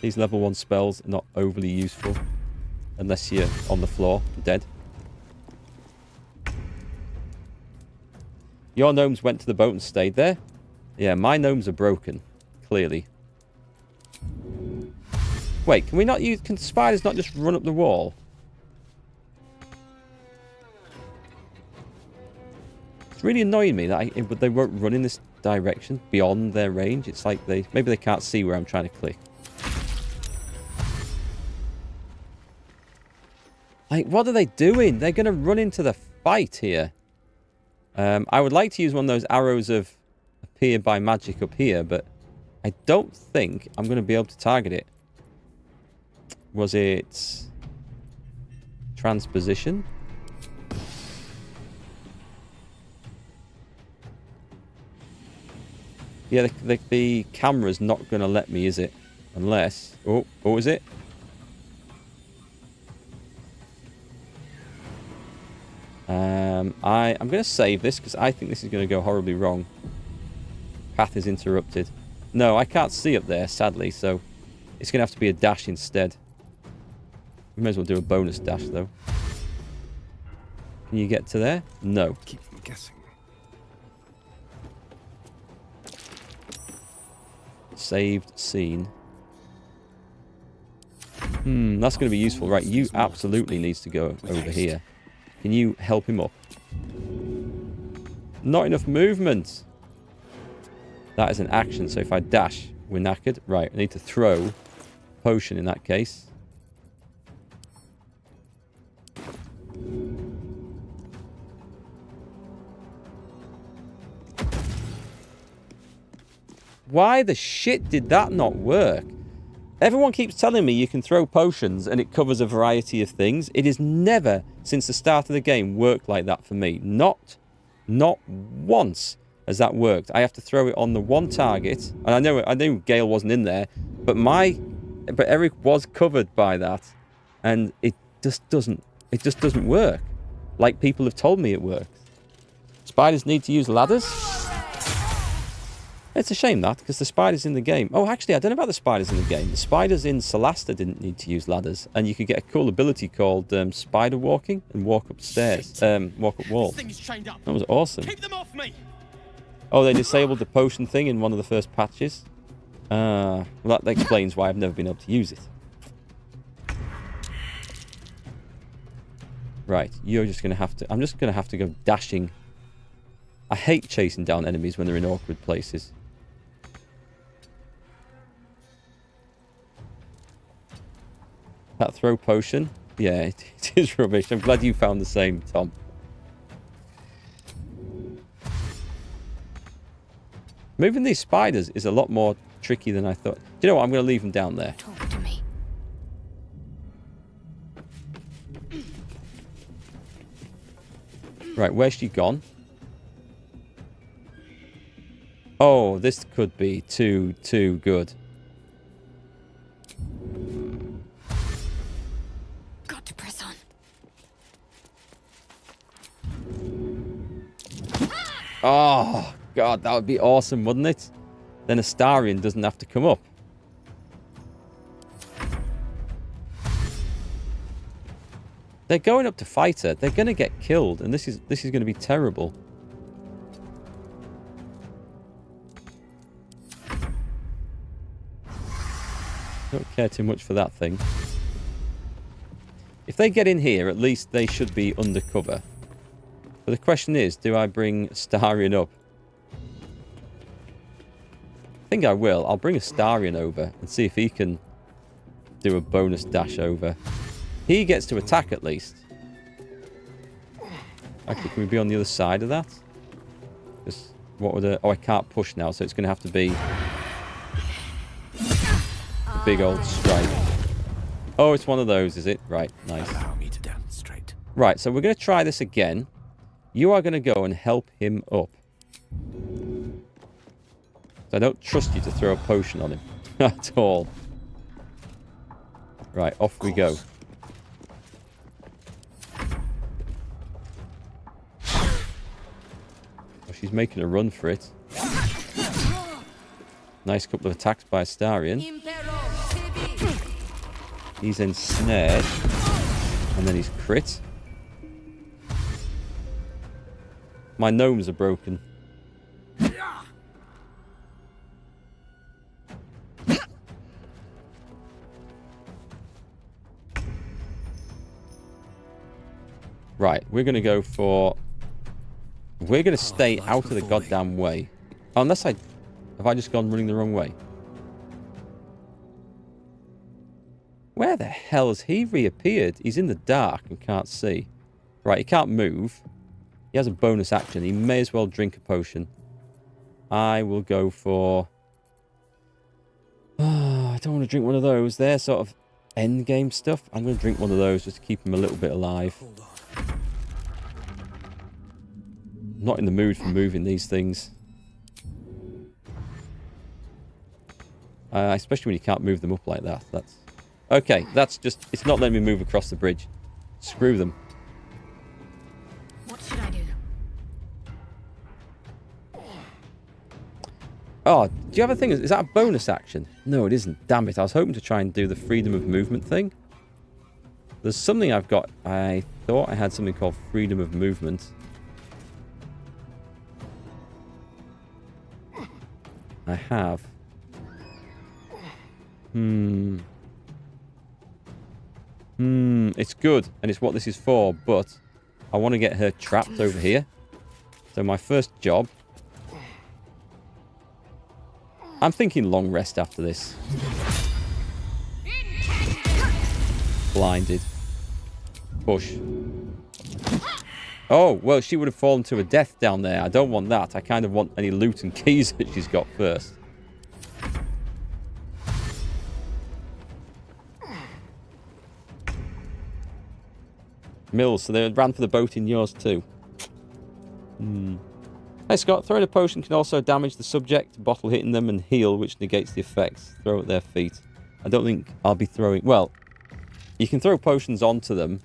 S1: These level 1 spells are not overly useful unless you're on the floor, dead. Your gnomes went to the boat and stayed there? Yeah, my gnomes are broken, clearly. Wait, can we not use... Can spiders not just run up the wall? It's really annoying me that they won't run in this direction beyond their range. It's like maybe they can't see where I'm trying to click. Like, what are they doing? They're going to run into the fight here. I would like to use one of those arrows of appear by magic up here, but I don't think I'm going to be able to target it. Was it transposition? Yeah, the camera's not going to let me, is it? Unless... Oh, what was it? I'm going to save this because I think this is going to go horribly wrong. Path is interrupted. No, I can't see up there, sadly, so it's going to have to be a dash instead. We may as well do a bonus dash, though. Can you get to there? No.
S15: Keep them guessing.
S1: Saved scene. That's going to be useful. Right, you absolutely needs to go over here. Can you help him up? Not enough movement. That is an action, so if I dash, we're knackered. Right, I need to throw potion in that case. Why the shit did that not work? Everyone keeps telling me you can throw potions and it covers a variety of things. It has never, since the start of the game, worked like that for me. Not once has that worked. I have to throw it on the one target. And I knew Gale wasn't in there, but Erikk was covered by that. And it just doesn't work. Like people have told me it works. Spiders need to use ladders. It's a shame that, because the spiders in the game... Oh, actually, I don't know about the spiders in the game. The spiders in Solasta didn't need to use ladders, and you could get a cool ability called spider walking and walk up stairs. Walk up walls. That was awesome.
S8: Keep them off me.
S1: Oh, they disabled the potion thing in one of the first patches. Well, that explains why I've never been able to use it. Right, you're just going to have to... I'm just going to have to go dashing. I hate chasing down enemies when they're in awkward places. That throw potion? Yeah, it is rubbish. I'm glad you found the same, Tom. Moving these spiders is a lot more tricky than I thought. Do you know what? I'm going to leave them down there.
S3: Talk to me.
S1: Right, where's she gone? Oh, this could be too good.
S3: Got to press on.
S1: Oh, God, that would be awesome, wouldn't it? Then Astarion doesn't have to come up. They're going up to fight her. They're going to get killed, and this is going to be terrible. Don't care too much for that thing. If they get in here, at least they should be undercover. But the question is, do I bring Astarion up? I think I will. I'll bring Astarion over and see if he can do a bonus dash over. He gets to attack at least. Actually, can we be on the other side of that? Just, what would a... Oh, I can't push now, so it's going to have to be... a big old strike. Oh, it's one of those, is it? Right, nice.
S12: Allow me to demonstrate.
S1: Right, so we're going to try this again. You are going to go and help him up. I don't trust you to throw a potion on him at all. Right, off we go. Oh, she's making a run for it. Nice couple of attacks by Astarion. He's ensnared. And then he's crit. My gnomes are broken. Right, we're going to go for... We're going to stay out of the goddamn way. Oh, unless I... Have I just gone running the wrong way? Where the hell has he reappeared? He's in the dark and can't see. Right, he can't move. He has a bonus action. He may as well drink a potion. I will go for... Oh, I don't want to drink one of those. They're sort of end game stuff. I'm going to drink one of those just to keep him a little bit alive. I'm not in the mood for moving these things. Especially when you can't move them up like that. That's okay, that's just... It's not letting me move across the bridge. Screw them. Oh, do you have a thing? Is that a bonus action? No, it isn't. Damn it. I was hoping to try and do the freedom of movement thing. There's something I've got. I thought I had something called freedom of movement. I have. It's good, and it's what this is for, but I want to get her trapped over here. So my first job... I'm thinking long rest after this. Blinded. Push. Oh, well, she would have fallen to her death down there. I don't want that. I kind of want any loot and keys that she's got first. Mills, so they ran for the boat in yours too. Hey Scott, throwing a potion can also damage the subject, bottle hitting them and heal, which negates the effects. Throw at their feet. I don't think I'll be throwing... Well, you can throw potions onto them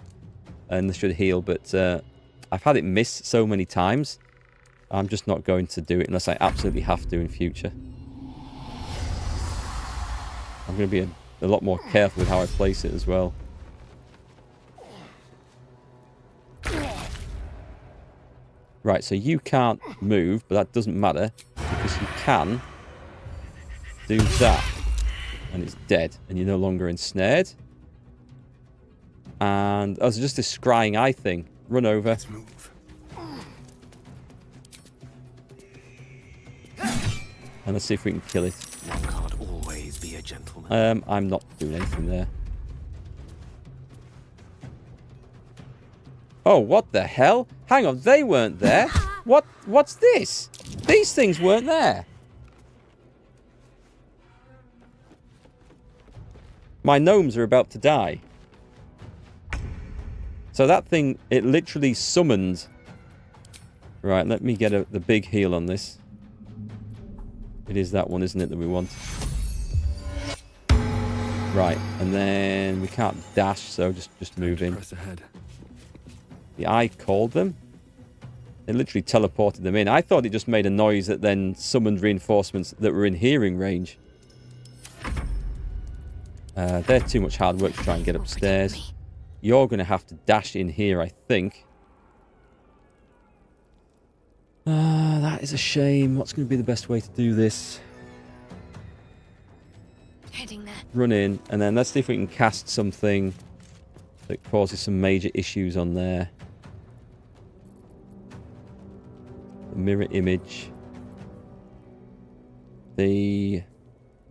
S1: and they should heal, but I've had it miss so many times. I'm just not going to do it unless I absolutely have to in future. I'm going to be a lot more careful with how I place it as well. Right, so you can't move, but that doesn't matter because you can do that. And it's dead, and you're no longer ensnared. And oh, it's just this scrying eye thing. Run over. Let's move. And let's see if we can kill it.
S12: One can't always be a gentleman.
S1: I'm not doing anything there. Oh, what the hell? Hang on, they weren't there. What's this? These things weren't there. My gnomes are about to die. So that thing, it literally summoned. Right, let me get the big heal on this. It is that one, isn't it, that we want? Right, and then we can't dash, so just move in.
S5: Press ahead.
S1: The eye called them. It literally teleported them in. I thought it just made a noise that then summoned reinforcements that were in hearing range. They're too much hard work to try and get upstairs. You're going to have to dash in here, I think. That is a shame. What's going to be the best way to do this?
S3: Heading there.
S1: Run in, and then let's see if we can cast something that causes some major issues on there. The mirror image. The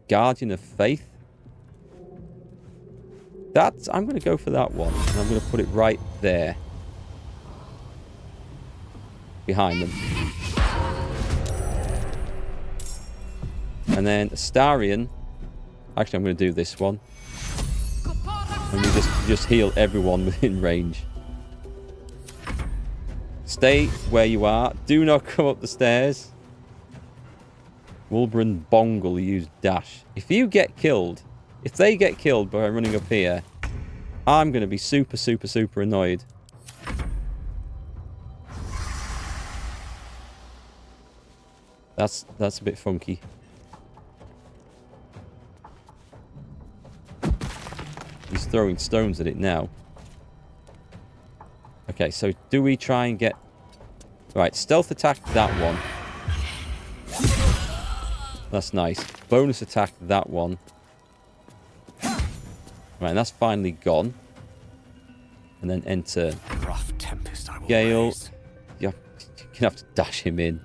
S1: Guardian of Faith. I'm going to go for that one. And I'm going to put it right there. Behind them. And then Astarion. Actually, I'm going to do this one. And we just heal everyone within range. Stay where you are. Do not come up the stairs. Wilbur and Bongle use dash. If you get killed, if they get killed by running up here, I'm going to be super, super, super annoyed. That's a bit funky. He's throwing stones at it now. Okay, so do we try and get... Right, stealth attack that one. That's nice. Bonus attack that one. Right, and that's finally gone. And then enter
S12: Rough tempest I will
S1: Gale.
S12: raise.
S1: You're going to have to dash him in.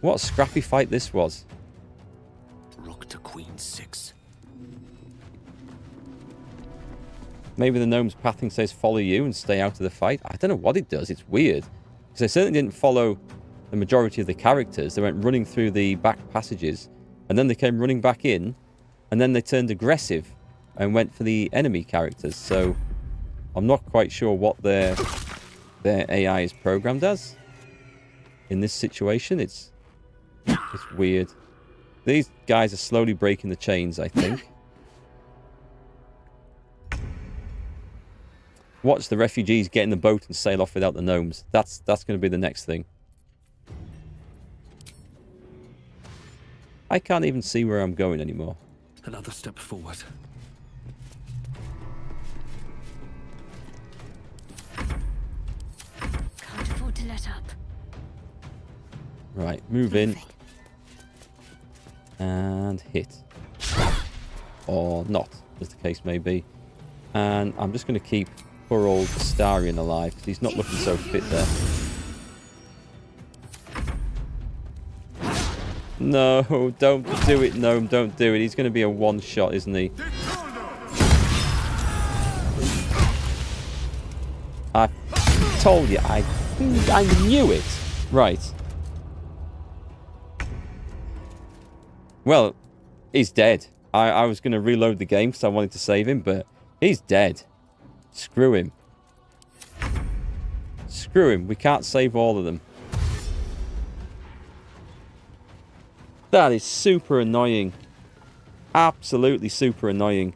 S1: What a scrappy fight this was.
S12: Rook to Queen 6.
S1: Maybe the gnome's pathing says follow you and stay out of the fight. I don't know what it does. It's weird. Because they certainly didn't follow the majority of the characters. They went running through the back passages. And then they came running back in. And then they turned aggressive and went for the enemy characters. So I'm not quite sure what their AI is programmed as. In this situation, it's weird. These guys are slowly breaking the chains, I think. Watch the refugees get in the boat and sail off without the gnomes. That's going to be the next thing. I can't even see where I'm going anymore.
S5: Another step forward.
S3: Can't afford to let up.
S1: Right, move in. And hit. Or not, as the case may be. And I'm just going to keep poor old Astarion alive, because he's not looking so fit there. No, don't do it, Gnome, don't do it. He's going to be a one-shot, isn't he? I told you, I knew it. Right. Well, he's dead. I was going to reload the game because I wanted to save him, but he's dead. Screw him. Screw him. We can't save all of them. That is super annoying. Absolutely super annoying.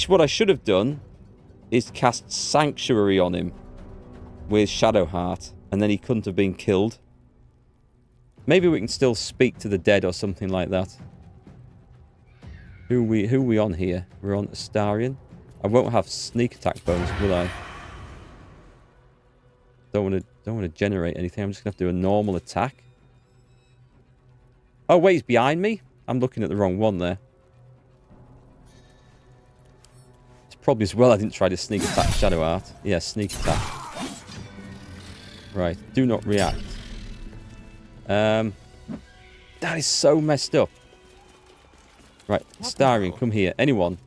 S1: What I should have done is cast Sanctuary on him with Shadowheart, and then he couldn't have been killed. Maybe we can still speak to the dead or something like that. Who are we on here? We're on Astarion. I won't have sneak attack bonus, will I? Don't want to generate anything. I'm just gonna have to do a normal attack. Oh wait, he's behind me. I'm looking at the wrong one there. It's probably as well I didn't try to sneak attack Shadowheart. Yeah, sneak attack. Right, do not react. That is so messed up. Right, Astarion, come here. Anyone,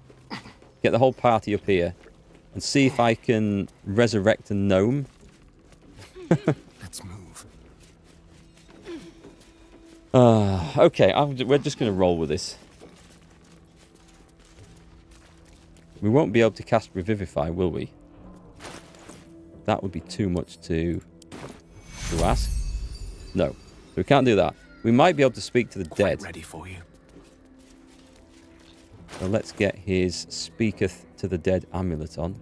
S1: get the whole party up here and see if I can resurrect a gnome.
S15: Let's move.
S1: Okay, we're just going to roll with this. We won't be able to cast Revivify, will we? That would be too much to ask. No, so we can't do that. We might be able to speak to the dead.
S12: Ready for you.
S1: So let's get his Speaketh to the Dead amulet on.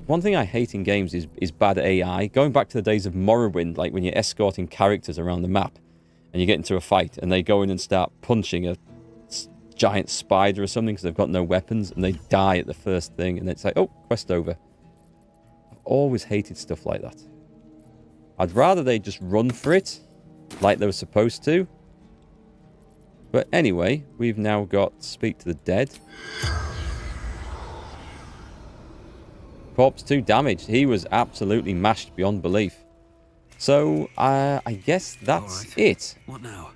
S1: One thing I hate in games is bad AI. Going back to the days of Morrowind, like when you're escorting characters around the map and you get into a fight and they go in and start punching a giant spider or something because they've got no weapons and they die at the first thing and it's like, oh, quest over. I've always hated stuff like that. I'd rather they just run for it like they were supposed to. But anyway, we've now got Speak to the Dead. Corpse 2 damaged. He was absolutely mashed beyond belief. So, I guess that's it.
S5: What now?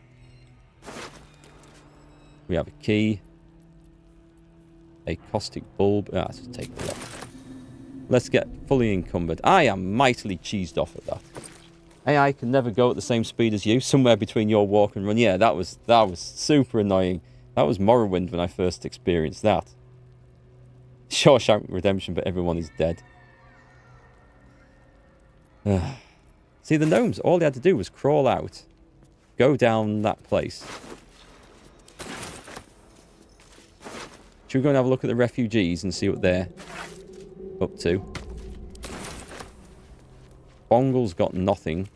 S1: We have a key. A caustic bulb. Let's just take that off. Let's get fully encumbered. I am mightily cheesed off at that. AI can never go at the same speed as you. Somewhere between your walk and run. Yeah, that was super annoying. That was Morrowind when I first experienced that. Shawshank Redemption, but everyone is dead. See, the gnomes, all they had to do was crawl out. Go down that place. Should we go and have a look at the refugees and see what they're up to? Bongle's got nothing.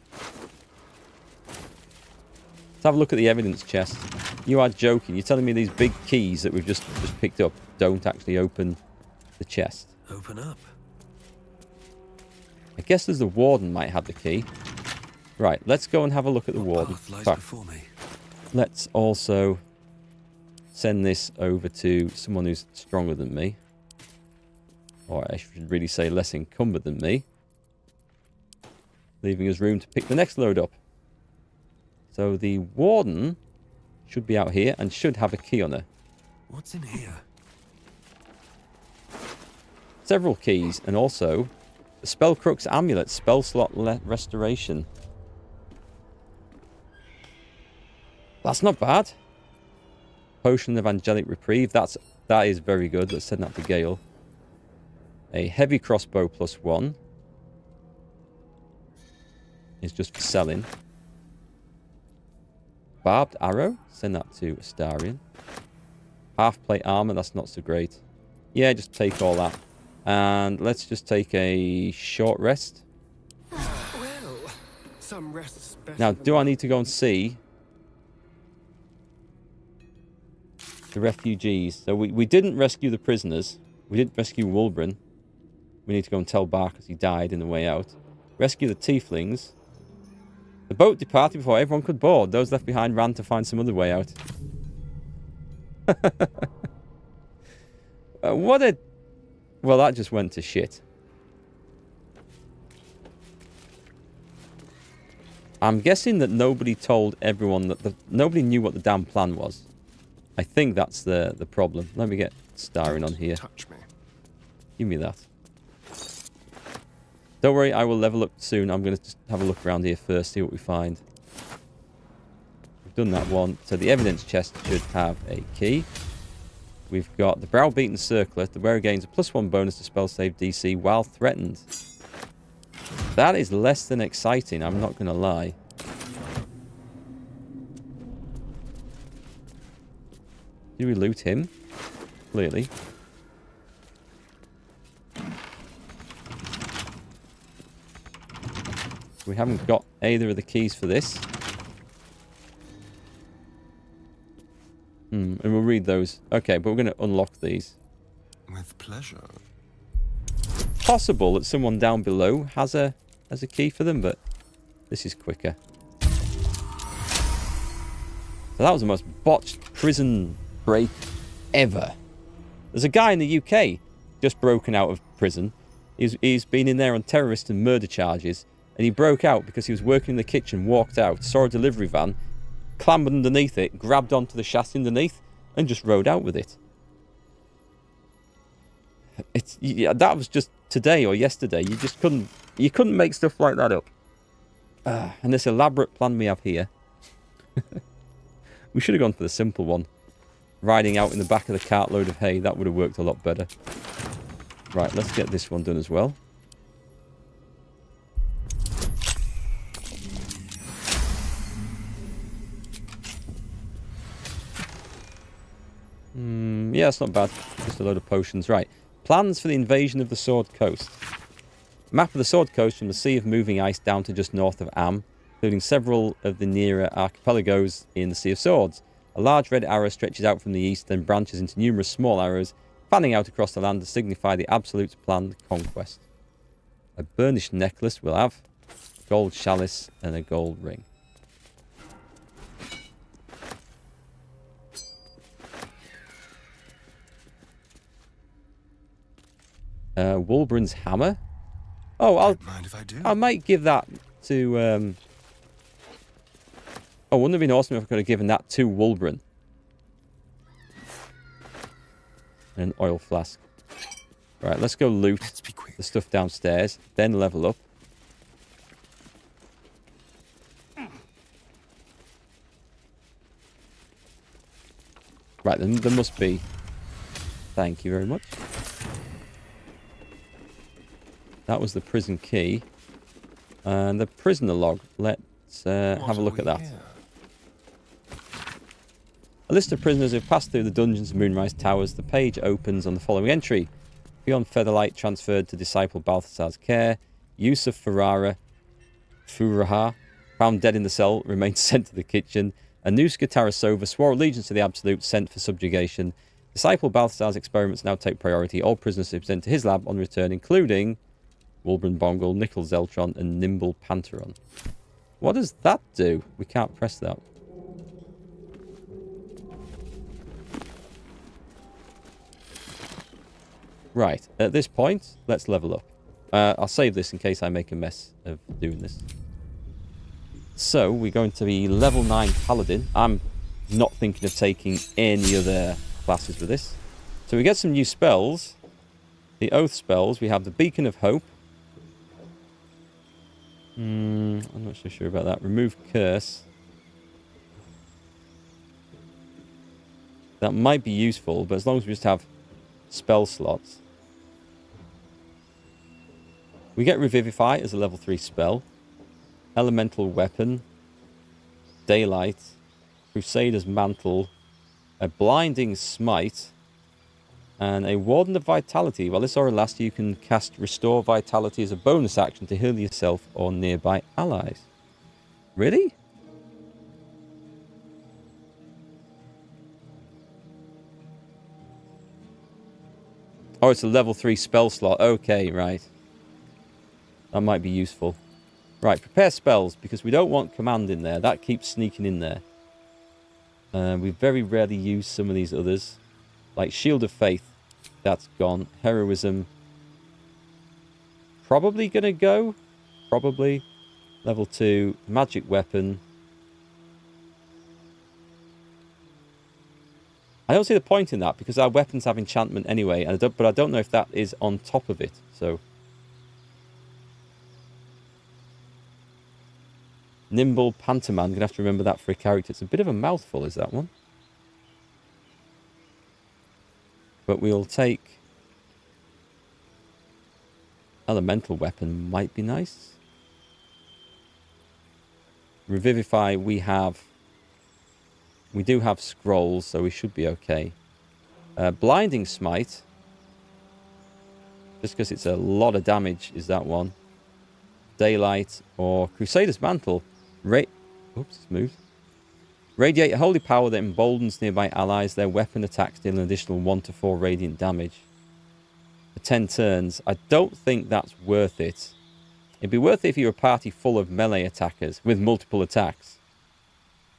S1: Let's have a look at the evidence chest. You are joking. You're telling me these big keys that we've just picked up don't actually open the chest.
S5: Open up.
S1: I guess there's the warden might have the key. Right, let's go and have a look at the warden.
S5: Before me.
S1: Let's also send this over to someone who's stronger than me. Or I should really say less encumbered than me. Leaving us room to pick the next load up. So the warden should be out here and should have a key on her.
S5: What's in here?
S1: Several keys and also the Spellcrux amulet, spell slot restoration. That's not bad. Potion of angelic reprieve. That is very good. Let's send that to Gale. A heavy crossbow +1 is just for selling. Barbed arrow. Send that to Astarion. Half plate armor. That's not so great. Yeah, just take all that. And let's just take a short rest.
S15: Well, some rest's better
S1: Now,
S15: than
S1: do I need to go and see The refugees. So we didn't rescue the prisoners. We didn't rescue Wulbren. We need to go and tell Bark as he died in the way out. Rescue the tieflings. The boat departed before everyone could board. Those left behind ran to find some other way out. What a... Well, that just went to shit. I'm guessing that nobody told everyone that... Nobody knew what the damn plan was. I think that's the problem. Let me get Astarion on here.
S15: Touch me.
S1: Give me that. Don't worry, I will level up soon. I'm going to just have a look around here first, see what we find. We've done that one. So the evidence chest should have a key. We've got the Browbeaten Circlet. The wearer gains a +1 bonus to spell save DC while threatened. That is less than exciting, I'm not going to lie. Did we loot him? Clearly. We haven't got either of the keys for this. And we'll read those. Okay, but we're going to unlock these.
S15: With pleasure.
S1: Possible that someone down below has a key for them, but this is quicker. So that was the most botched prison break ever. There's a guy in the UK just broken out of prison. He's been in there on terrorist and murder charges, and he broke out because he was working in the kitchen, walked out, saw a delivery van, clambered underneath it, grabbed onto the chassis underneath, and just rode out with it. That was just today or yesterday. You couldn't make stuff like that up. And this elaborate plan we have here. We should have gone for the simple one. Riding out in the back of the cartload of hay. That would have worked a lot better. Right, let's get this one done as well. Yeah, it's not bad. Just a load of potions. Right. Plans for the invasion of the Sword Coast. Map of the Sword Coast from the Sea of Moving Ice down to just north of Am, including several of the nearer archipelagos in the Sea of Swords. A large red arrow stretches out from the east, then branches into numerous small arrows, fanning out across the land to signify the Absolute's planned conquest. A burnished necklace we'll have, gold chalice, and a gold ring. Wulbren's hammer. Oh,
S15: mind if I do?
S1: I might give that to. Oh, wouldn't it have been awesome if I could have given that to Wulbren? And an oil flask. Right, let's go loot the stuff downstairs, then level up. Right, then there must be. Thank you very much. That was the prison key. And the prisoner log. Let's have a look at that. A list of prisoners who have passed through the dungeons of Moonrise Towers. The page opens on the following entry. Beyond Featherlight transferred to disciple Balthasar's care. Yusuf Furaha, found dead in the cell, remained sent to the kitchen. Anuska Tarasova swore allegiance to the Absolute, sent for subjugation. Disciple Balthasar's experiments now take priority. All prisoners are sent to his lab on return, including Wulbren Bongle, Nickel Zeltron, and Nimble Panteron. What does that do? We can't press that. Right, at this point, let's level up. I'll save this in case I make a mess of doing this. So, we're going to be level 9 Paladin. I'm not thinking of taking any other classes with this. So we get some new spells. The Oath spells. We have the Beacon of Hope. I'm not so sure about that. Remove Curse. That might be useful, but as long as we just have spell slots. We get Revivify as a level 3 spell. Elemental Weapon. Daylight. Crusader's Mantle. A Blinding Smite. And a Warden of Vitality. While this aura lasts, you can cast Restore Vitality as a bonus action to heal yourself or nearby allies. Really? Oh, it's a level 3 spell slot. Okay, right. That might be useful. Right, prepare spells, because we don't want command in there. That keeps sneaking in there. We very rarely use some of these others. Like Shield of Faith. That's gone. Heroism. Probably going to go. Probably. Level 2. Magic Weapon. I don't see the point in that, because our weapons have enchantment anyway. But I don't know if that is on top of it. So... Nimble Pantoman. Gonna have to remember that for a character. It's a bit of a mouthful, is that one? But we'll take... Elemental Weapon might be nice. Revivify, we do have scrolls, so we should be okay. Blinding Smite. Just because it's a lot of damage is that one. Daylight or Crusader's Mantle. Oops, it's moved. Radiate a holy power that emboldens nearby allies. Their weapon attacks deal an additional 1 to 4 radiant damage. For 10 turns. I don't think that's worth it. It'd be worth it if you're a party full of melee attackers with multiple attacks.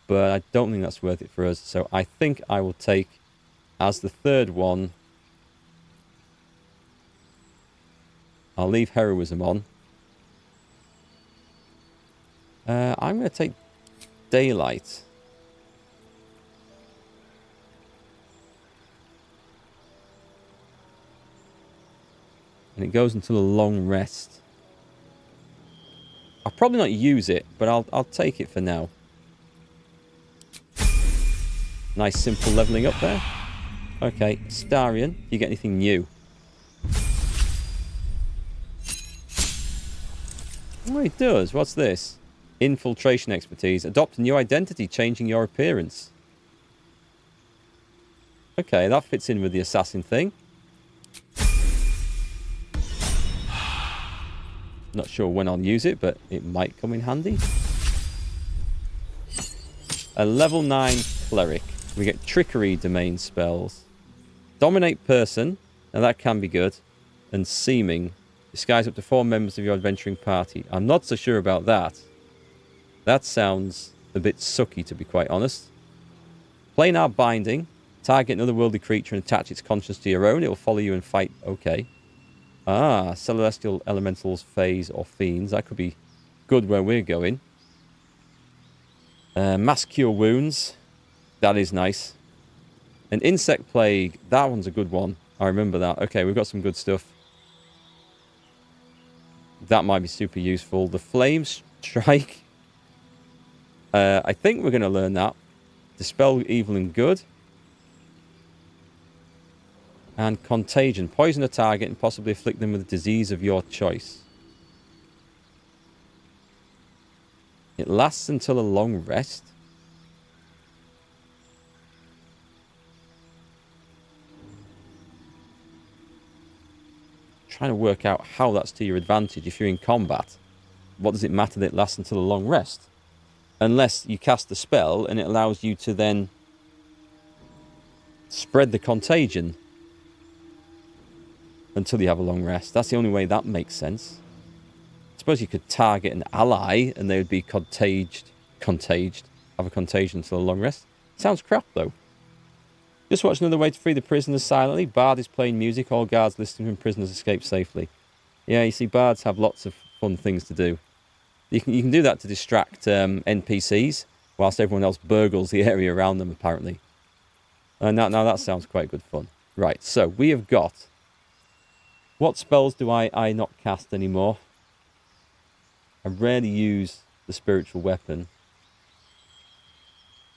S1: But I don't think that's worth it for us. So I think I will take, as the third one, I'll leave Heroism on. I'm going to take Daylight. And it goes until a long rest. I'll probably not use it, but I'll take it for now. Nice simple leveling up there. Okay, Astarion, do you get anything new? Oh, it does. What's this? Infiltration expertise. Adopt a new identity, changing your appearance. Okay, that fits in with the assassin thing. Not sure when I'll use it, but it might come in handy. A level 9 cleric. We get trickery domain spells. Dominate person. Now that can be good. And seeming. Disguise up to 4 members of your adventuring party. I'm not so sure about that. That sounds a bit sucky, to be quite honest. Planar binding. Target another worldly creature and attach its conscience to your own. It will follow you and fight. Okay. Ah, celestial elementals, phase, or fiends. That could be good where we're going. Mass cure wounds. That is nice. An insect plague. That one's a good one. I remember that. Okay, we've got some good stuff. That might be super useful. The flame strike. I think we're going to learn that. Dispel evil and good. And contagion. Poison a target and possibly afflict them with a disease of your choice. It lasts until a long rest. Trying to work out how that's to your advantage if you're in combat. What does it matter that it lasts until a long rest? Unless you cast the spell and it allows you to then spread the contagion until you have a long rest. That's the only way that makes sense. I suppose you could target an ally and they would be contaged, have a contagion until a long rest. Sounds crap though. Just watch another way to free the prisoners silently. Bard is playing music. All guards listening when prisoners escape safely. Yeah, you see, bards have lots of fun things to do. You can do that to distract NPCs whilst everyone else burgles the area around them, apparently. Now that sounds quite good fun. Right, so we have got... What spells do I not cast anymore? I rarely use the spiritual weapon.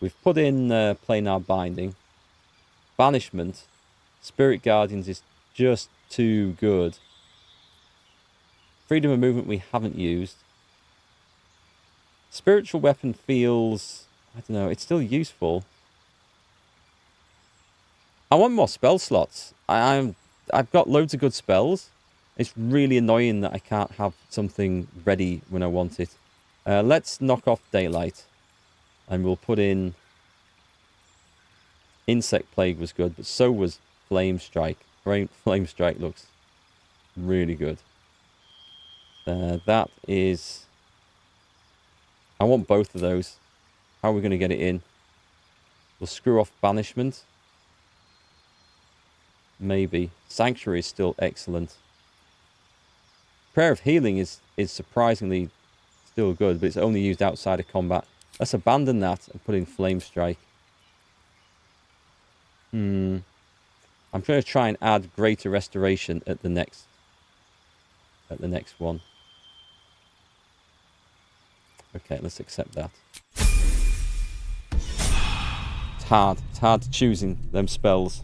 S1: We've put in planar binding. Banishment. Spirit Guardians is just too good. Freedom of movement we haven't used. Spiritual weapon feels... I don't know, it's still useful. I want more spell slots. I've got loads of good spells. It's really annoying that I can't have something ready when I want it. Let's knock off Daylight. And we'll put in... Insect Plague was good, but so was Flame Strike. Flame Strike looks really good. That is... I want both of those. How are we going to get it in? We'll screw off Banishment. Maybe. Sanctuary is still excellent. Prayer of Healing is surprisingly still good, but it's only used outside of combat. Let's abandon that and put in Flame Strike. I'm going to try and add Greater Restoration at the next one. Okay, let's accept that. It's hard choosing them spells.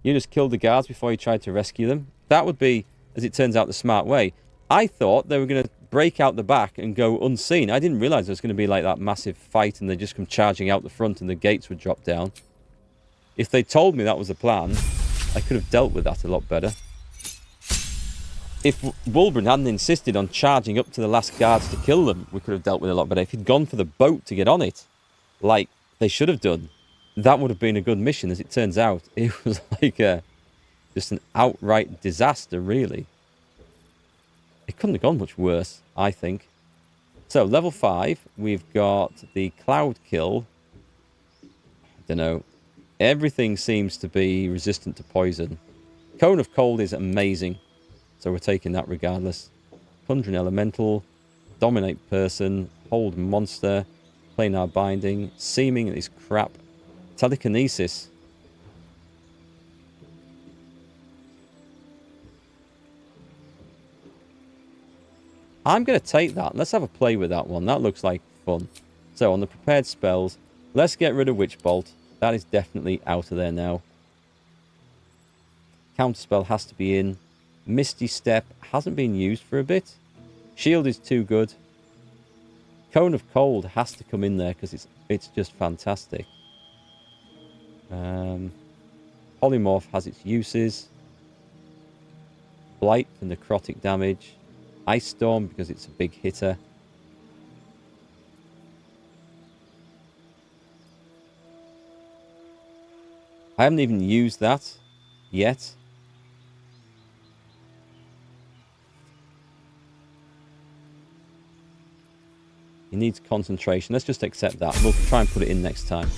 S1: You just killed the guards before you tried to rescue them. That would be, as it turns out, the smart way. I thought they were going to break out the back and go unseen. I didn't realise there was going to be like that massive fight and they just come charging out the front and the gates would drop down. If they told me that was the plan, I could have dealt with that a lot better. If Wulbren hadn't insisted on charging up to the last guards to kill them, we could have dealt with it a lot better. If he'd gone for the boat to get on it, like they should have done, that would have been a good mission. As it turns out, it was like just an outright disaster, really. It couldn't have gone much worse, I think. So, level 5, we've got the Cloud Kill. I don't know. Everything seems to be resistant to poison. Cone of Cold is amazing. So we're taking that regardless. Conjuring Elemental. Dominate Person. Hold Monster. Planar Binding. Seeming is crap. Telekinesis. I'm going to take that. Let's have a play with that one. That looks like fun. So on the prepared spells, let's get rid of Witch Bolt. That is definitely out of there now. Counterspell has to be in. Misty Step hasn't been used for a bit. Shield is too good. Cone of Cold has to come in there because it's just fantastic. Polymorph has its uses. Blight for necrotic damage. Ice Storm because it's a big hitter. I haven't even used that yet. He needs concentration. Let's just accept that. We'll try and put it in next time.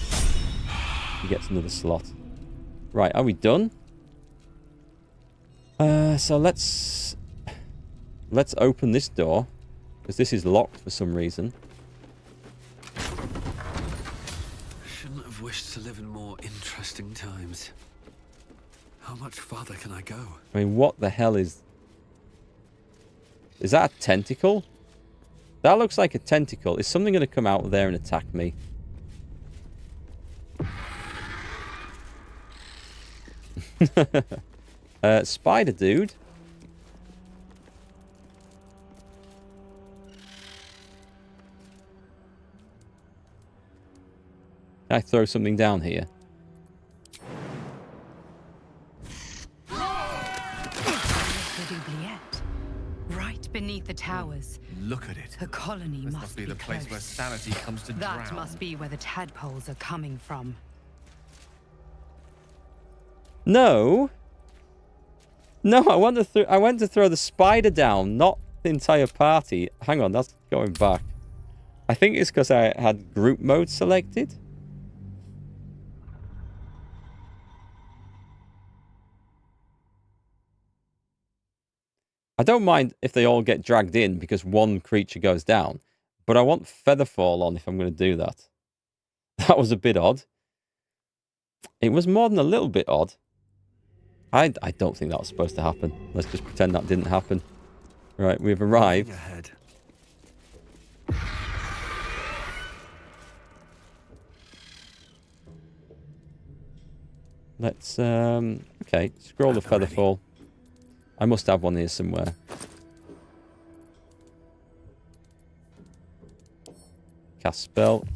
S1: He gets another slot. Right, are we done? So let's open this door, because this is locked for some reason.
S5: Shouldn't have wished to live in more interesting times. How much farther can I go?
S1: I mean, what the hell is... Is that a tentacle? That looks like a tentacle. Is something going to come out of there and attack me? Spider dude. Can I throw something down here?
S11: Right beneath the towers.
S12: Look at it.
S11: The colony
S12: This
S11: must
S12: be the place
S11: close.
S12: where sanity comes to drown.
S11: That must be where the tadpoles are coming from.
S1: No. No, I went to throw the spider down, not the entire party. Hang on, that's going back. I think it's because I had group mode selected. I don't mind if they all get dragged in because one creature goes down, but I want Featherfall on if I'm going to do that. That was a bit odd. It was more than a little bit odd. I don't think that was supposed to happen. Let's just pretend that didn't happen. Right, we've arrived. Let's, okay, scroll the Featherfall. I must have one here somewhere. Cast spell.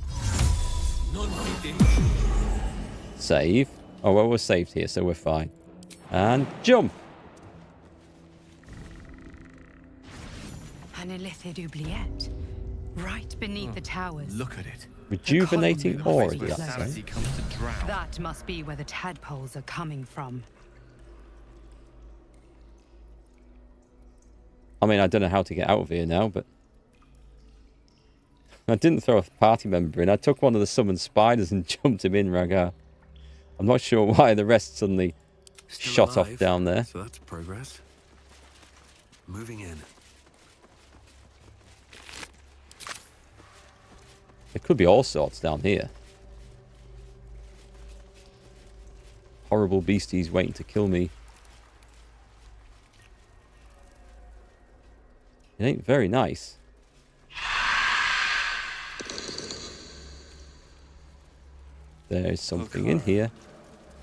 S1: Save. Oh, well, we're saved here, so we're fine. And jump!
S11: An illithid oubliette. Right beneath the towers.
S12: Look at it.
S1: Rejuvenating aura, did
S11: Cosmos
S1: that say?
S11: That must be where the tadpoles are coming from.
S1: I mean, I don't know how to get out of here now, but... I didn't throw a party member in. I took one of the summoned spiders and jumped him in, Ragar. I'm not sure why the rest suddenly shot off down there.
S5: So that's progress. Moving in.
S1: There could be all sorts down here. Horrible beasties waiting to kill me. It ain't very nice. There's something in here.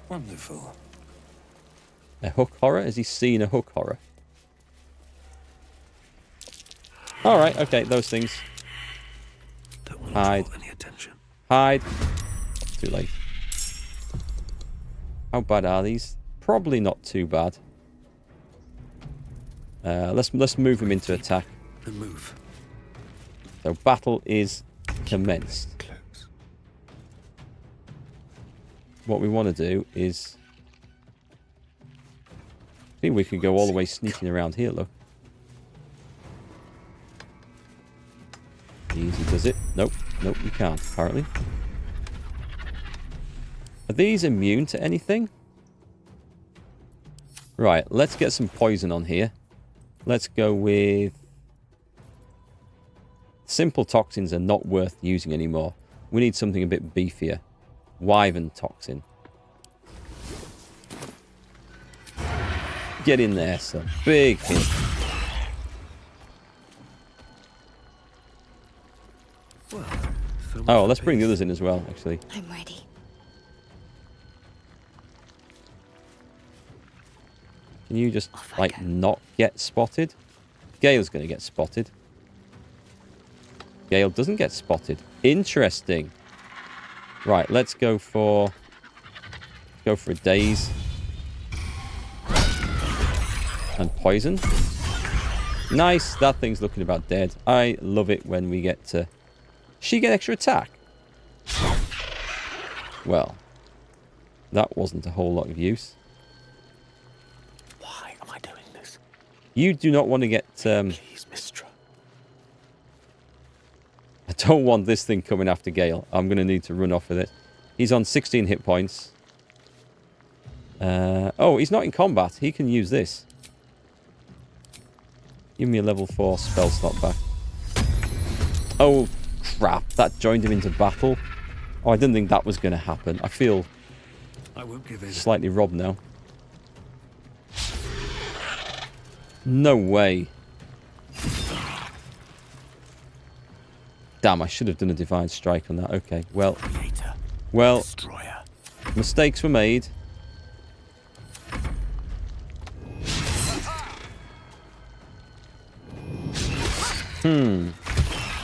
S5: Wonderful.
S1: A hook horror? Has he seen a hook horror? Alright, okay, those things. Hide.
S5: Any attention.
S1: Hide. Too late. How bad are these? Probably not too bad. Let's move him into attack.
S5: And move.
S1: So battle is commenced. What we want to do is... I think we could go all the way sneaking around here, look. Easy does it. Nope. Nope, you can't, apparently. Are these immune to anything? Right, let's get some poison on here. Let's go with... Simple toxins are not worth using anymore. We need something a bit beefier. Wyvern toxin. Get in there, son. Big hit. Oh, let's bring the others in as well, actually.
S3: I'm ready.
S1: Can you just, like, not get spotted? Gale's going to get spotted. Gale doesn't get spotted. Interesting. Right, let's go for a daze. And poison. Nice, that thing's looking about dead. I love it when we get to... She get extra attack? Well, that wasn't a whole lot of use.
S15: Why am I doing this?
S1: You do not want to get...
S15: Please, Mistra.
S1: I don't want this thing coming after Gale. I'm going to need to run off with it. He's on 16 hit points. Oh, he's not in combat. He can use this. Give me a level 4 spell slot back. Oh, crap. That joined him into battle. Oh, I didn't think that was going to happen. I feel slightly robbed now. No way. Damn, I should have done a divine strike on that. Okay, well. Well, mistakes were made.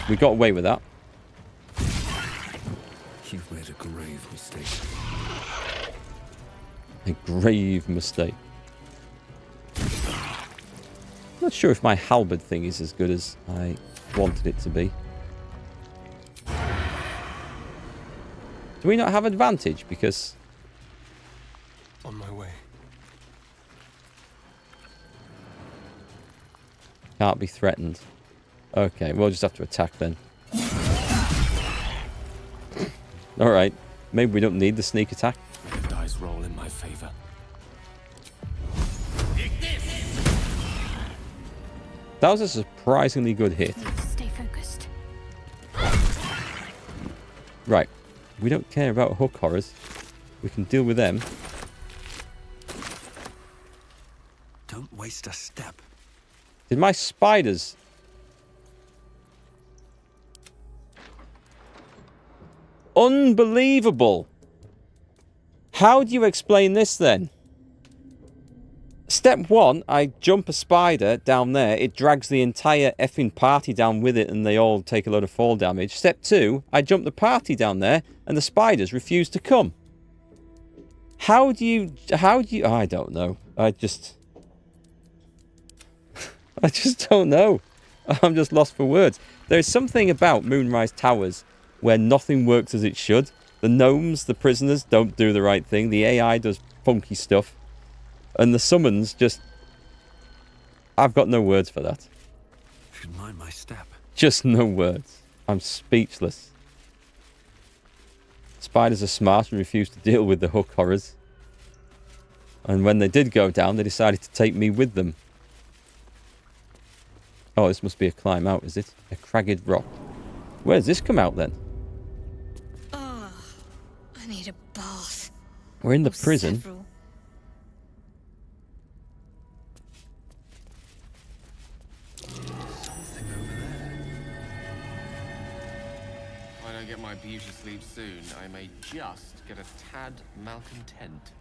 S1: We got away with that.
S5: You've made a grave mistake.
S1: A grave mistake. Not sure if my halberd thing is as good as I wanted it to be. Do we not have advantage? Because...
S15: On my way.
S1: Can't be threatened. Okay, we'll just have to attack then. Alright. Maybe we don't need the sneak attack.
S15: Dice roll in my favor.
S1: That was a surprisingly good hit.
S3: Stay focused.
S1: Right. We don't care about hook horrors. We can deal with them.
S5: Don't waste a step.
S1: Did my spiders... Unbelievable! How do you explain this then? Step 1, I jump a spider down there. It drags the entire effing party down with it and they all take a load of fall damage. Step 2, I jump the party down there and the spiders refuse to come. How do you... I don't know. I just don't know. I'm just lost for words. There's something about Moonrise Towers where nothing works as it should. The gnomes, the prisoners, don't do the right thing. The AI does funky stuff. And the summons just... I've got no words for that.
S5: Should mind my step.
S1: Just no words. I'm speechless. Spiders are smart and refuse to deal with the hook horrors. And when they did go down, they decided to take me with them. Oh, this must be a climb out, is it? A cragged rock. Where does this come out then?
S3: Oh, I need a bath.
S1: We're in the prison.
S3: Several.
S12: If I don't get my beauty sleep soon, I may just get a tad malcontent.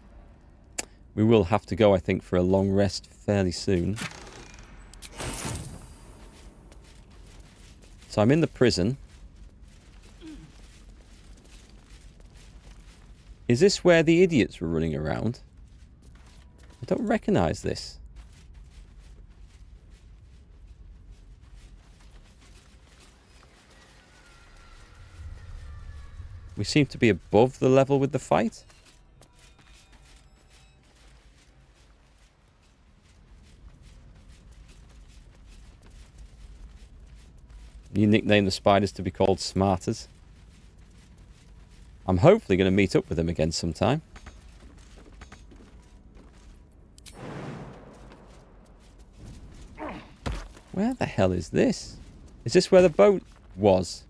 S1: We will have to go, I think, for a long rest fairly soon. So I'm in the prison. Is this where the idiots were running around? I don't recognise this. We seem to be above the level with the fight. You nickname the spiders to be called Smarters. I'm hopefully going to meet up with them again sometime. Where the hell is this? Is this where the boat was?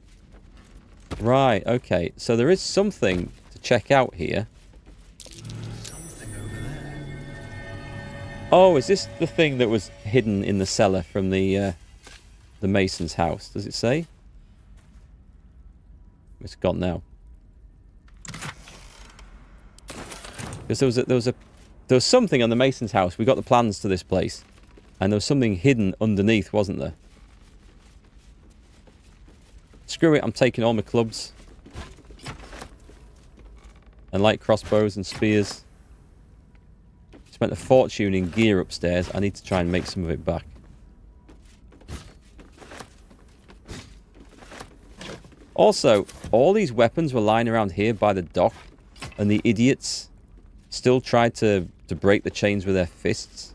S1: Right, okay. So there is something to check out here. Oh, is this the thing that was hidden in the cellar from the mason's house? Does it say? It's gone now. Because there was something on the mason's house. We got the plans to this place, and there was something hidden underneath, wasn't there? Screw it, I'm taking all my clubs. And light crossbows and spears. Spent a fortune in gear upstairs. I need to try and make some of it back. Also, all these weapons were lying around here by the dock, and the idiots still tried to break the chains with their fists.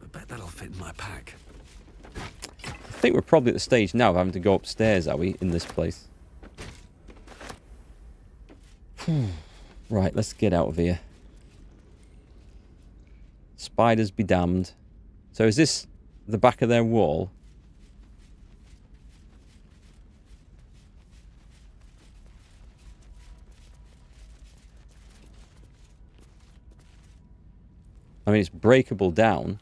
S5: I bet that'll fit in my pack.
S1: I think we're probably at the stage now of having to go upstairs, are we, in this place? Right, let's get out of here. Spiders be damned. So is this the back of their wall? I mean, it's breakable down.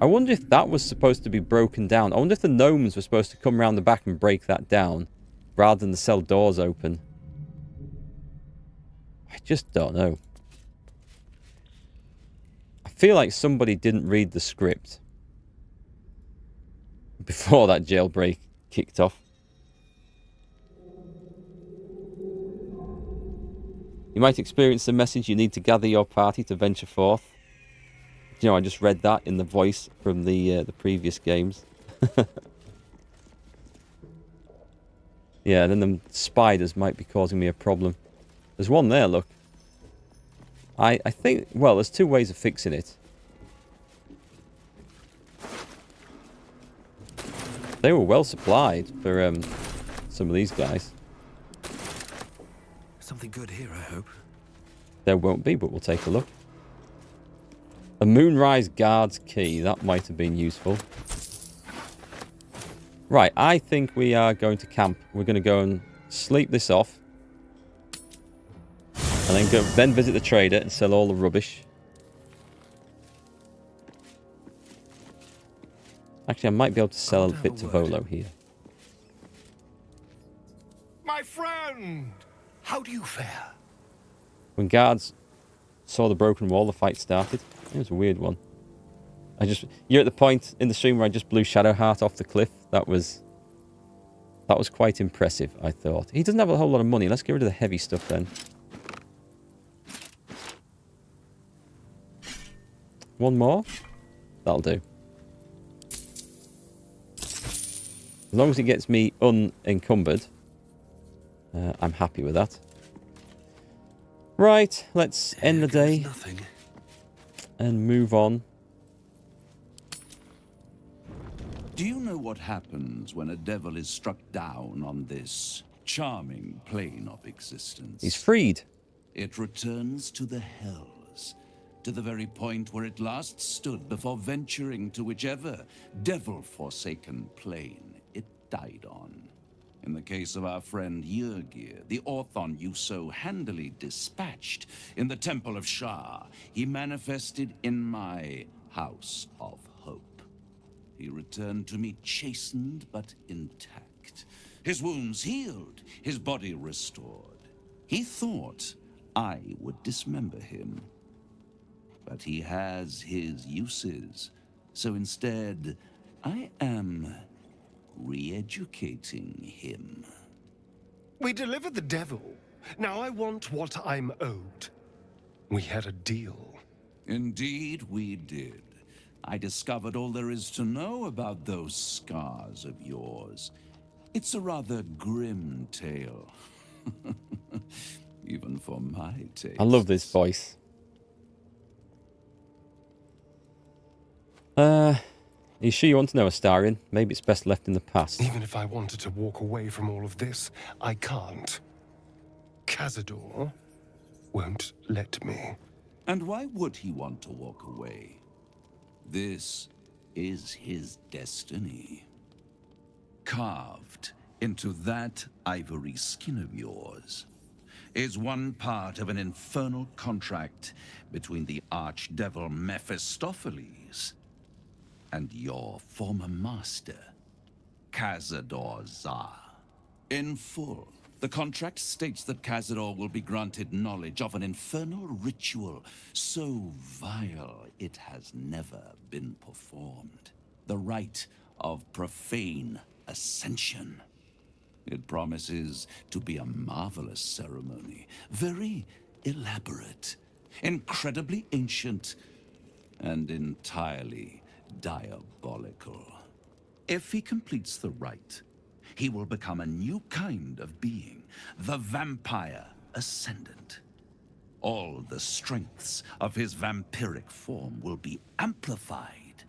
S1: I wonder if that was supposed to be broken down. I wonder if the gnomes were supposed to come around the back and break that down, rather than the cell doors open. I just don't know. I feel like somebody didn't read the script before that jailbreak kicked off. You might experience the message you need to gather your party to venture forth. You know, I just read that in the voice from the previous games. Yeah, then the spiders might be causing me a problem. There's one there, look. I think, well, there's two ways of fixing it. They were well supplied for some of these guys.
S5: Something good here, I hope.
S1: There won't be, but we'll take a look. A Moonrise guard's key. That might have been useful. Right, I think we are going to camp. We're going to go and sleep this off. And then visit the trader and sell all the rubbish. Actually, I might be able to sell a bit to Volo here.
S15: My friend! How do you fare?
S1: When guards saw the broken wall, the fight started. It was a weird one. You're at the point in the stream where I just blew Shadowheart off the cliff. That was quite impressive, I thought. He doesn't have a whole lot of money. Let's get rid of the heavy stuff then. One more. That'll do. As long as it gets me unencumbered, I'm happy with that. Right, let's end the day and move on.
S8: Do you know what happens when a devil is struck down on this charming plane of existence?
S1: He's freed.
S8: It returns to the hells, to the very point where it last stood before venturing to whichever devil-forsaken plane it died on. In the case of our friend Yrgir, the Orthon you so handily dispatched in the Temple of Shar, he manifested in my House of Hope. He returned to me chastened but intact, his wounds healed, his body restored. He thought I would dismember him, but he has his uses, so instead I am re-educating him.
S15: We delivered the devil. Now I want what I'm owed. We had a deal.
S8: Indeed we did. I discovered all there is to know about those scars of yours. It's a rather grim tale. Even for my taste.
S1: I love this voice. Are you sure you want to know, Astarion? Maybe it's best left in the past.
S15: Even if I wanted to walk away from all of this, I can't. Cazador won't let me.
S8: And why would he want to walk away? This is his destiny. Carved into that ivory skin of yours is one part of an infernal contract between the archdevil Mephistopheles and your former master, Cazador Zar. In full, the contract states that Cazador will be granted knowledge of an infernal ritual so vile it has never been performed. The rite of profane ascension. It promises to be a marvelous ceremony, very elaborate, incredibly ancient, and entirely diabolical. If he completes the rite, he will become a new kind of being, the Vampire Ascendant. All the strengths of his vampiric form will be amplified,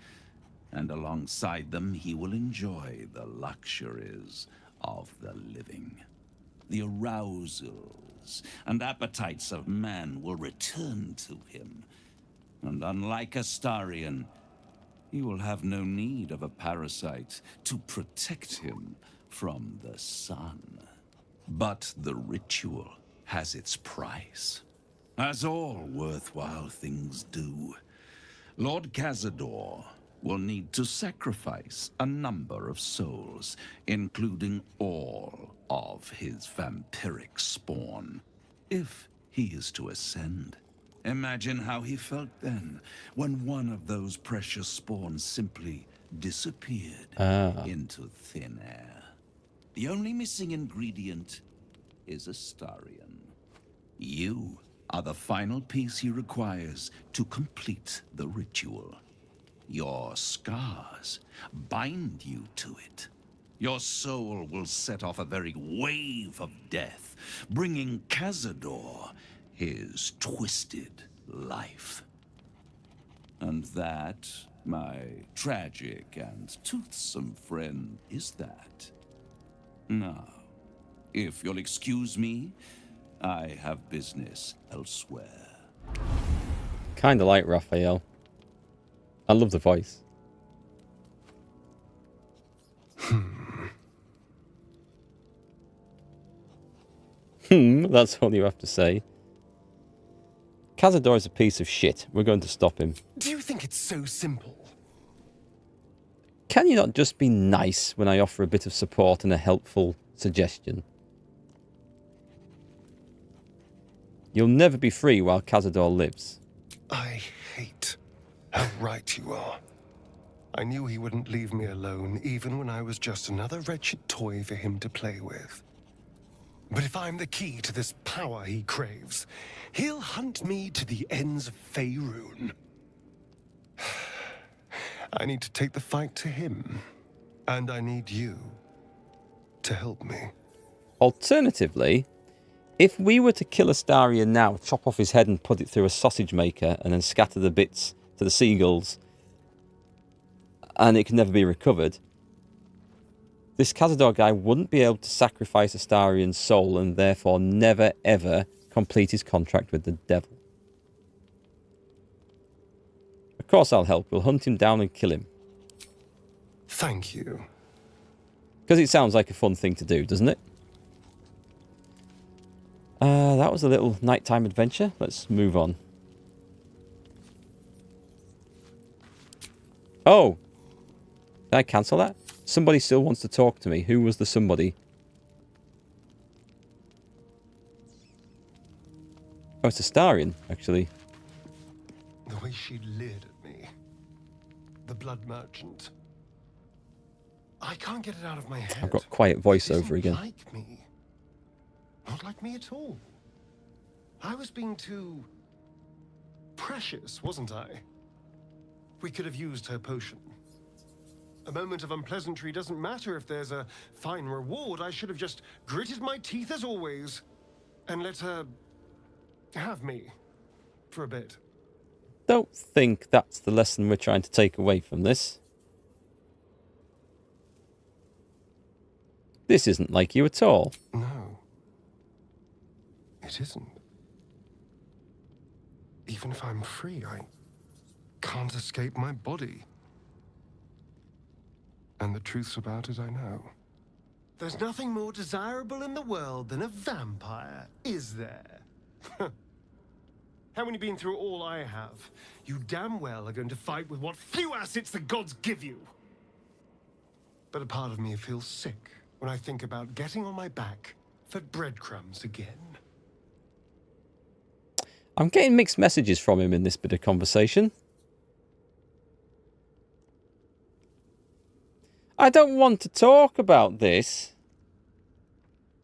S8: and alongside them he will enjoy the luxuries of the living. The arousals and appetites of man will return to him, and unlike Astarion, he will have no need of a parasite to protect him from the sun. But the ritual has its price, as all worthwhile things do. Lord Cazador will need to sacrifice a number of souls, including all of his vampiric spawn, if he is to ascend. Imagine how he felt then, when one of those precious spawns simply disappeared into thin air. The only missing ingredient is Astarion. You are the final piece he requires to complete the ritual. Your scars bind you to it. Your soul will set off a very wave of death, bringing Cazador his twisted life. And that, my tragic and toothsome friend, is that. Now, if you'll excuse me, I have business elsewhere.
S1: Kinda like Raphael. I love the voice. That's all you have to say. Cazador is a piece of shit. We're going to stop him.
S15: Do you think it's so simple?
S1: Can you not just be nice when I offer a bit of support and a helpful suggestion? You'll never be free while Cazador lives.
S15: I hate how right you are. I knew he wouldn't leave me alone, even when I was just another wretched toy for him to play with. But if I'm the key to this power he craves, he'll hunt me to the ends of Faerun. I need to take the fight to him. And I need you to help me.
S1: Alternatively, if we were to kill Astarion now, chop off his head and put it through a sausage maker and then scatter the bits to the seagulls, and it can never be recovered, this Cazador guy wouldn't be able to sacrifice Astarion's soul and therefore never ever complete his contract with the devil. Of course I'll help. We'll hunt him down and kill him.
S15: Thank you.
S1: Because it sounds like a fun thing to do, doesn't it? That was a little nighttime adventure. Let's move on. Oh! Did I cancel that? Somebody still wants to talk to me. Who was the somebody? Oh, it's Astarion, actually.
S15: The way she leered at me. The blood merchant. I can't get it out of my head.
S1: I've got quiet voiceover again.
S15: Like me. Not like me at all. I was being too precious, wasn't I? We could have used her potion. A moment of unpleasantry doesn't matter if there's a fine reward. I should have just gritted my teeth as always and let her have me for a bit.
S1: Don't think that's the lesson we're trying to take away from this. This isn't like you at all.
S15: No. It isn't. Even if I'm free, I can't escape my body. And the truths about it I know. There's nothing more desirable in the world than a vampire, is there? Haven't you been through all I have? You damn well are going to fight with what few assets the gods give you. But a part of me feels sick when I think about getting on my back for breadcrumbs again.
S1: I'm getting mixed messages from him in this bit of conversation. I don't want to talk about this.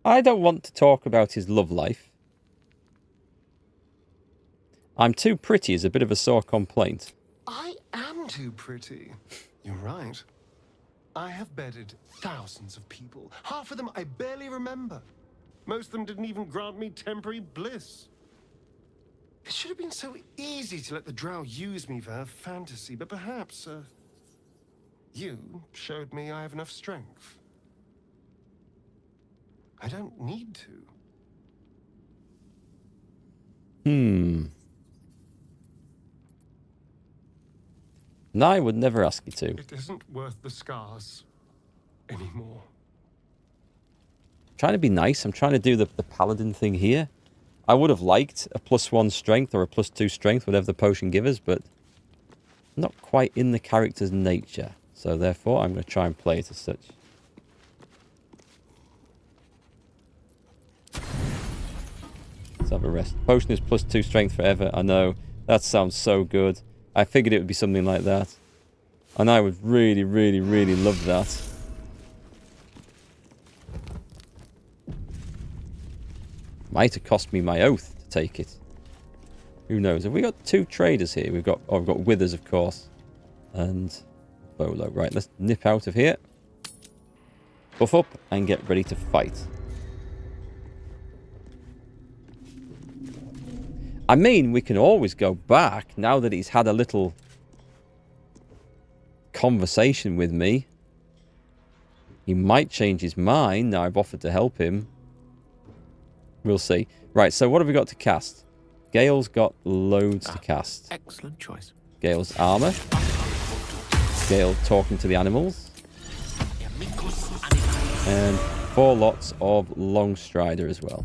S1: I don't want to talk about his love life. I'm too pretty is a bit of a sore complaint.
S15: I am too pretty. You're right. I have bedded thousands of people. Half of them I barely remember. Most of them didn't even grant me temporary bliss. It should have been so easy to let the drow use me for her fantasy, but perhaps, you showed me I have enough strength. I don't need to.
S1: No, I would never ask you to.
S15: It isn't worth the scars anymore.
S1: I'm trying to be nice. I'm trying to do the paladin thing here. I would have liked a +1 strength or a +2 strength, whatever the potion gives us, but not quite in the character's nature. So therefore, I'm going to try and play it as such. Let's have a rest. Potion is +2 strength forever. I know. That sounds so good. I figured it would be something like that. And I would really, really, really love that. Might have cost me my oath to take it. Who knows? Have we got 2 traders here? We've got Withers, of course. And Bolo. Right, let's nip out of here. Buff up and get ready to fight. I mean, we can always go back now that he's had a little conversation with me. He might change his mind now I've offered to help him. We'll see. Right, so what have we got to cast? Gale's got loads to cast.
S18: Excellent choice.
S1: Gale's armor. Gale talking to the animals. And 4 lots of Longstrider as well.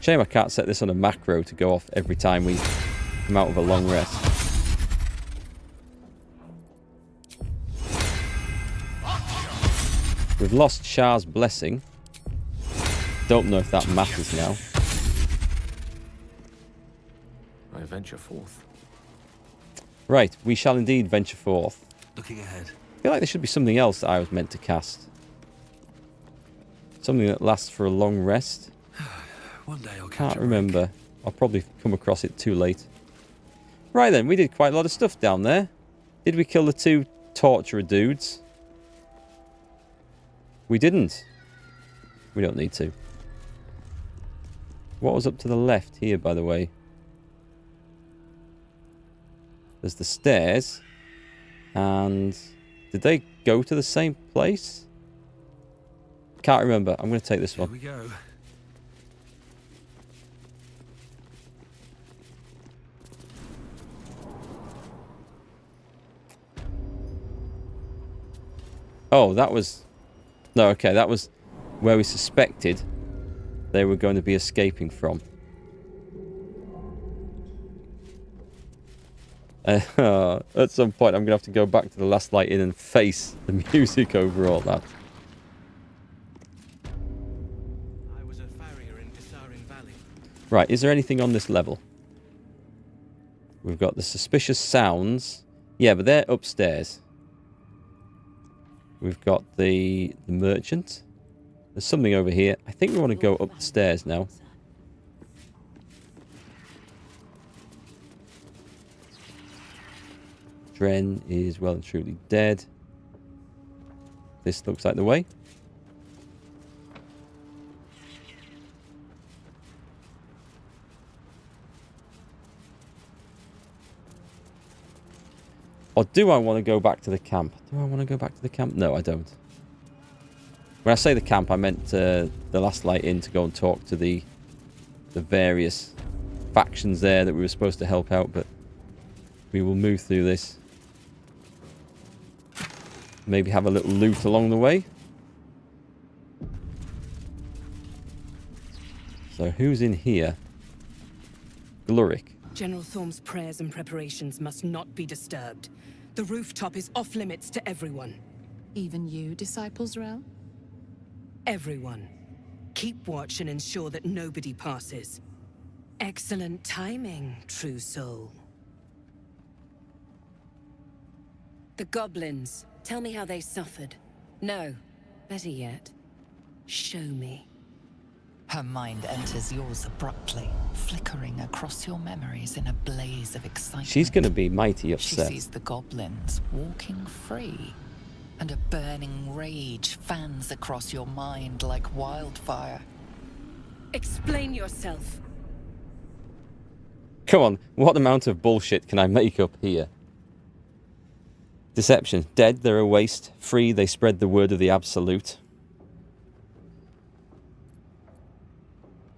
S1: Shame I can't set this on a macro to go off every time we come out of a long rest. We've lost Shar's blessing. Don't know if that matters now.
S9: I venture forth.
S1: Right, we shall indeed venture forth.
S5: Looking ahead.
S1: I feel like there should be something else that I was meant to cast. Something that lasts for a long rest.
S5: One day I'll
S1: Can't remember. I'll probably come across it too late. Right then, we did quite a lot of stuff down there. Did we kill the 2 torturer dudes? We didn't. We don't need to. What was up to the left here, by the way? There's the stairs. And did they go to the same place? Can't remember. I'm going to take this one.
S5: Here we go.
S1: Oh, that was... No, okay, that was where we suspected they were going to be escaping from. At some point, I'm going to have to go back to the Last Light Inn and face the music over all that.
S16: I was a farrier in Astarion Valley.
S1: Right, is there anything on this level? We've got the suspicious sounds. Yeah, but they're upstairs. We've got the merchant. There's something over here. I think we want to go up the stairs now. Dren is well and truly dead. This looks like the way. Or do I want to go back to the camp? Do I want to go back to the camp? No, I don't. When I say the camp, I meant the Last Light Inn to go and talk to the various factions there that we were supposed to help out, but we will move through this. Maybe have a little loot along the way. So who's in here? Glorick.
S19: General Thorm's prayers and preparations must not be disturbed. The rooftop is off limits to everyone.
S2: Even you, Disciples Realm?
S19: Everyone. Keep watch and ensure that nobody passes. Excellent timing, true soul.
S17: The goblins. Tell me how they suffered. No. Better yet, show me.
S2: Her mind enters yours abruptly, flickering across your memories in a blaze of excitement.
S1: She's going to be mighty upset.
S2: She sees the goblins walking free, and a burning rage fans across your mind like wildfire.
S19: Explain yourself.
S1: Come on, what amount of bullshit can I make up here? Deception. Dead, they're a waste. Free, they spread the word of the Absolute.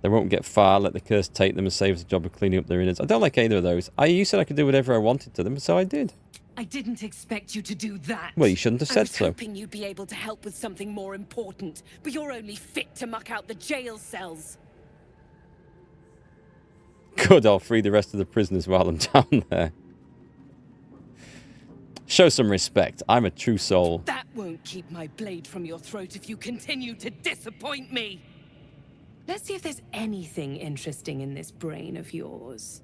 S1: They won't get far, let the curse take them and save the job of cleaning up their innards. I don't like either of those. You said I could do whatever I wanted to them, so I did.
S19: I didn't expect you to do that.
S1: Well, you shouldn't have said so.
S19: I was hoping you'd be able to help with something more important, but you're only fit to muck out the jail cells.
S1: Good, I'll free the rest of the prisoners while I'm down there. Show some respect. I'm a true soul.
S19: That won't keep my blade from your throat if you continue to disappoint me. Let's see if there's anything interesting in this brain of yours.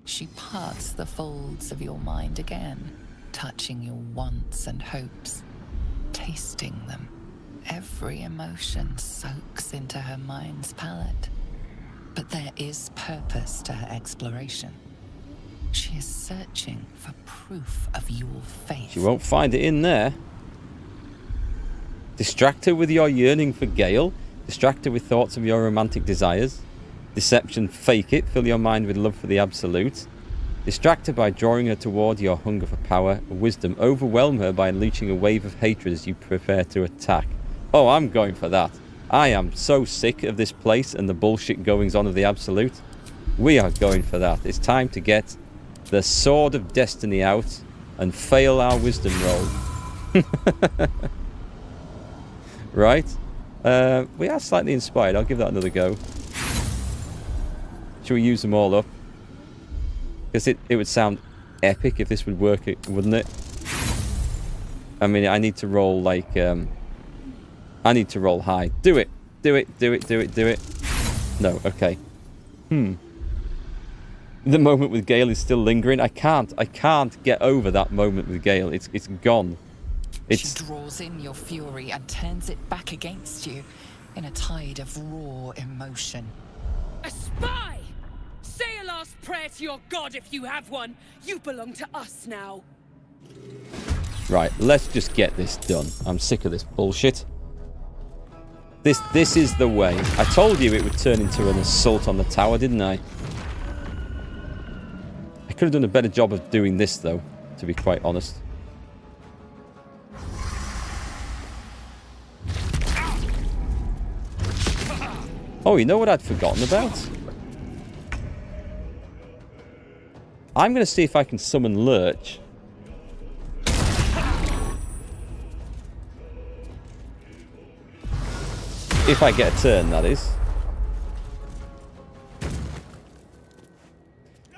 S2: She parts the folds of your mind again, touching your wants and hopes, tasting them. Every emotion soaks into her mind's palate. But there is purpose to her exploration. She is searching for proof of your faith.
S1: She won't find it in there. Distract her with your yearning for Gale. Distract her with thoughts of your romantic desires. Deception, fake it. Fill your mind with love for the Absolute. Distract her by drawing her toward your hunger for power. Wisdom, overwhelm her by unleashing a wave of hatred as you prepare to attack. Oh, I'm going for that. I am so sick of this place and the bullshit goings on of the Absolute. We are going for that. It's time to get the Sword of Destiny out and fail our wisdom roll. Right? We are slightly inspired. I'll give that another go. Should we use them all up? Because it would sound epic if this would work, wouldn't it? I mean, I need to roll like... I need to roll high. Do it. Do it. Do it. Do it. Do it. No. Okay. The moment with Gale is still lingering. I can't get over that moment with Gale. It's gone.
S2: She draws in your fury and turns it back against you in a tide of raw emotion.
S19: A spy! Say a last
S17: prayer to your god if you have one. You belong to us now.
S1: Right, let's just get this done. I'm sick of this bullshit. This is the way. I told you it would turn into an assault on the tower, didn't I? I could have done a better job of doing this, though, to be quite honest. Oh, you know what I'd forgotten about? I'm going to see if I can summon Lurch. If I get a turn, that is.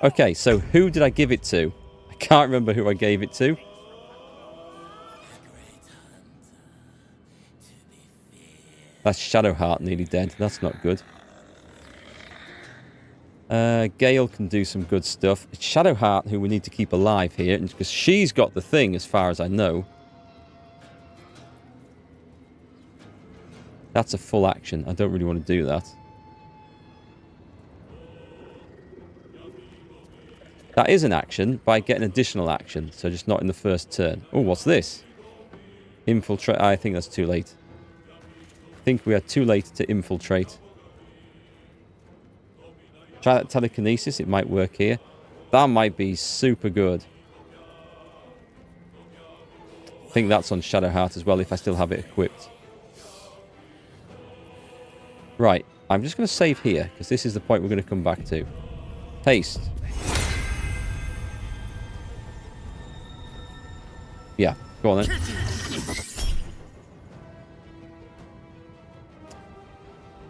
S1: Okay, so who did I give it to? I can't remember who I gave it to. That's Shadowheart nearly dead. That's not good. Gale can do some good stuff. It's Shadowheart who we need to keep alive here, because she's got the thing, as far as I know. That's a full action. I don't really want to do that. That is an action, but I get an additional action, so just not in the first turn. Oh, what's this? Infiltrate. I think that's too late. I think we are too late to infiltrate. Try that telekinesis. It might work here. That might be super good. I think that's on Shadowheart as well, if I still have it equipped. Right, I'm just going to save here, because this is the point we're going to come back to. Haste. Yeah, go on then.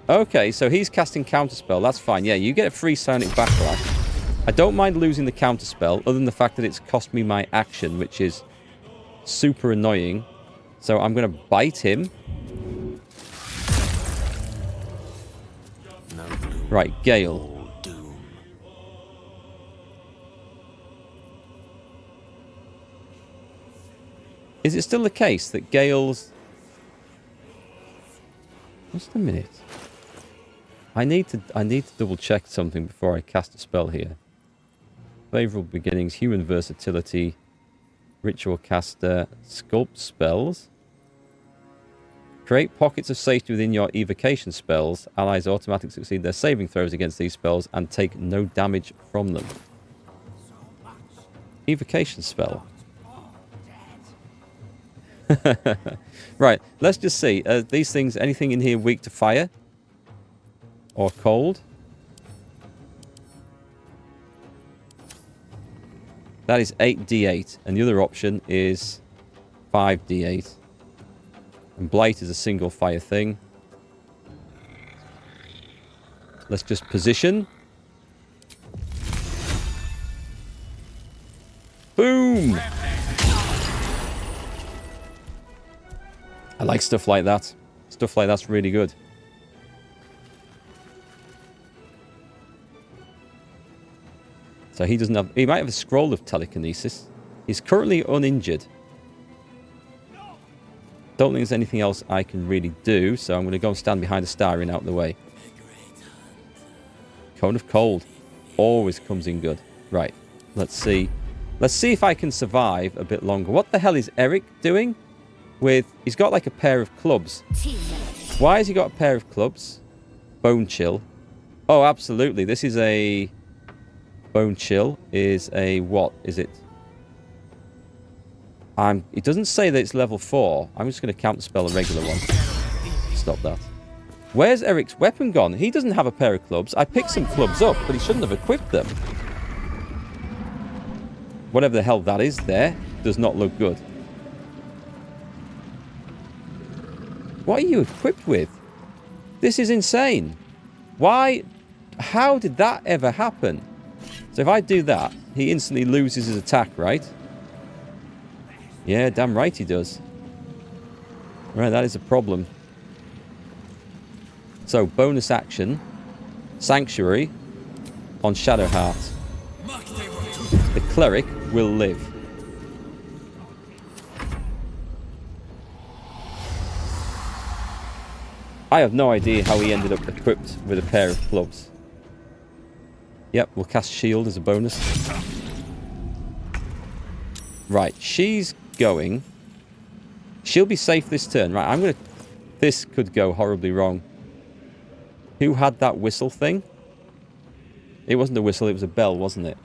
S1: Okay, so he's casting Counterspell. That's fine. Yeah, you get a free Sonic Backlash. I don't mind losing the Counterspell, other than the fact that it's cost me my action, which is super annoying. So I'm going to bite him. Right, Gale. Is it still the case that Gale's... Just a minute. I need to double check something before I cast a spell here. Favorable beginnings, human versatility, ritual caster, sculpt spells. Create pockets of safety within your evocation spells. Allies automatically succeed their saving throws against these spells and take no damage from them. Evocation spell. Right, let's just see. These things, anything in here weak to fire? Or cold? That is 8d8. And the other option is 5d8. And Blight is a single fire thing. Let's just position. Boom! I like stuff like that. Stuff like that's really good. So he doesn't have... He might have a scroll of telekinesis. He's currently uninjured. Don't think there's anything else I can really do, so I'm going to go and stand behind Astarion out of the way. Cone of Cold. Always comes in good. Right, let's see. Let's see if I can survive a bit longer. What the hell is Erikk doing? He's got like a pair of clubs. Why has he got a pair of clubs? Bone Chill. Oh, absolutely. This is a... Bone Chill is a... What is it? It doesn't say that it's level 4. I'm just going to counterspell a regular one. Stop that. Where's Erikk's weapon gone? He doesn't have a pair of clubs. I picked some clubs up, but he shouldn't have equipped them. Whatever the hell that is there does not look good. What are you equipped with? This is insane. Why? How did that ever happen? So if I do that, he instantly loses his attack, right? Yeah, damn right he does. Right, that is a problem. So, bonus action. Sanctuary on Shadowheart. The cleric will live. I have no idea how he ended up equipped with a pair of clubs. Yep, we'll cast shield as a bonus. Right, she's going. She'll be safe this turn. Right, I'm going to... This could go horribly wrong. Who had that whistle thing? It wasn't a whistle, it was a bell, wasn't it?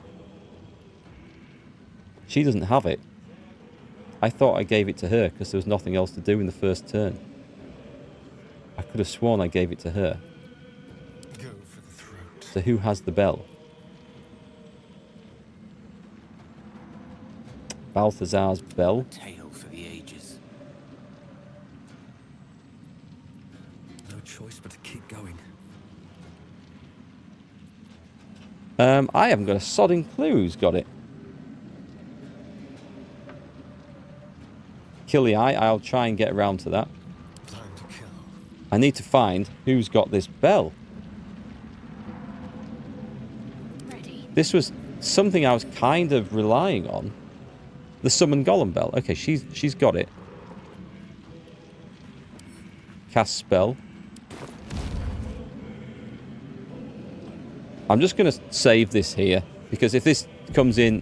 S1: She doesn't have it. I thought I gave it to her because there was nothing else to do in the first turn. I could have sworn I gave it to her.
S15: Go for the throat.
S1: So who has the bell? Balthazar's bell.
S18: Tale for the ages.
S5: No choice but to keep going.
S1: I haven't got a sodding clue who's got it. Kill the eye. I'll try and get around to that.
S15: Time to kill.
S1: I need to find who's got this bell.
S3: Ready.
S1: This was something I was kind of relying on. The summon golem bell. Okay, she's got it. Cast spell. I'm just going to save this here, because if this comes in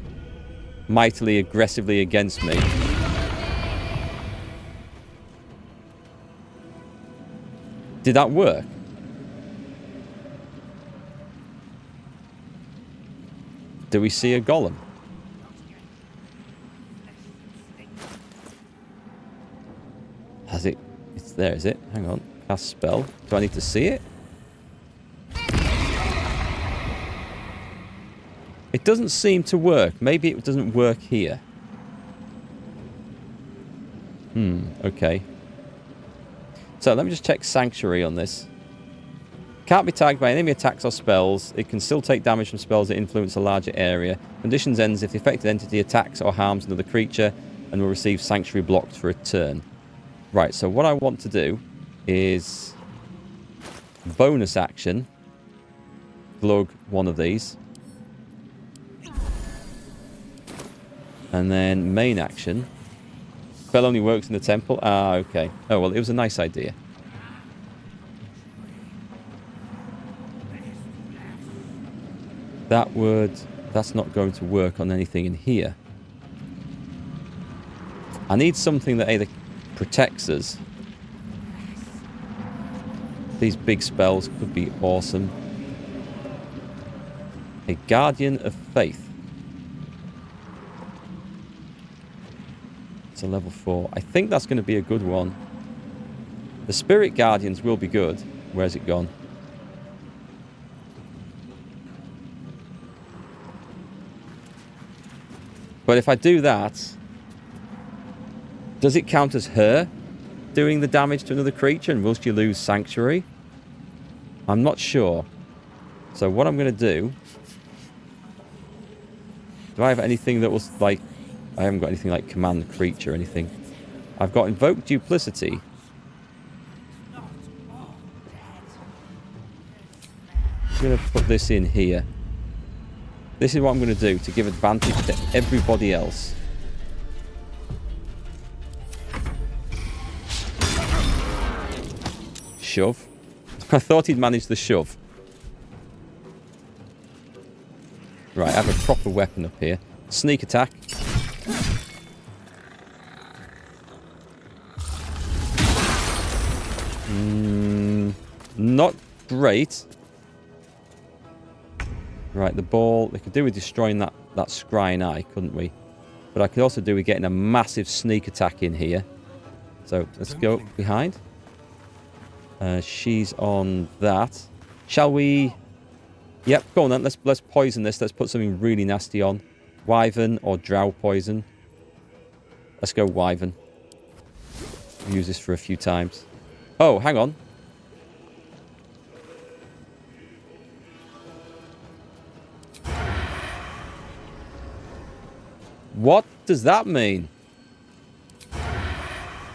S1: mightily aggressively against me... Did that work? Do we see a golem? Has it? It's there, is it? Hang on. Cast spell. Do I need to see it? It doesn't seem to work. Maybe it doesn't work here. Okay. So let me just check Sanctuary on this. Can't be tagged by enemy attacks or spells. It can still take damage from spells that influence a larger area. Conditions ends if the affected entity attacks or harms another creature and will receive Sanctuary blocked for a turn. Right, so what I want to do is bonus action. Glug one of these. And then main action. Spell only works in the temple. Ah, okay. Oh, well, it was a nice idea. That's not going to work on anything in here. I need something that either protects us. These big spells could be awesome. A Guardian of Faith. It's a level 4. I think that's going to be a good one. The Spirit Guardians will be good. Where's it gone? But if I do that, does it count as her doing the damage to another creature, and will she lose Sanctuary? I'm not sure. So what I'm going to do... Do I have anything that was like... I haven't got anything like Command Creature or anything. I've got Invoke Duplicity. I'm going to put this in here. This is what I'm going to do to give advantage to everybody else. Shove. I thought he'd managed the shove. Right, I have a proper weapon up here. Sneak attack. Not great. Right, the ball. We could do with destroying that scrying eye, couldn't we? But I could also do with getting a massive sneak attack in here. So let's go behind. She's on that. Shall we? Yep, go on then. Let's poison this. Let's put something really nasty on. Wyvern or drow poison. Let's go Wyvern. Use this for a few times. Oh, hang on. What does that mean?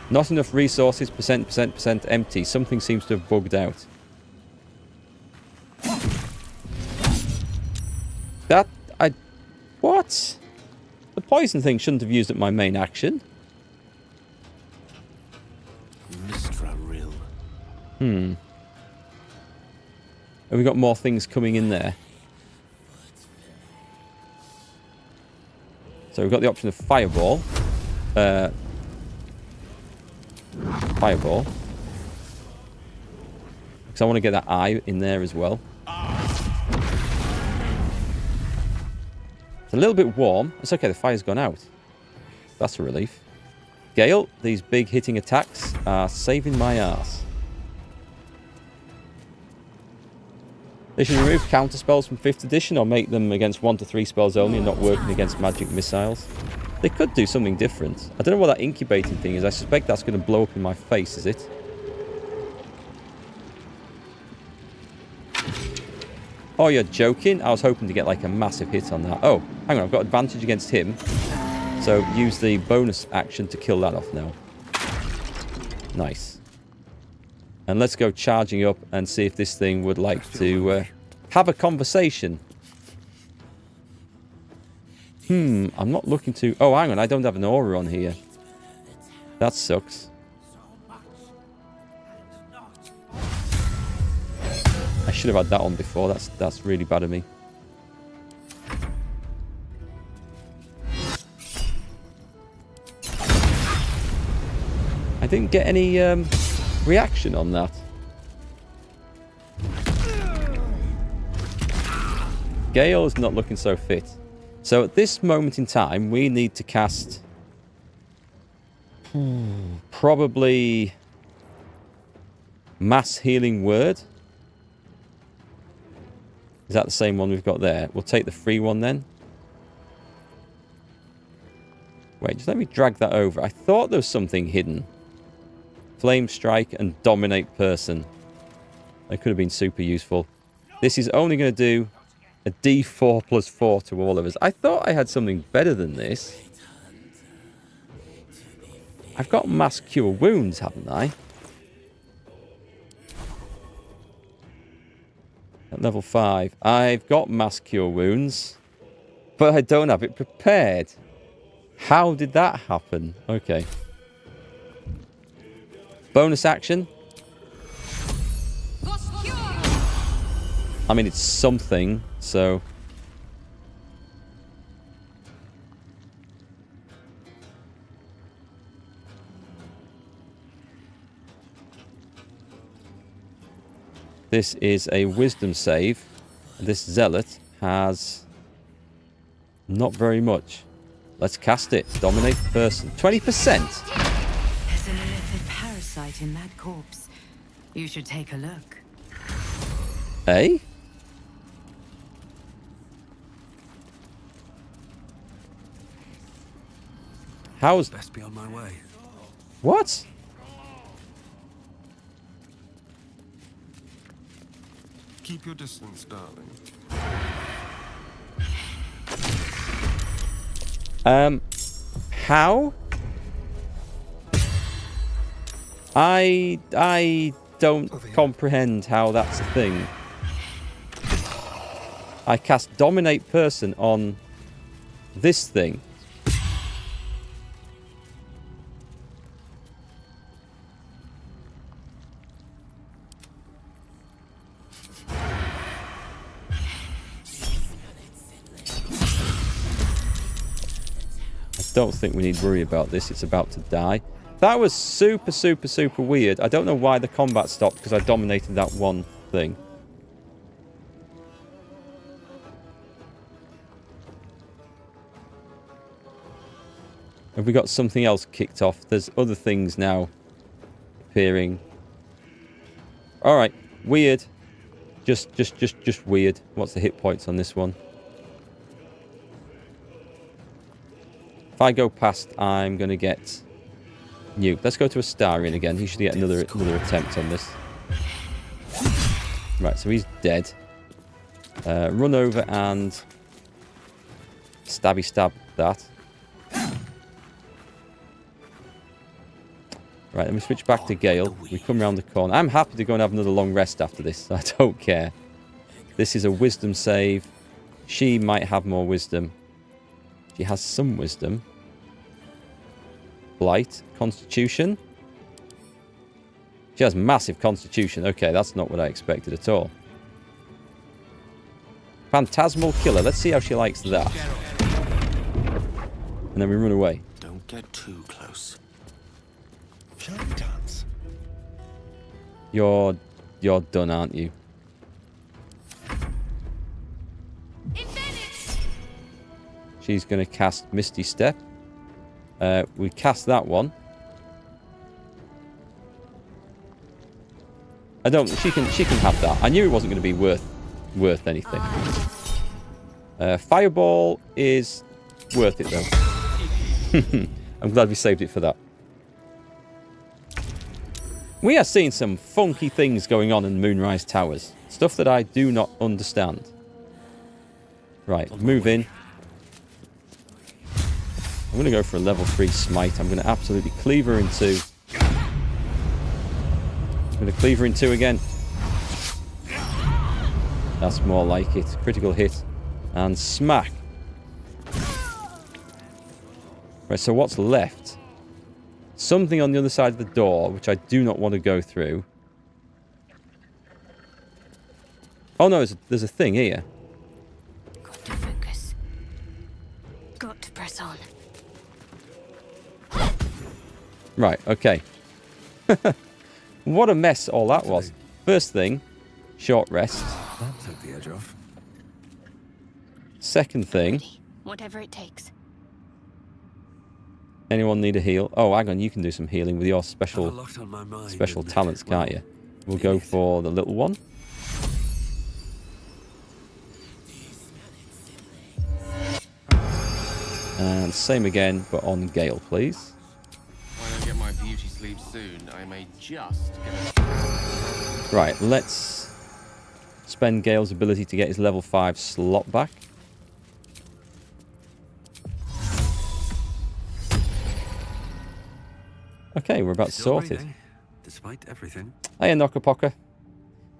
S1: Not enough resources, percent empty. Something seems to have bugged out. What? The poison thing shouldn't have used at my main action. Have we got more things coming in there? So we've got the option of Fireball. Fireball. Because I want to get that eye in there as well. It's a little bit warm. It's okay, the fire's gone out. That's a relief. Gale, these big hitting attacks are saving my ass. They should remove counter spells from 5th edition or make them against 1 to 3 spells only and not working against magic missiles. They could do something different. I don't know what that incubating thing is. I suspect that's going to blow up in my face, is it? Oh, you're joking? I was hoping to get like a massive hit on that. Oh, hang on. I've got advantage against him. So use the bonus action to kill that off now. Nice. And let's go charging up and see if this thing would like to have a conversation. I'm not looking to... Oh, hang on. I don't have an aura on here. That sucks. I should have had that on before. That's really bad of me. I didn't get any reaction on that. Gale's not looking so fit. So at this moment in time, we need to cast probably Mass Healing Word. Is that the same one we've got there? We'll take the free one then. Wait, just let me drag that over. I thought there was something hidden. Flame Strike and Dominate Person. That could have been super useful. This is only going to do a D4 plus 4 to all of us. I thought I had something better than this. I've got Mass Cure Wounds, haven't I? At level 5. I've got Mass Cure Wounds, but I don't have it prepared. How did that happen? Okay. Bonus action. I mean, it's something, so... This is a wisdom save. This zealot has not very much. Let's cast it. Dominate person. 20%.
S11: There's an illithid parasite in that corpse. You should take a look.
S1: Eh? How's...
S5: Best be on my way.
S1: What?
S15: Keep your distance, darling.
S1: How? I don't comprehend how that's a thing. I cast Dominate Person on this thing. I don't think we need to worry about this. It's about to die. That was super, super, super weird. I don't know why the combat stopped because I dominated that one thing. Have we got something else kicked off? There's other things now appearing. Alright, weird. Just weird. What's the hit points on this one? If I go past, I'm going to get nuked. Let's go to Astarion again. He should get another attempt on this. Right, so he's dead. Run over and stabby stab that. Right, then we switch back to Gale. We come around the corner. I'm happy to go and have another long rest after this. I don't care. This is a wisdom save. She might have more wisdom. She has some wisdom. Blight. Constitution. She has massive constitution. Okay, that's not what I expected at all. Phantasmal Killer. Let's see how she likes that. And then we run away.
S18: Don't get too close.
S15: Shall we dance?
S1: You're done, aren't you? She's going to cast Misty Step. We cast that one. She can have that. I knew it wasn't going to be worth anything. Fireball is worth it though. I'm glad we saved it for that. We are seeing some funky things going on in Moonrise Towers. Stuff that I do not understand. Right, move in. I'm going to go for a level 3 smite. I'm going to absolutely cleave her in two. I'm going to cleave her in two again. That's more like it. Critical hit. And smack. Right, so what's left? Something on the other side of the door, which I do not want to go through. Oh no, there's a thing here.
S3: Got to focus. Got to press on.
S1: Right, okay. What a mess all that was. First thing, short rest.
S5: That took the edge off.
S1: Second thing.
S3: Whatever it takes.
S1: Anyone need a heal? Oh, hang on, you can do some healing with your special talents, can't you? We'll go for the little one. And same again, but on Gale, please.
S12: When I get my beauty sleep soon, I may just get a...
S1: Right, let's spend Gale's ability to get his level 5 slot back. Okay, we're about sorted.
S5: Despite everything.
S1: Hiya, Knockerpocker.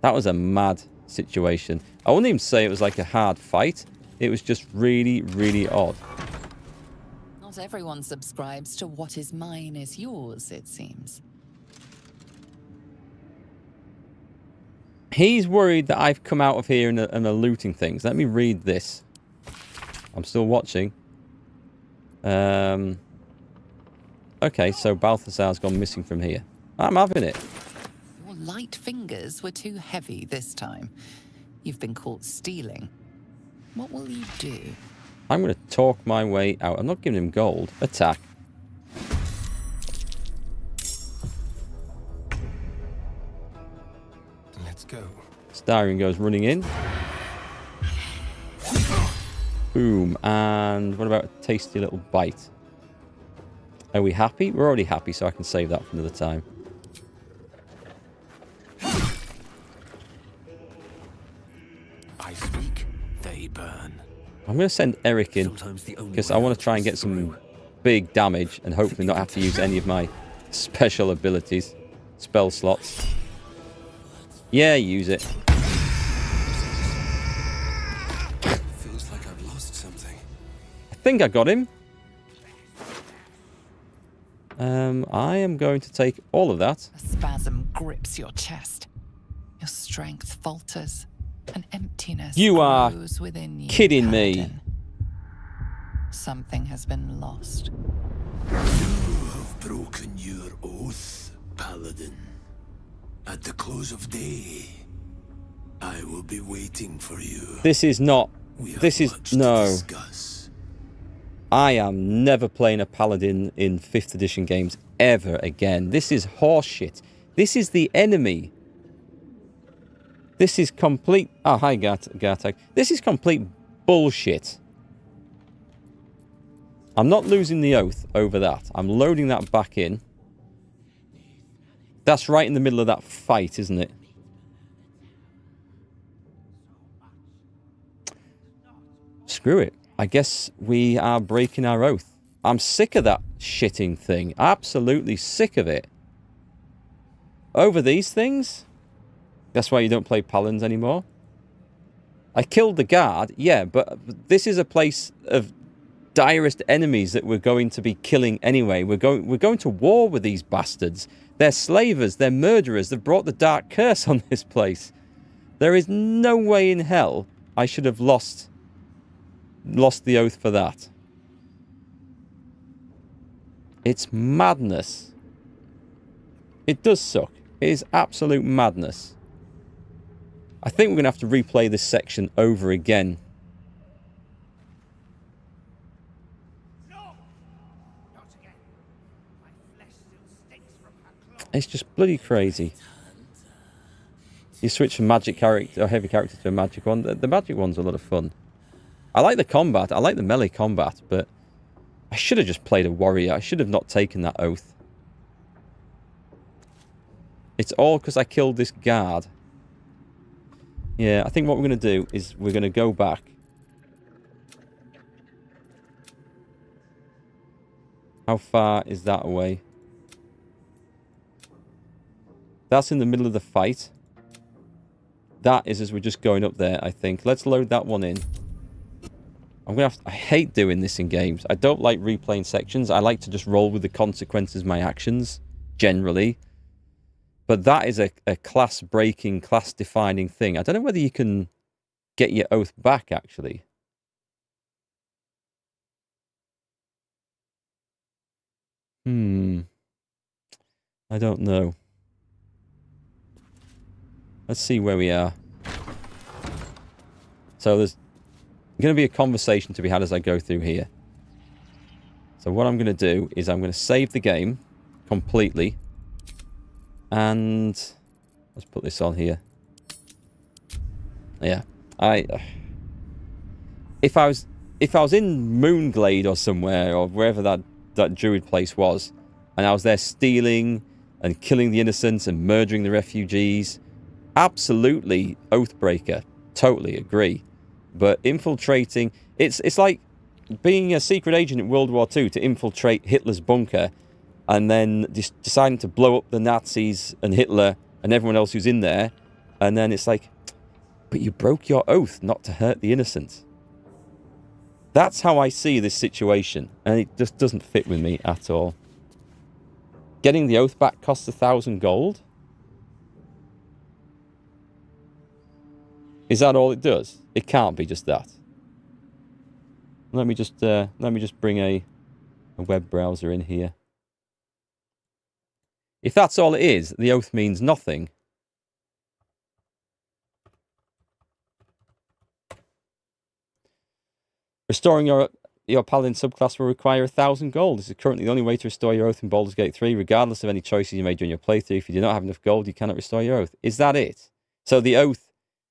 S1: That was a mad situation. I wouldn't even say it was like a hard fight. It was just really, really odd.
S2: Not everyone subscribes to what is mine is yours, it seems.
S1: He's worried that I've come out of here and are looting things. Let me read this. I'm still watching. Okay, so Balthazar's gone missing from here. I'm having it.
S2: Your light fingers were too heavy this time. You've been caught stealing. What will you do?
S1: I'm going to talk my way out. I'm not giving him gold. Attack.
S15: Let's go.
S1: Astarion goes running in. Boom. And what about a tasty little bite? Are we happy? We're already happy, so I can save that for another time.
S18: I speak, they burn.
S1: I'm going to send Erikk in, because I want to try and get some big damage and hopefully not have to use any of my special abilities. Spell slots. Yeah, use it.
S5: Feels like I've lost something.
S1: I think I got him. I am going to take all of that.
S2: A spasm grips your chest. Your strength falters. An emptiness
S1: You are
S2: grows within you.
S1: kidding me.
S2: Paladin. Something has been lost.
S6: You have broken your oath, Paladin. At the close of day, I will be waiting for you.
S1: This is not... This is... No. I am never playing a Paladin in 5th edition games ever again. This is horseshit. This is the enemy. This is complete... Oh, hi, Gartag. This is complete bullshit. I'm not losing the oath over that. I'm loading that back in. That's right in the middle of that fight, isn't it? Screw it. I guess we are breaking our oath. I'm sick of that shitting thing. Absolutely sick of it. Over these things? That's why you don't play Paladins anymore? I killed the guard, yeah, but this is a place of direst enemies that we're going to be killing anyway. We're going to war with these bastards. They're slavers, they're murderers, they've brought the dark curse on this place. There is no way in hell I should have lost the oath for that. It's madness. It does suck. It is absolute madness. I think we're going to have to replay this section over again. It's just bloody crazy. You switch from magic character or heavy character to a magic one. The magic one's a lot of fun. I like the combat. I like the melee combat, but I should have just played a warrior. I should have not taken that oath. It's all because I killed this guard. Yeah, I think what we're going to do is we're going to go back. How far is that away? That's in the middle of the fight. That is as we're just going up there, I think. Let's load that one in. I'm gonna have to, I hate doing this in games. I don't like replaying sections. I like to just roll with the consequences of my actions, generally. But that is a class-breaking, class-defining thing. I don't know whether you can get your oath back, actually. I don't know. Let's see where we are. So there's going to be a conversation to be had as I go through here. So what I'm going to do is I'm going to save the game completely. And let's put this on here. Yeah. If I was in Moonglade or somewhere, or wherever that druid place was, and I was there stealing and killing the innocents and murdering the refugees, absolutely Oathbreaker. Totally agree. But infiltrating... It's like being a secret agent in World War II to infiltrate Hitler's bunker and then deciding to blow up the Nazis and Hitler and everyone else who's in there. And then it's like, but you broke your oath not to hurt the innocent. That's how I see this situation. And it just doesn't fit with me at all. Getting the oath back costs 1,000 gold? Is that all it does? It can't be just that. Let me just bring a web browser in here. If that's all it is, the oath means nothing. Restoring your paladin subclass will require 1,000 gold. This is currently the only way to restore your oath in Baldurs Gate 3, regardless of any choices you made during your playthrough. If you do not have enough gold, you cannot restore your oath. Is that it? So the oath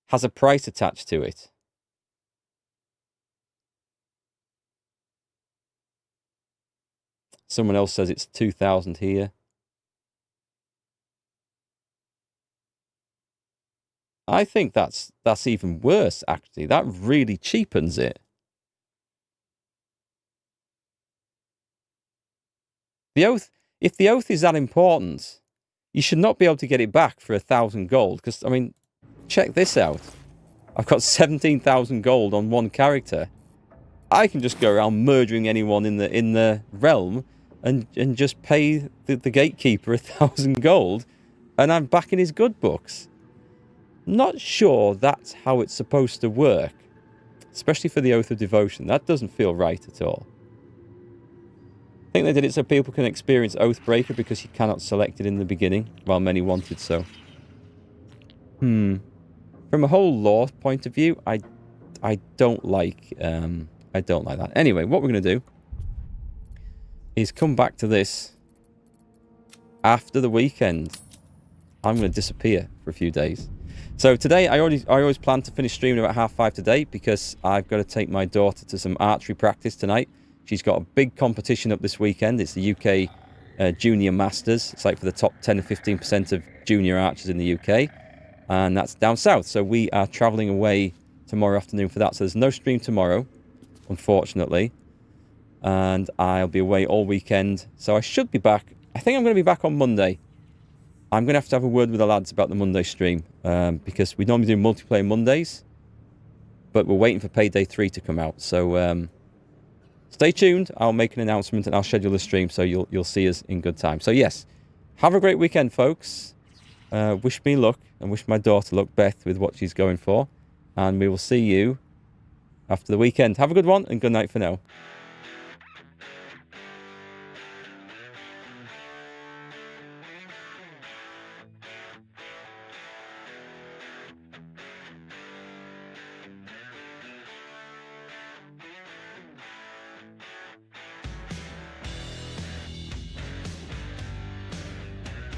S1: has a price attached to it. Someone else says it's 2,000 here. I think that's even worse, actually. That really cheapens it. The oath, if the oath is that important, you should not be able to get it back for 1,000 gold. Because, I mean, check this out. I've got 17,000 gold on one character. I can just go around murdering anyone in the realm and just pay the gatekeeper 1,000 gold, and I'm back in his good books. Not sure that's how it's supposed to work, especially for the Oath of Devotion. That doesn't feel right at all. I think they did it so people can experience Oathbreaker because you cannot select it in the beginning, while many wanted so. From a whole lore point of view, I don't like that. Anyway, what we're going to do is come back to this after the weekend. I'm going to disappear for a few days. So today, I always plan to finish streaming about 5:30 today because I've got to take my daughter to some archery practice tonight. She's got a big competition up this weekend. It's the UK Junior Masters. It's like for the top 10 or 15% of junior archers in the UK. And that's down south. So we are travelling away tomorrow afternoon for that. So there's no stream tomorrow, unfortunately. And I'll be away all weekend. So I should be back. I think I'm going to be back on Monday. I'm going to have a word with the lads about the Monday stream. Because we normally do multiplayer Mondays. But we're waiting for Payday 3 to come out. So stay tuned. I'll make an announcement and I'll schedule the stream so you'll see us in good time. So yes, have a great weekend, folks. Wish me luck and wish my daughter luck, Beth, with what she's going for. And we will see you after the weekend. Have a good one and good night for now.